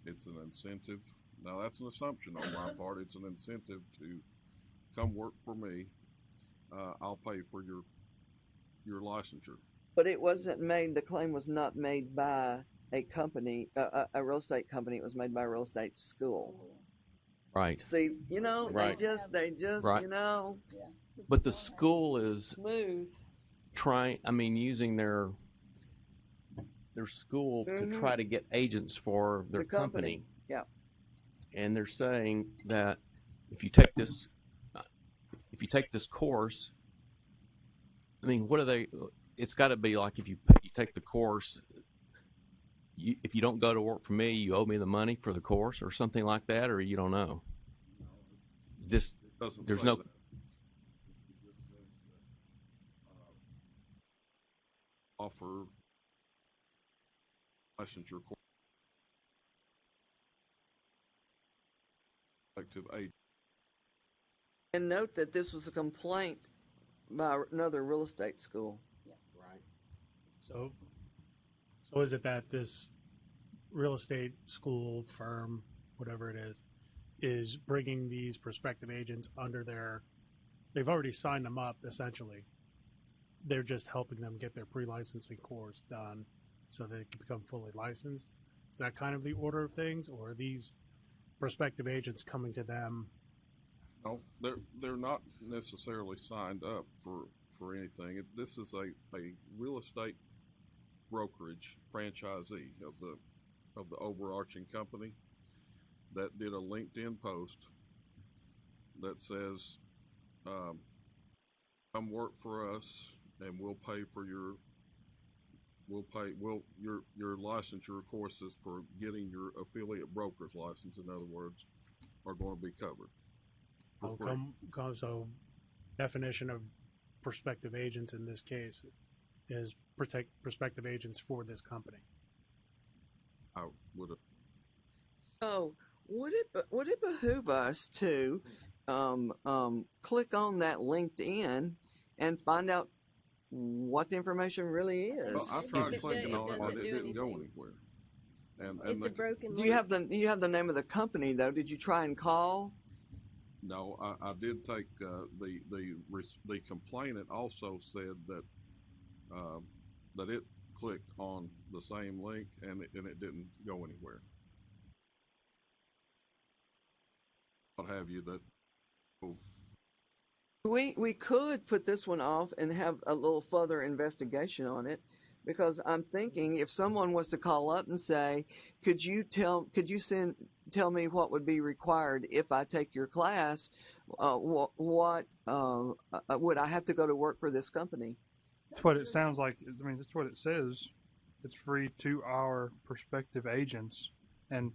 it's an incentive. Now that's an assumption on my part. It's an incentive to come work for me. I'll pay for your licensure. But it wasn't made. The claim was not made by a company, a real estate company. It was made by a real estate school. Right. See, Right. they just, Right. But the school is smooth. Using their school to try to get agents for their The company. Yeah. And they're saying that if you take this course, what are they? It's got to be like if you take the course, if you don't go to work for me, you owe me the money for the course or something like that, or you don't know. There's no. That. Offer licensure course. Agent. And note that this was a complaint by another real estate school. Right. So is it that this real estate school firm, whatever it is bringing these prospective agents under they've already signed them up essentially. They're just helping them get their pre-licensing course done so they can become fully licensed. Is that kind of the order of things, or are these prospective agents coming to them? No, they're not necessarily signed up for anything. This is a real estate brokerage franchisee of the overarching company that did a LinkedIn post that says, "Come work for us, and we'll pay for your we'll pay, your licensure courses for getting your affiliate broker's license, in other words, are going to be covered for free. So definition of prospective agents in this case is prospective agents for this company. I would have. So would it behoove us to click on that LinkedIn and find out what the information really is? Well, I tried clicking on it, but it didn't go anywhere. And It's a broken Do you have the name of the company though? Did you try and call? No, I did take the complainant also said that that it clicked on the same link and it didn't go anywhere. What have you that? Oh, We could put this one off and have a little further investigation on it, because I'm thinking if someone was to call up and say, could you tell me what would be required if I take your class? What would I have to go to work for this company? That's what it sounds like. I mean, that's what it says. It's free to our prospective agents. And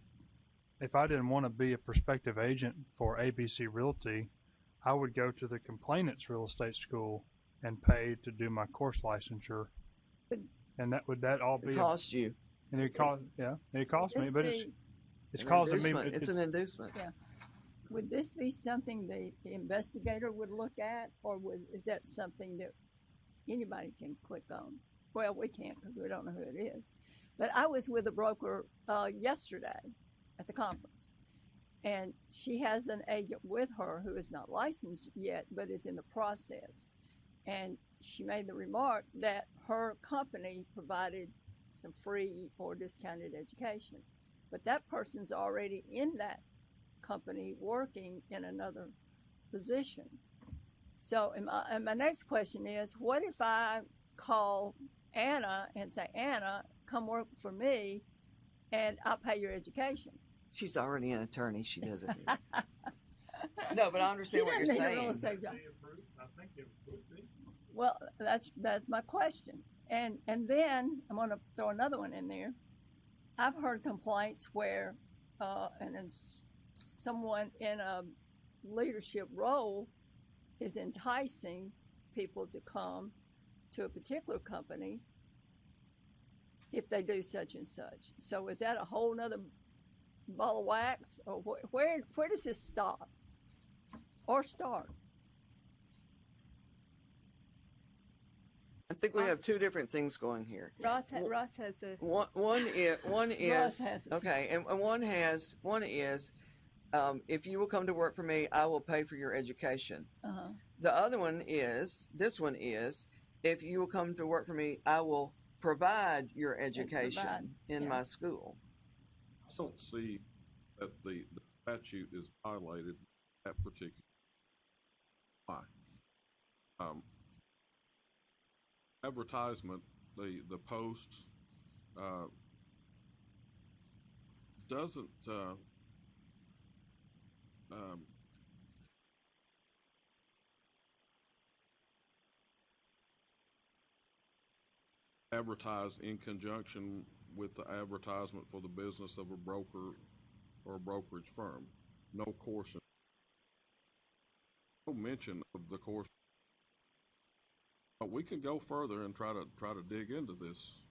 if I didn't want to be a prospective agent for ABC Realty, I would go to the complainant's real estate school and pay to do my course licensure. And would that all be cost you? And it cost, it cost me, but it's an causing me. inducement. It's an inducement. Yeah. Would this be something the investigator would look at, or is that something that anybody can click on? Well, we can't because we don't know who it is. But I was with a broker yesterday at the conference, and she has an agent with her who is not licensed yet, but is in the process. And she made the remark that her company provided some free or discounted education, but that person's already in that company working in another position. So, and my next question is, what if I call Anna and say, Anna, come work for me, and I'll pay your education? She's already an attorney. She doesn't. No, but I understand what you're saying. Well, that's my question. And then I'm going to throw another one in there. I've heard complaints where and then someone in a leadership role is enticing people to come to a particular company if they do such and such. So is that a whole nother ball of wax, or where does this stop or start? I think we have two different things going here. Ross has a One is Ross has it. okay, and one is if you will come to work for me, I will pay for your education. Uh-huh. The other one is if you will come to work for me, I will provide your education in my school. I don't see that the statute is violated that particular. Why? Advertisement, the post doesn't advertised in conjunction with the advertisement for the business of a broker or a brokerage firm. No course, no mention of the course. But we can go further and try to dig into this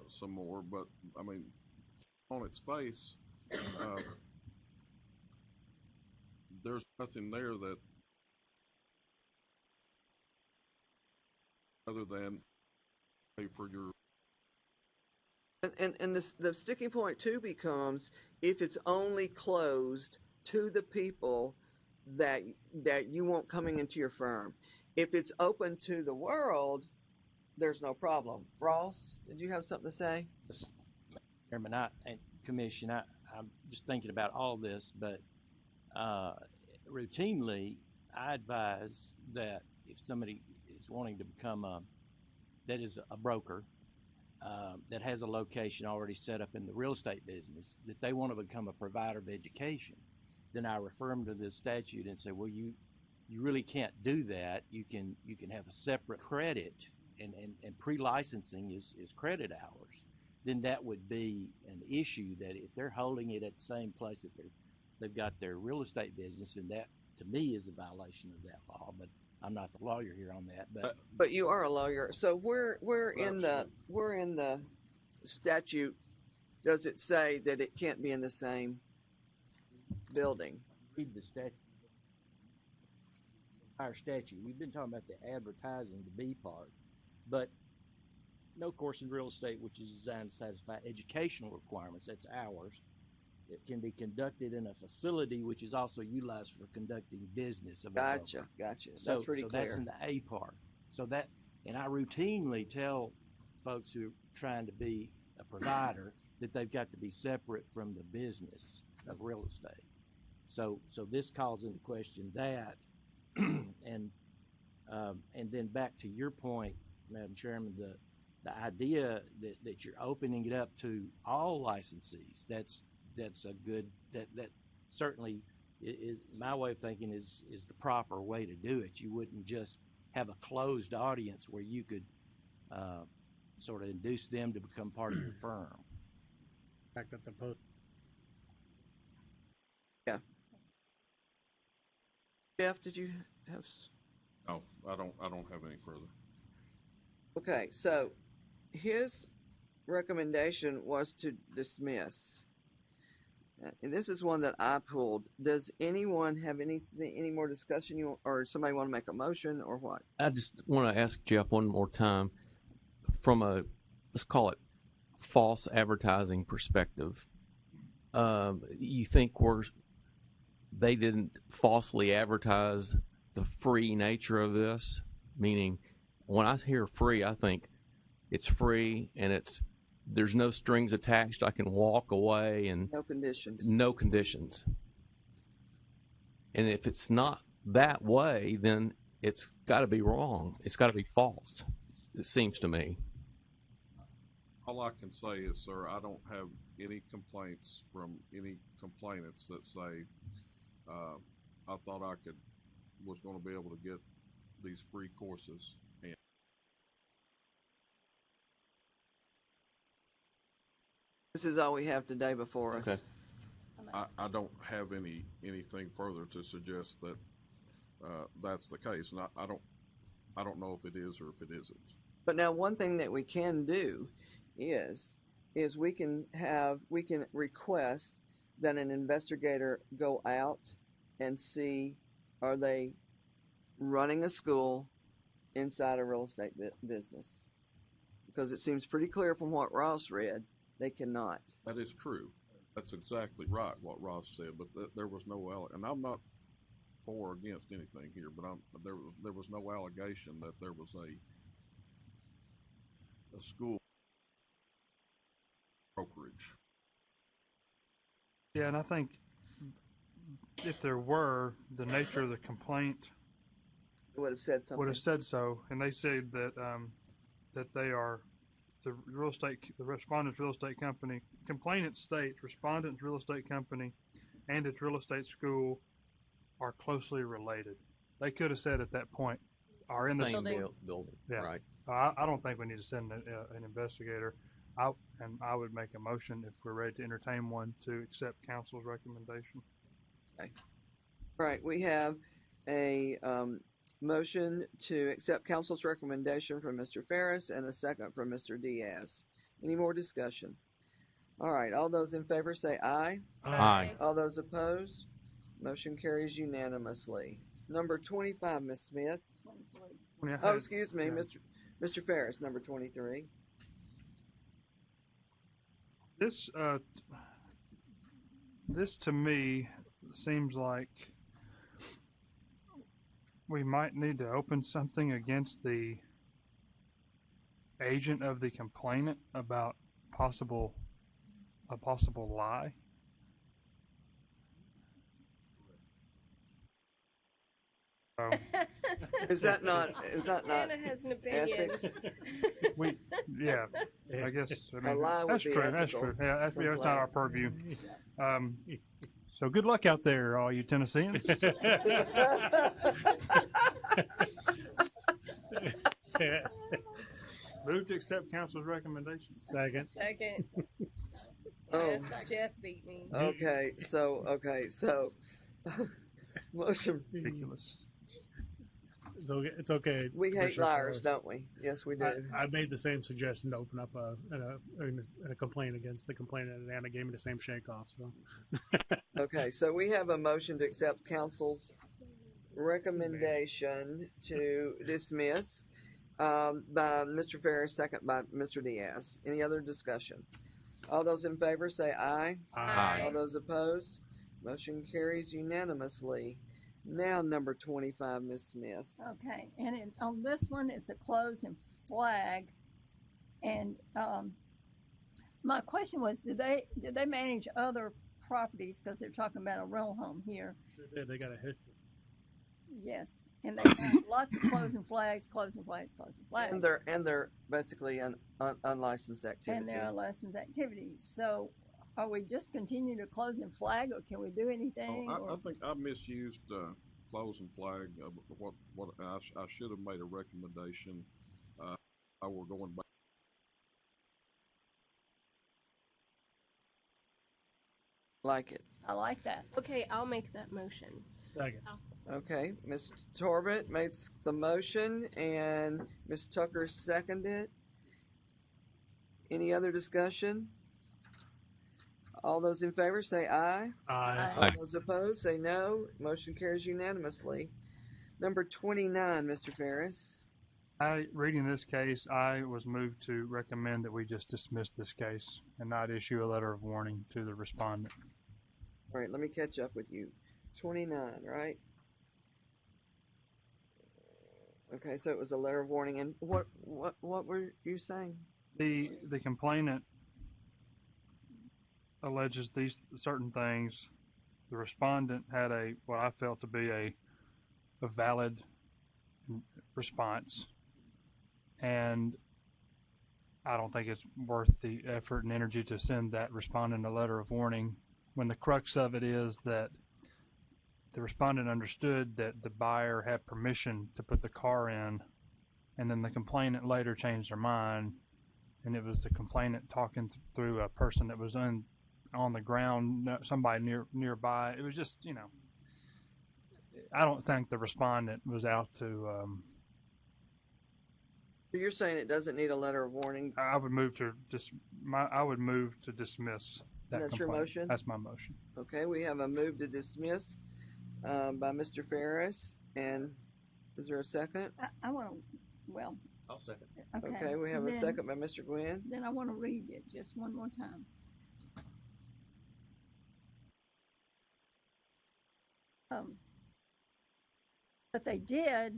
some more. But I mean, on its face, there's nothing there that other than pay for your. And the sticking point too becomes if it's only closed to the people that you want coming into your firm. If it's open to the world, there's no problem. Ross, did you have something to say? Chairman, and Commission, I'm just thinking about all this, but routinely I advise that if somebody is wanting to become that is a broker that has a location already set up in the real estate business, that they want to become a provider of education, then I refer them to this statute and say, well, you really can't do that. You can have a separate credit and pre-licensing is credit hours, then that would be an issue. That if they're holding it at the same place that they've got their real estate business, and that to me is a violation of that law. But I'm not the lawyer here on that. But you are a lawyer, so we're in the statute. Does it say that it can't be in the same building? Read the statute. Our statute. We've been talking about the advertising, the B part, but no course in real estate which is designed to satisfy educational requirements. That's ours. It can be conducted in a facility which is also utilized for conducting business. Gotcha. That's pretty clear. That's in the A part. So that, and I routinely tell folks who are trying to be a provider that they've got to be separate from the business of real estate. So this calls into question that, and then back to your point, Madam Chairman, the idea that you're opening it up to all licensees. That's a good, that certainly is my way of thinking is the proper way to do it. You wouldn't just have a closed audience where you could sort of induce them to become part of your firm. Fact that the post. Yeah. Jeff, did you have? No, I don't have any further. Okay, so his recommendation was to dismiss. And this is one that I pulled. Does anyone have any more discussion or somebody want to make a motion or what? I just want to ask Jeff one more time from a, let's call it, false advertising perspective. You think they didn't falsely advertise the free nature of this? Meaning, when I hear free, I think it's free and there's no strings attached. I can walk away and no conditions. No conditions. And if it's not that way, then it's got to be wrong. It's got to be false. It seems to me. All I can say is, sir, I don't have any complaints from any complainants that say, I thought I was going to be able to get these free courses. And this is all we have today before us. Okay. I don't have anything further to suggest that that's the case, and I don't know if it is or if it isn't. But now one thing that we can do is we can request that an investigator go out and see, are they running a school inside a real estate business? Because it seems pretty clear from what Ross read, they cannot. That is true. That's exactly right what Ross said, but there was no, and I'm not for or against anything here, but there was no allegation that there was a school brokerage. Yeah, and I think if there were, the nature of the complaint would have said something. Would have said so, and they said that that they are the respondent's real estate company. Complainant states respondent's real estate company and its real estate school are closely related. They could have said at that point, are in the same building. Yeah. Right. I don't think we need to send an investigator. I would make a motion if we're ready to entertain one to accept council's recommendation. Okay. All right, we have a motion to accept council's recommendation from Mr. Ferris and a second from Mr. Diaz. Any more discussion? All right, all those in favor say aye. Aye. All those opposed? Motion carries unanimously. Number 25, Ms. Smith. 23. Oh, excuse me, Mr. Ferris, number 23. This to me seems like we might need to open something against the agent of the complainant about a possible lie. So, Is that not Anna has an opinion. ethics? I guess I mean, lie would that's be true. That's ethical true. Yeah, that's not complaint. our purview. So good luck out there, all you Tennesseans. Move to accept council's recommendation. Second. Second. Oh. Jeff beat me. Okay, so motion. Ridiculous. It's okay. We hate Commissioner liars, Flores. don't we? Yes, we do. I made the same suggestion to open up a complaint against the complainant, and Anna gave me the same shake off. So, Okay, so we have a motion to accept council's recommendation to dismiss by Mr. Ferris, second by Mr. Diaz. Any other discussion? All those in favor say aye. Aye. All those opposed? Motion carries unanimously. Now, number 25, Ms. Smith. Okay, and on this one, it's a close and flag. And my question was, did they manage other properties? Because they're talking about a rental home here. they got a history. Yes, and they have lots of closing flags, closing flags, closing flags. And they're basically an unlicensed activity. And they're unlicensed activities. So are we just continue to close and flag, or can we do anything? I think I misused close and flag. What I should have made a recommendation. We're going back. Like it. I like that. Okay, I'll make that motion. Second. Okay, Ms. Torbett made the motion and Ms. Tucker seconded. Any other discussion? All those in favor say aye. Aye. All those opposed say no. Motion carries unanimously. Number 29, Mr. Ferris. Reading this case, I was moved to recommend that we just dismiss this case and not issue a letter of warning to the respondent. All right, let me catch up with you. 29, right? Okay, so it was a letter of warning. And what were you saying? The complainant alleges these certain things. The respondent had what I felt to be a valid response, and I don't think it's worth the effort and energy to send that respondent a letter of warning when the crux of it is that the respondent understood that the buyer had permission to put the car in, and then the complainant later changed their mind, and it was the complainant talking through a person that was on the ground, somebody nearby. It was just, I don't think the respondent was out to. So you're saying it doesn't need a letter of warning? I would move to dismiss that. That's your complaint. motion? That's my motion. Okay, we have a move to dismiss by Mr. Ferris. And is there a second? I want to, well. I'll second. Okay, we have a second by Mr. Gwynn. Then I want to read it just one more time. But they did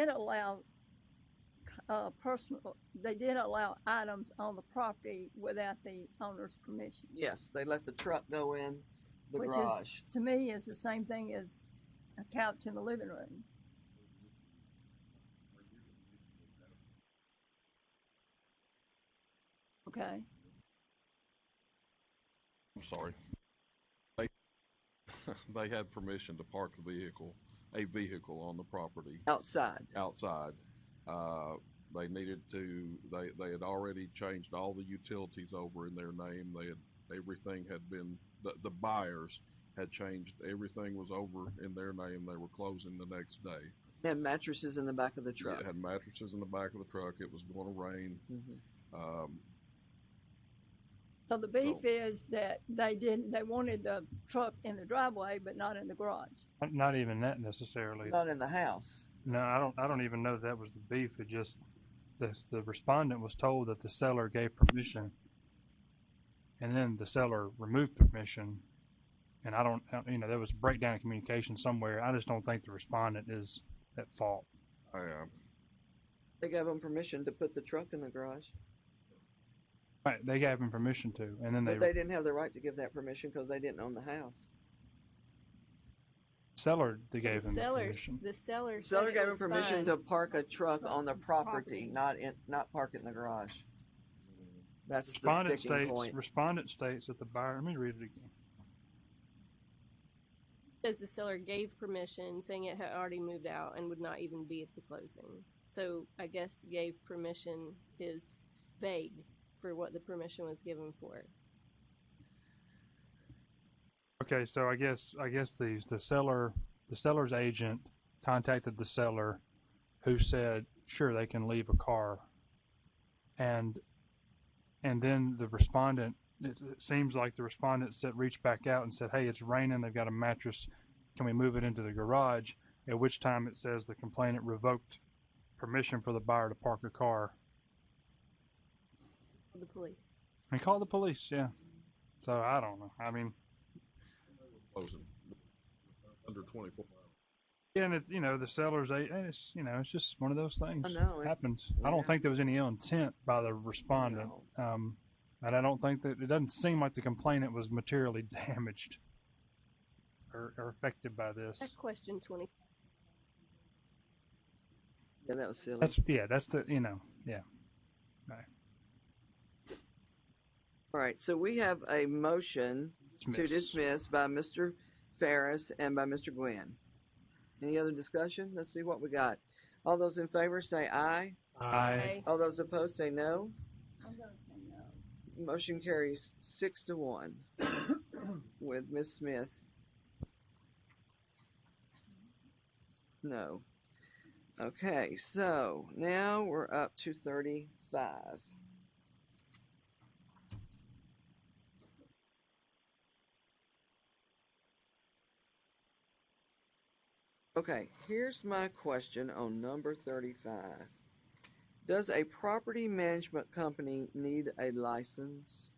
allow they did allow items on the property without the owner's permission. Yes, they let the truck go in the Which garage. is, to me, is the same thing as a couch in the living room. Okay. I'm sorry. They had permission to park a vehicle on the property. Outside. They needed to, they had already changed all the utilities over in their name. Everything had been, the buyers had changed, everything was over in their name. They were closing the next day. And mattresses in the back of the truck. It had mattresses in the back of the truck. It was going to rain. Mm-hmm. So the beef is that they wanted the truck in the driveway, but not in the garage. Not even that necessarily. Not in the house. No, I don't even know that was the beef. It just the respondent was told that the seller gave permission, and then the seller removed permission, and there was a breakdown in communication somewhere. I just don't think the respondent is at fault. They gave them permission to put the truck in the garage. Right, they gave him permission to, and then But they didn't have the right to give that permission because they didn't own the house. Seller they gave him permission. The seller Gave him permission to park a truck on the property, not park it in the garage. That's the sticking point. Respondent states that the buyer. Let me read it again. Says the seller gave permission, saying it had already moved out and would not even be at the closing. So I guess gave permission is vague for what the permission was given for. Okay, so I guess the seller's agent contacted the seller, who said sure they can leave a car, and then the respondent. It seems like the respondent reached back out and said, "Hey, it's raining. They've got a mattress. Can we move it into the garage?" At which time it says the complainant revoked permission for the buyer to park a car. The police. And call the police, yeah. So I don't know. I mean, Closing under 24 hours. yeah, and it's the seller's and it's it's just one of those things. I know, Happens. I don't think there was any ill intent by the respondent. And I don't think that it doesn't seem like the complainant was materially damaged or affected by this. That question 20. Yeah, that was silly. That's the yeah. Right. All right, so we have a motion to dismiss by Mr. Ferris and by Mr. Gwynn. Any other discussion? Let's see what we got. All those in favor say aye. Aye. All those opposed say no. I'm going to say no. Motion carries 6-1 with Ms. Smith. No. Okay, so now we're up to 35. Okay, here's my question on number 35. Does a property management company need a license?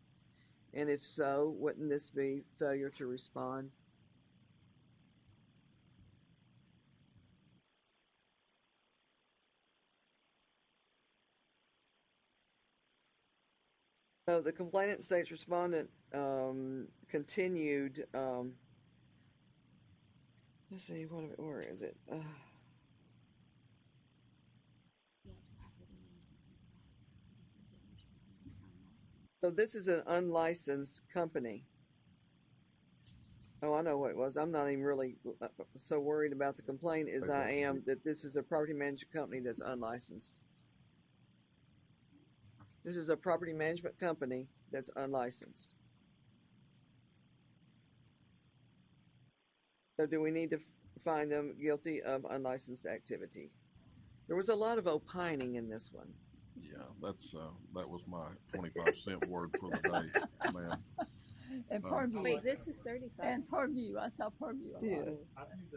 And if so, wouldn't this be failure to respond? So the complainant states respondent continued. Let's see, where is it? So this is an unlicensed company. Oh, I know what it was. I'm not even really so worried about the complaint as I am that this is a property management company that's unlicensed. This is a property management company that's unlicensed. So do we need to find them guilty of unlicensed activity? There was a lot of opining in this one. Yeah, that was my 25-cent word for the day, man. And Purview. Wait, this is 35. And Purview. I saw Purview.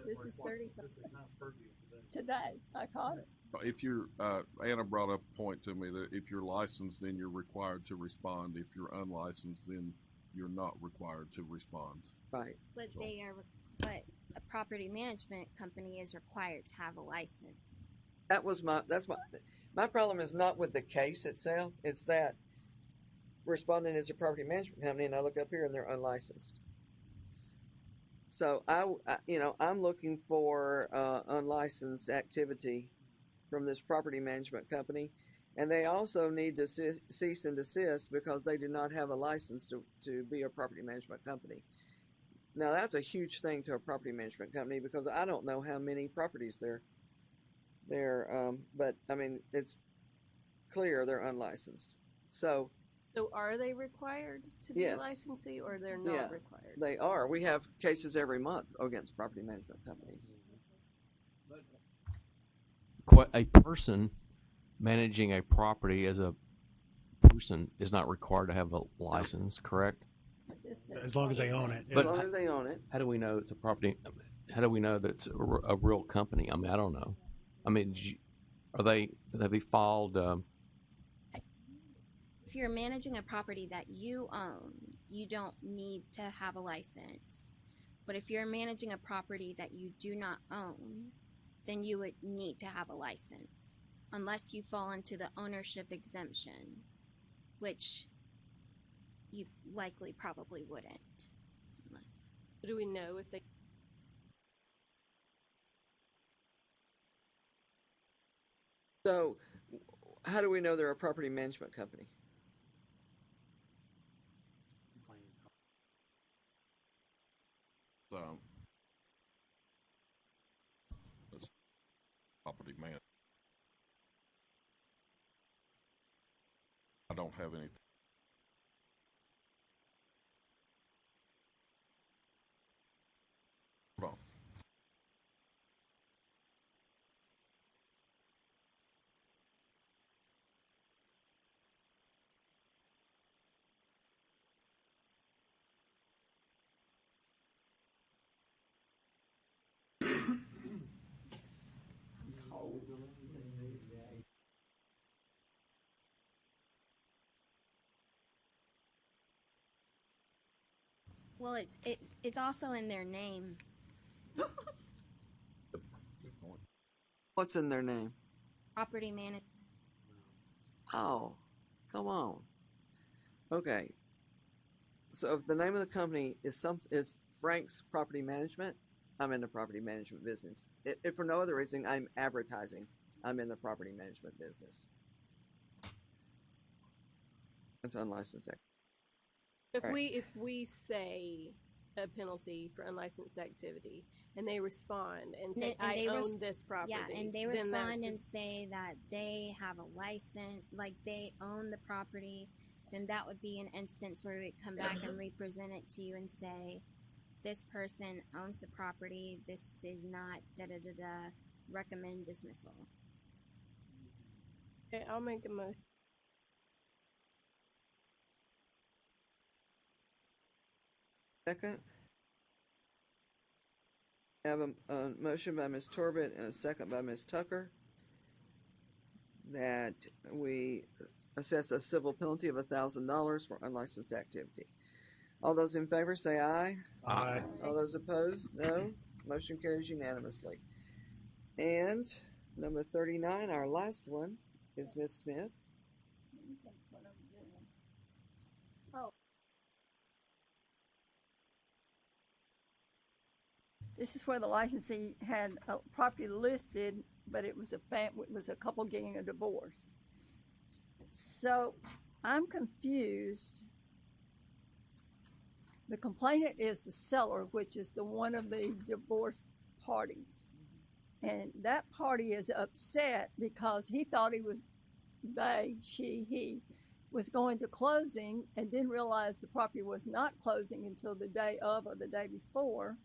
This is 35. Today, I caught it. If you're, Anna brought up a point to me that if you're licensed, then you're required to respond. If you're unlicensed, then you're not required to respond. Right. But but a property management company is required to have a license. My problem is not with the case itself. It's that respondent is a property management company, and I look up here and they're unlicensed. So I'm looking for unlicensed activity from this property management company, and they also need to cease and desist because they do not have a license to be a property management company. Now that's a huge thing to a property management company because I don't know how many properties but I mean it's clear they're unlicensed. So are they required to be a licensee, or they're not required? They are. We have cases every month against property management companies. A person managing a property as a person is not required to have a license, correct? As long as they own it. But as long as they own it. How do we know it's a property? How do we know that it's a real company? I mean, I don't know. I mean, have they filed? If you're managing a property that you own, you don't need to have a license. But if you're managing a property that you do not own, then you would need to have a license, unless you fall into the ownership exemption, which you likely probably wouldn't. Do we know if they? So how do we know they're a property management company? I don't have anything. Hold on. Well, it's also in their name. What's in their name? Property management. Oh, come on. Okay. So if the name of the company is Frank's Property Management, I'm in the property management business. If for no other reason, I'm advertising. I'm in the property management business. It's unlicensed. If Right. we say a penalty for unlicensed activity and they respond and say, And they I res- own this property. Yeah, and they then respond that's- and say that they have a license, like they own the property, then that would be an instance where we would come back and represent it to you and say, this person owns the property, this is not da-da-da-da, recommend dismissal. Okay, I'll make a motion. Second. I have a motion by Ms. Torbett and a second by Ms. Tucker that we assess a civil penalty of $1,000 for unlicensed activity. All those in favor say aye. Aye. All those opposed, no. Motion carries unanimously. And number 39, our last one, is Ms. Smith. This is where the licensee had a property listed, but it was a couple getting a divorce. So I'm confused. The complainant is the seller, which is the one of the divorce parties. And that party is upset because he thought he was going to closing and didn't realize the property was not closing until the day of or the day before.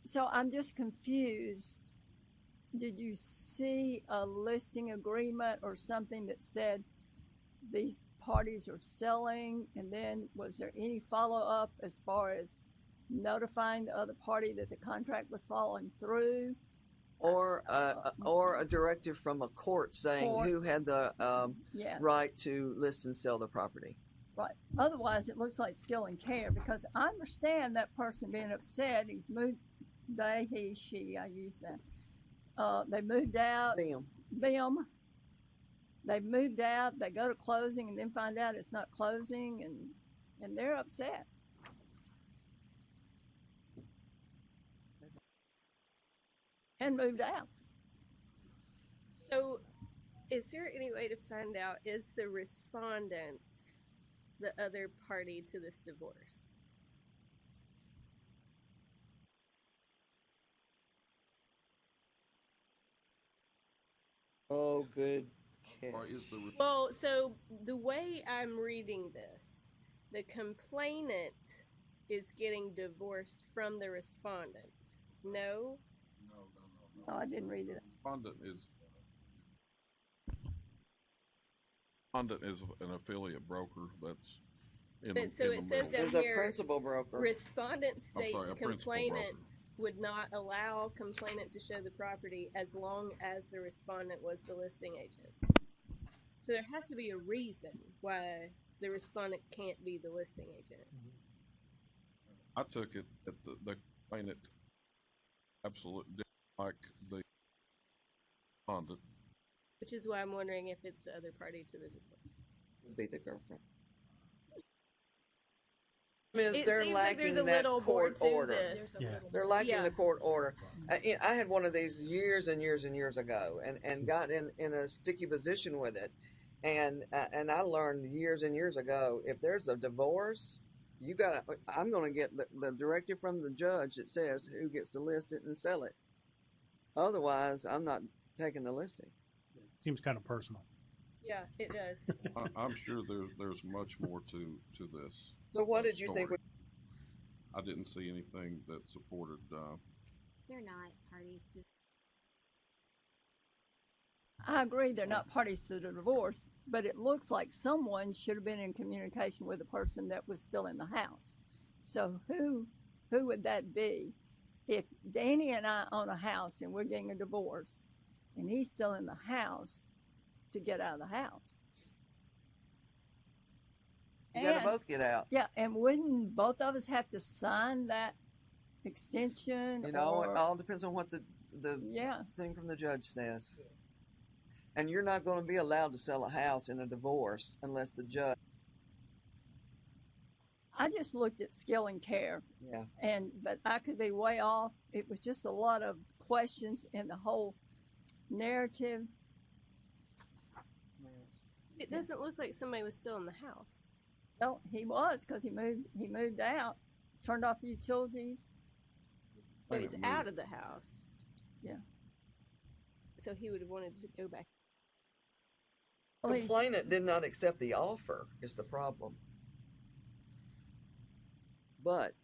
So I'm just confused. Did you see a listing agreement or something that said these parties are selling? And then was there any follow-up as far as notifying the other party that the contract was falling through? Or a directive from a court saying who had the Yes. right to list and sell the property. Right. Otherwise, it looks like skill and care, because I understand that person being upset. He's moved, they, he, she, I use that. They moved out. Them. They moved out. They go to closing and then find out it's not closing, and they're upset. And moved out. So, is there any way to find out, is the respondent the other party to this divorce? Oh, good catch. Well, so the way I'm reading this, the complainant is getting divorced from the respondent. No? No, I didn't read it. Respondent is an affiliate broker that's in the So it says down There's here, a principal broker. respondent states sorry, a principal complainant would not allow complainant to show the property as long as the respondent was the listing agent. So there has to be a reason why the respondent can't be the listing agent. I took it that the complainant absolutely didn't like the respondent. Which is why I'm wondering if it's the other party to the divorce. Would be the girlfriend. Is It they're seems like lacking there's a that little more court to order. this. Yeah. They're lacking Yeah. the court order. I had one of these years and years and years ago, and got in a sticky position with it, and I learned years and years ago, if there's a divorce, I'm going to get the directive from the judge that says who gets to list it and sell it. Otherwise, I'm not taking the listing. Seems kind of personal. Yeah, it does. I'm sure there's much more to this. So what did you think? story. I didn't see anything that supported. They're not parties to. I agree they're not parties to the divorce, but it looks like someone should have been in communication with the person that was still in the house. So who would that be? If Danny and I own a house and we're getting a divorce and he's still in the house to get out of the house. You gotta both get out. Yeah, and wouldn't both of us have to sign that extension? You know, or, it all depends on what the thing from the judge says. And you're not going to be allowed to sell a house in a divorce unless the judge. I just looked at skill and care. Yeah. But I could be way off. It was just a lot of questions in the whole narrative. It doesn't look like somebody was still in the house. No, he was because he moved out, turned off the utilities. So he's out of the house. Yeah. So he would have wanted to go back. Complainant did not accept the offer is the problem. But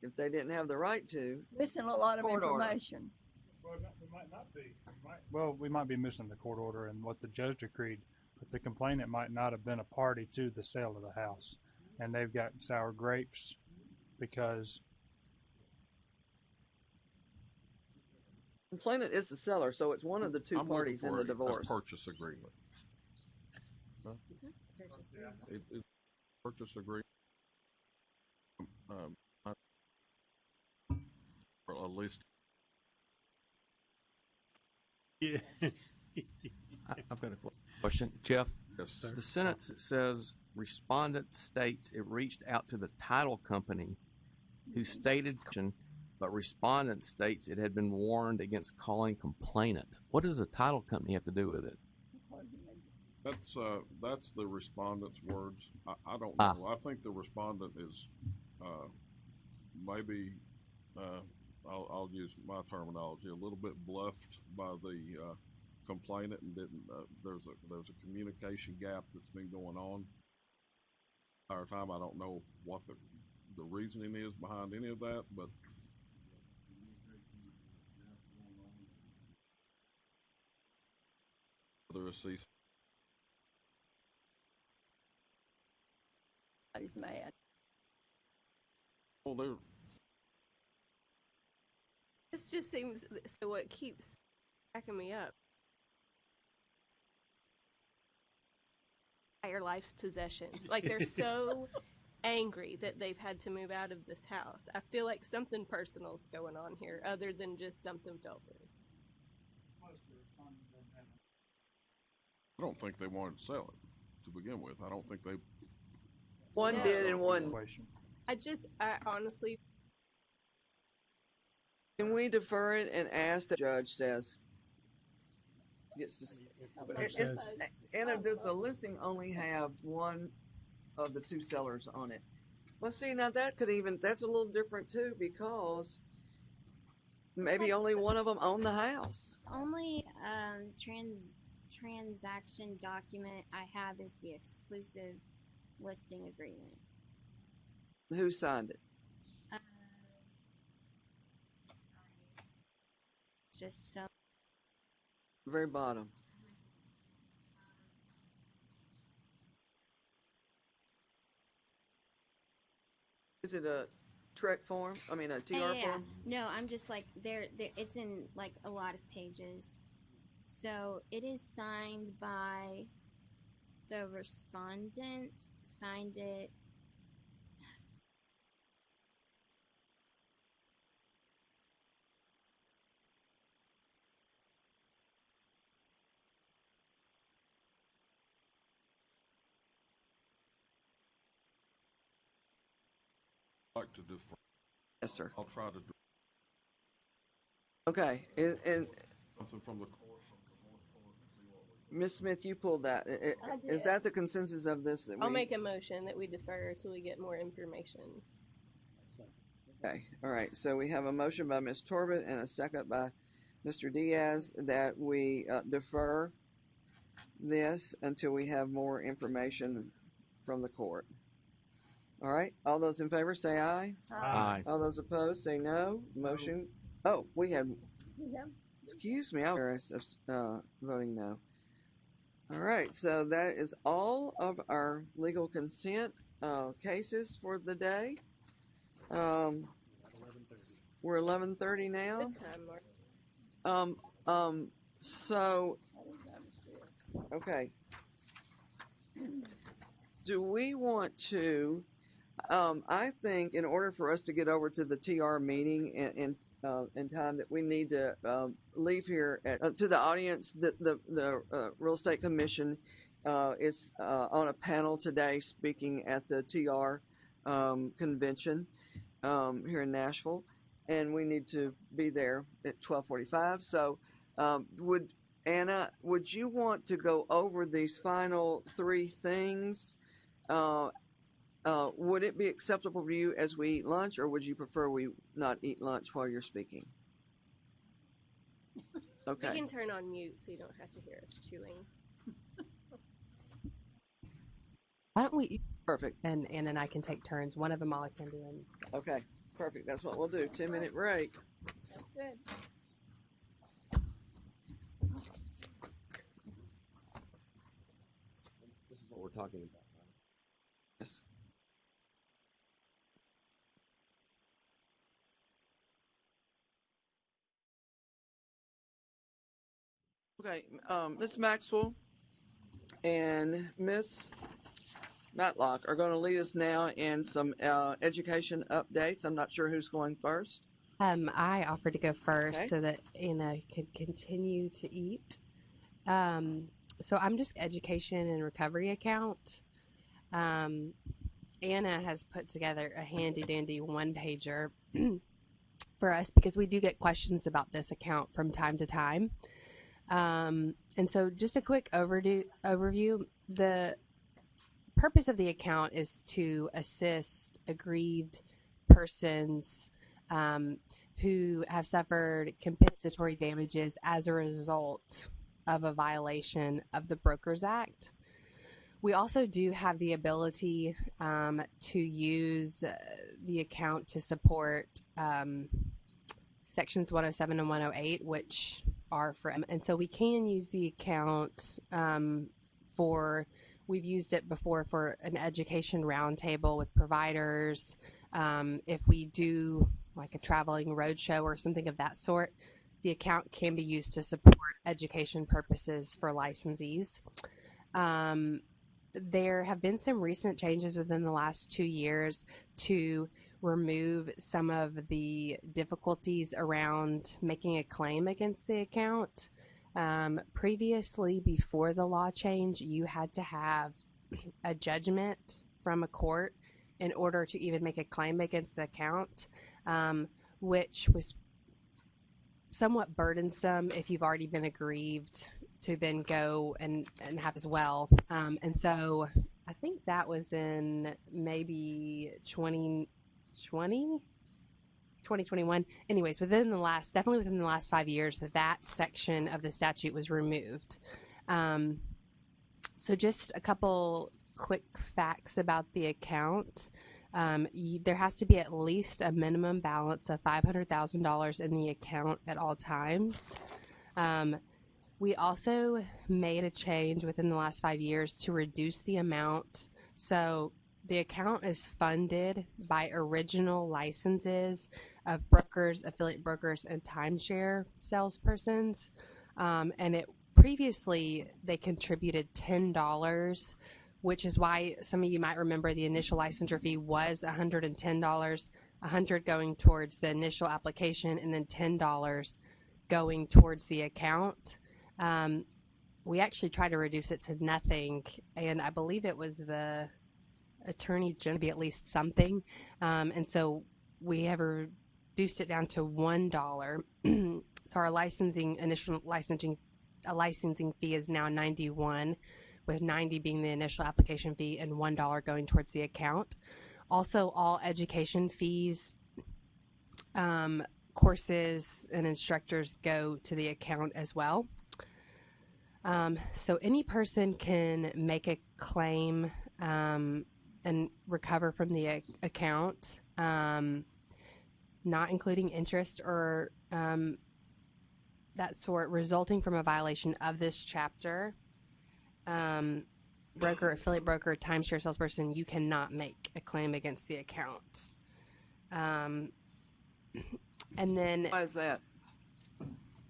if they didn't have the right to, missing a lot of court order. information. Well, we might not be. We might be missing the court order and what the judge decreed, but the complainant might not have been a party to the sale of the house, and they've got sour grapes because Complainant is the seller, so it's one of the two I'm parties in looking the for divorce. A purchase agreement. Huh? It's purchase agreement. Or at least. Yeah. I've got a question. Jeff, Yes, sir. the sentence that says respondent states it reached out to the title company who stated, but respondent states it had been warned against calling complainant. What does a title company have to do with it? That's the respondent's words. I don't know. I think the respondent is maybe I'll use my terminology a little bit bluffed by the complainant and didn't. There's a communication gap that's been going on the entire time. I don't know what the reasoning is behind any of that, but. Whether a cease. He's mad. Well, they're. This just seems so. What keeps cracking me up? Your life's possessions. Like they're so angry that they've had to move out of this house. I feel like something personal's going on here, other than just something fell through. I don't think they wanted to sell it to begin with. I don't think they. One did and one. I honestly. Can we defer it and ask the judge says? Gets to. Anna, does the listing only have one of the two sellers on it? Well, see, now that's a little different too, because maybe only one of them owned the house. Only transaction document I have is the exclusive listing agreement. Who signed it? Just so. Very bottom. Is it a TREC form? I mean, a TR form? No, I'm just like there. It's in like a lot of pages. So it is signed by the respondent. Signed it. Like to defer. Yes, sir. I'll try to. Okay, and Something from the. Ms. Smith, you pulled that. Is that the consensus of this? That I'll make a motion that we defer until we get more information. Okay, all right. So we have a motion by Ms. Torbett and a second by Mr. Diaz that we defer this until we have more information from the court. All right, all those in favor say aye. Aye. All those opposed say no. Motion, oh, we had, excuse me, I was voting no. All right, so that is all of our legal consent cases for the day. We're 11:30 now. Good time, Mark. So, okay. Do we want to, I think in order for us to get over to the TR meeting in time, that we need to leave here to the audience. The Real Estate Commission is on a panel today speaking at the TR convention here in Nashville, and we need to be there at 12:45. So Anna, would you want to go over these final three things? Would it be acceptable for you as we eat lunch, or would you prefer we not eat lunch while you're speaking? Okay. We can turn on mute so you don't have to hear us chewing. Why don't we? Perfect. And Ann and I can take turns. One of them all can do. Okay, perfect. That's what we'll do. 10-minute break. That's good. This is what we're talking about. Yes. Okay, Ms. Maxwell and Ms. Matlock are going to lead us now in some education updates. I'm not sure who's going first. I offered to go first Okay. so that Anna could continue to eat. So I'm just education and recovery account. Anna has put together a handy dandy one pager for us because we do get questions about this account from time to time. And so just a quick overview. The purpose of the account is to assist aggrieved persons who have suffered compensatory damages as a result of a violation of the Brokers Act. We also do have the ability to use the account to support sections 107 and 108, which are for, and so we can use the account for, we've used it before for an education roundtable with providers. If we do like a traveling roadshow or something of that sort, the account can be used to support education purposes for licensees. There have been some recent changes within the last 2 years to remove some of the difficulties around making a claim against the account. Previously, before the law change, you had to have a judgment from a court in order to even make a claim against the account, which was somewhat burdensome if you've already been aggrieved to then go and have as well. And so I think that was in maybe 2021. Anyways, definitely within the last 5 years, that section of the statute was removed. So just a couple quick facts about the account. There has to be at least a minimum balance of $500,000 in the account at all times. We also made a change within the last 5 years to reduce the amount. So the account is funded by original licenses of brokers, affiliate brokers, and timeshare salespersons. And it previously, they contributed $10, which is why some of you might remember the initial licensure fee was $110, $100 going towards the initial application, and then $10 going towards the account. We actually tried to reduce it to nothing, and I believe it was the attorney general, be at least something. And so we have reduced it down to $1. So our initial licensing fee is now $91, with $90 being the initial application fee and $1 going towards the account. Also, all education fees, courses, and instructors go to the account as well. So any person can make a claim and recover from the account, not including interest or that sort, resulting from a violation of this chapter. Broker, affiliate broker, timeshare salesperson, you cannot make a claim against the account. And then, why is that?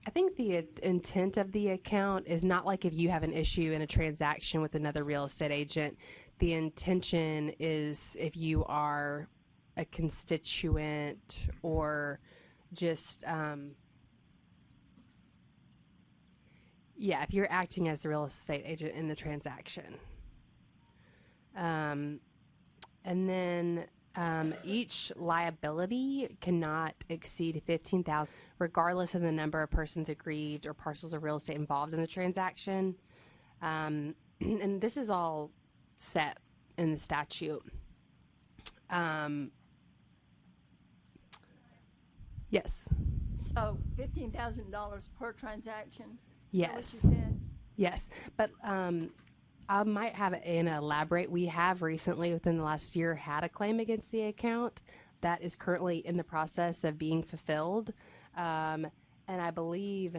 I think the intent of the account is not like if you have an issue in a transaction with another real estate agent. The intention is if you are a constituent or just, if you're acting as the real estate agent in the transaction. And then each liability cannot exceed $15,000, regardless of the number of persons aggrieved or parcels of real estate involved in the transaction. And this is all set in the statute. Yes. So $15,000 per transaction. Yes. Is that what you said? Yes, but I might have Anna elaborate. We have recently, within the last year, had a claim against the account that is currently in the process of being fulfilled, and I believe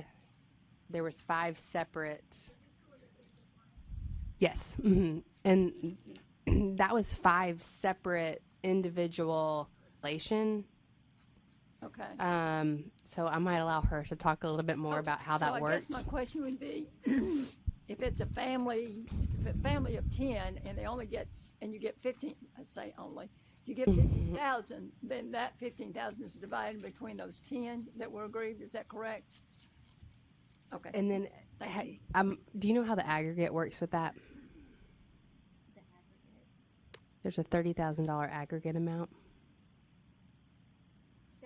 there was 5 separate. Yes, and that was 5 separate individual relation. Okay. So I might allow her to talk a little bit more about how that I works. guess my question would be, if it's a family of 10 and they only get, and you get 15, I say only, you get 15,000, then that 15,000 is divided between those 10 that were aggrieved. Is that correct? Okay. And then, do you know how the aggregate works with that? There's a $30,000 aggregate amount.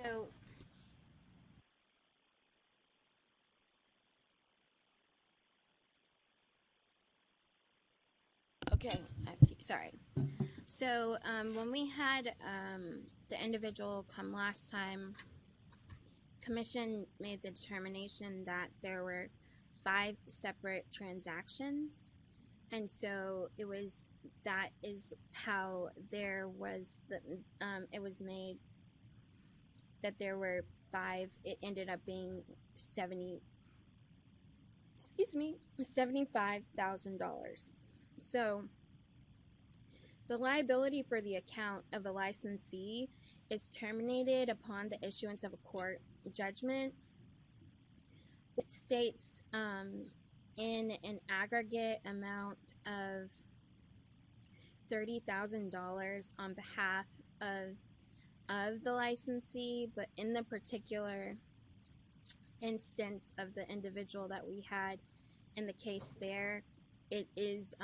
So okay, sorry. So when we had the individual come last time, commission made the determination that there were 5 separate transactions, and so that is how there was it was made that there were 5. It ended up being $75,000. So the liability for the account of a licensee is terminated upon the issuance of a court judgment. It states in an aggregate amount of $30,000 on behalf of the licensee, but in the particular instance of the individual that we had in the case there, it is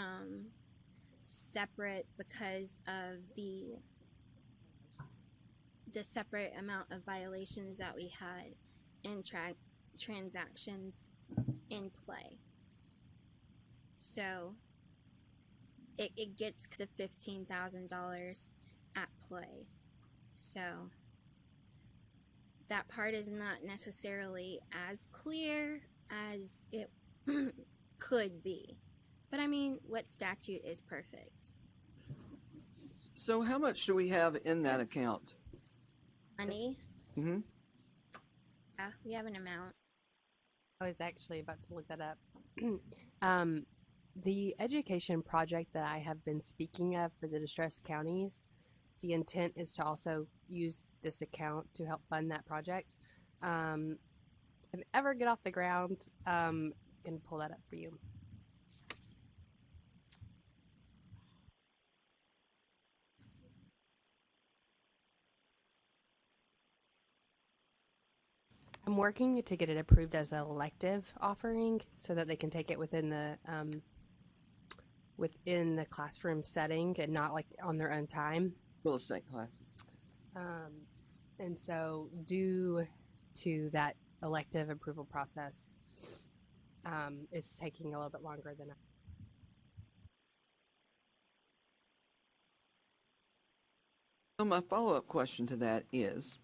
separate because of the separate amount of violations that we had in transactions in play. So it gets the $15,000 at play. So that part is not necessarily as clear as it could be. But I mean, what statute is perfect? So how much do we have in that account? Money? Mm-hmm. Yeah, we have an amount. I was actually about to look that up. The education project that I have been speaking of for the distressed counties, the intent is to also use this account to help fund that project. If it ever get off the ground, I can pull that up for you. I'm working to get it approved as an elective offering so that they can take it within the classroom setting and not like on their own time. Real estate classes. And so due to that elective approval process, it's taking a little bit longer than So my follow-up question to that is,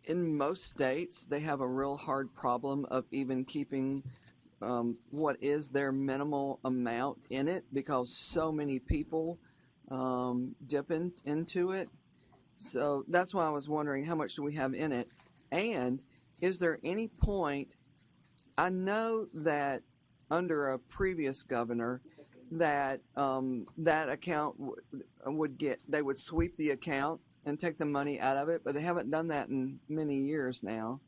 in most states, they have a real hard problem of even keeping what is their minimal amount in it because so many people dip into it. So that's why I was wondering how much do we have in it? And is there any point, I know that under a previous governor, that that account they would sweep the account and take the money out of it, but they haven't done that in many years now.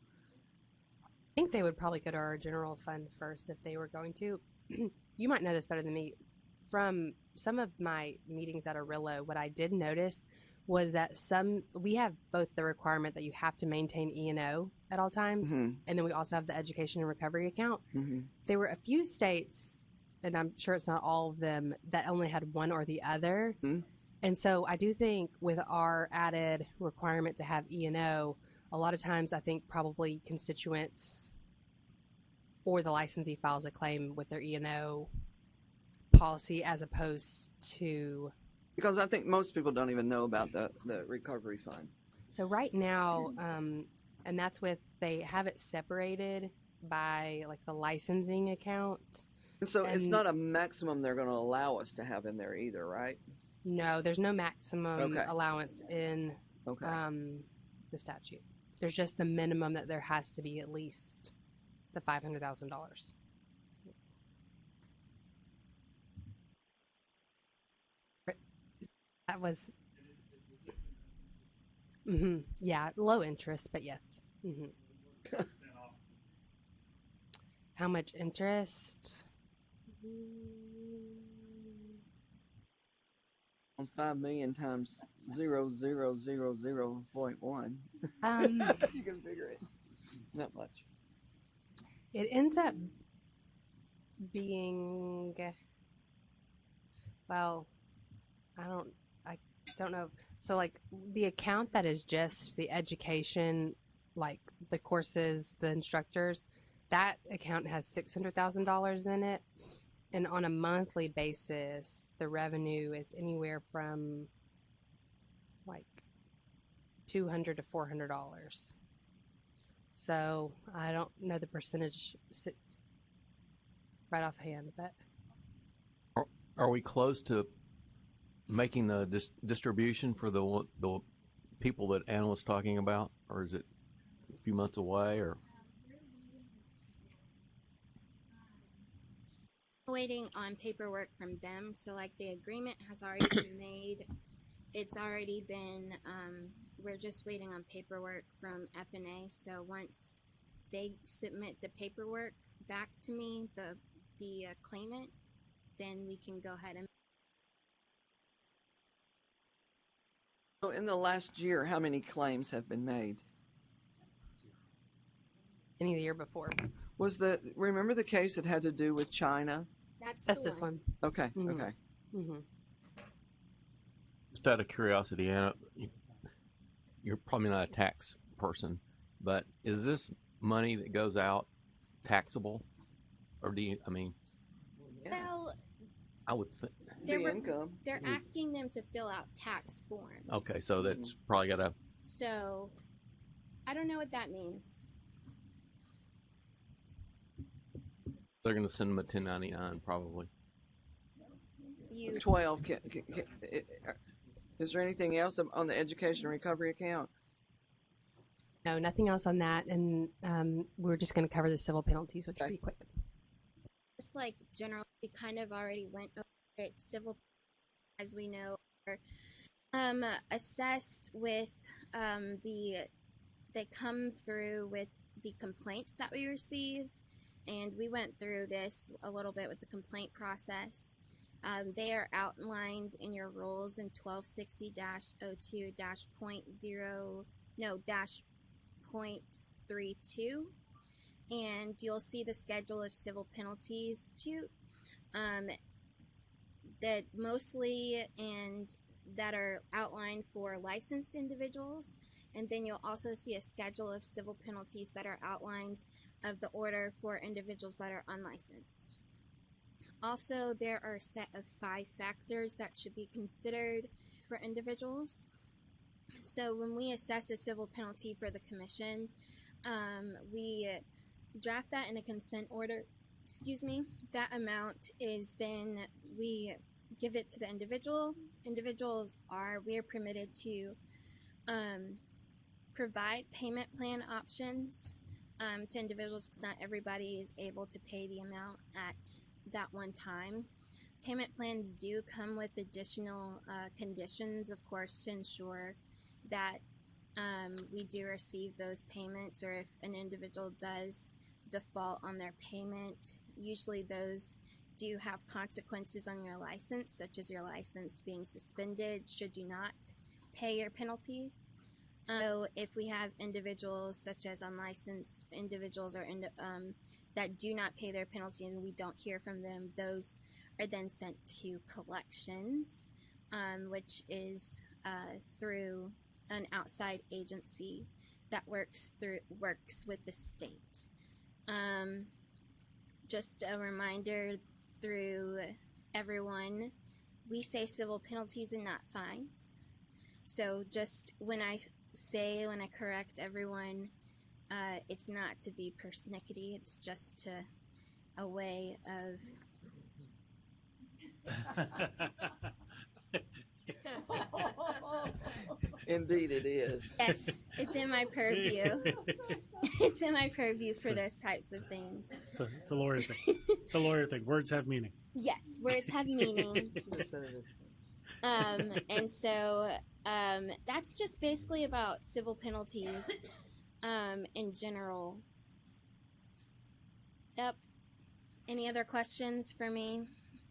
I think they would probably go to our general fund first if they were going to. You might know this better than me. From some of my meetings at Arillo, what I did notice was that we have both the requirement that you have to maintain E&O at all times, Mm-hmm. and then we also have the education and recovery account. Mm-hmm. There were a few states, and I'm sure it's not all of them, that only had one or the other. Mm-hmm. And so I do think with our added requirement to have E&O, a lot of times I think probably constituents or the licensee files a claim with their E&O policy as opposed to... Because I think most people don't even know about the recovery fund. So right now, and that's they have it separated by like the licensing account. So it's And- not a maximum they're going to allow us to have in there either, right? No, there's no maximum Okay. allowance in the statute. There's just the minimum that there has to be at least the $500,000. That was, yeah, low interest, but yes. How much interest? On 5 million times 0.1. You can figure it. Not much. It ends up being, well, I don't know. So like the account that is just the education, like the courses, the instructors, that account has $600,000 in it. And on a monthly basis, the revenue is anywhere from like $200 to $400. So I don't know the percentage right offhand, but Are we close to making the distribution for the people that Anna was talking about, or is it a few months away? Or Waiting on paperwork from them. So like the agreement has already been made. It's already been, we're just waiting on paperwork from FNA. So once they submit the paperwork back to me, the claimant, then we can go ahead and. So in the last year, how many claims have been made? any of the year before. Remember the case that had to do with China? That's this one. Okay, Mhm. okay. Mm-hmm. Just out of curiosity, Anna, you're probably not a tax person, but is this money that goes out taxable, or do you? I mean, Well, I would. they're asking them to fill out tax forms. Okay, so that's probably got to. So, I don't know what that means. They're going to send them a 1099 probably. 12. Is there anything else on the education recovery account? No, nothing else on that, and we're just going to cover the civil penalties, which will be quick. Just like generally, we kind of already went over it. Civil, as we know, are assessed with they come through with the complaints that we receive, and we went through this a little bit with the complaint process. They are outlined in your rules in 1260-02-.32, and you'll see the schedule of civil penalties that mostly and that are outlined for licensed individuals, and then you'll also see a schedule of civil penalties that are outlined of the order for individuals that are unlicensed. Also, there are a set of 5 factors that should be considered for individuals. So when we assess a civil penalty for the commission, we draft that in a consent order. Excuse me. That amount is then we give it to the individual. We are permitted to provide payment plan options to individuals because not everybody is able to pay the amount at that one time. Payment plans do come with additional conditions, of course, to ensure that we do receive those payments, or if an individual does default on their payment, usually those do have consequences on your license, such as your license being suspended should you not pay your penalty. So if we have individuals such as unlicensed individuals or that do not pay their penalty and we don't hear from them, those are then sent to collections, which is through an outside agency that works with the state. Just a reminder through everyone, we say civil penalties and not fines. So just when I correct everyone, it's not to be persnickety, it's just a way of Indeed, it is. Yes, it's in my purview. It's in my purview for those types of things. It's a lawyer thing. It's a lawyer thing. Words have meaning. Yes, words have meaning. And so that's just basically about civil penalties in general. Yep. Any other questions for me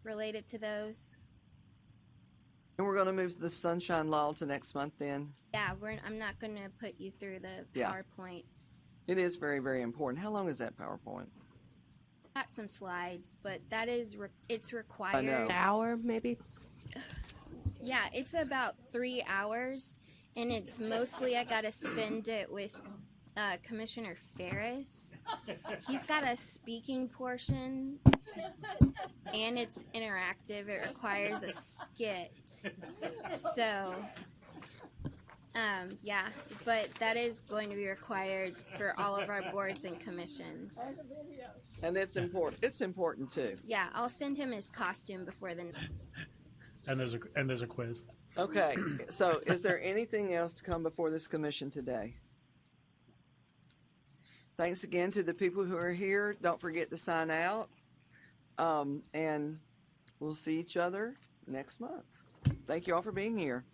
related to those? And we're going to move the sunshine law to next month then? Yeah, I'm not going to put you through the Yeah. PowerPoint. It is very, very important. How long is that PowerPoint? Got some slides, but that is it's required. I know. An hour, maybe? Yeah, it's about 3 hours, and it's mostly I got to spend it with Commissioner Ferris. He's got a speaking portion, and it's interactive. It requires a skit. So, yeah, but that is going to be required for all of our boards and commissions. And it's important. It's important too. Yeah, I'll send him his costume before the. And there's a quiz. Okay, so is there anything else to come before this commission today? Thanks again to the people who are here. Don't forget to sign out. And we'll see each other next month. Thank you all for being here.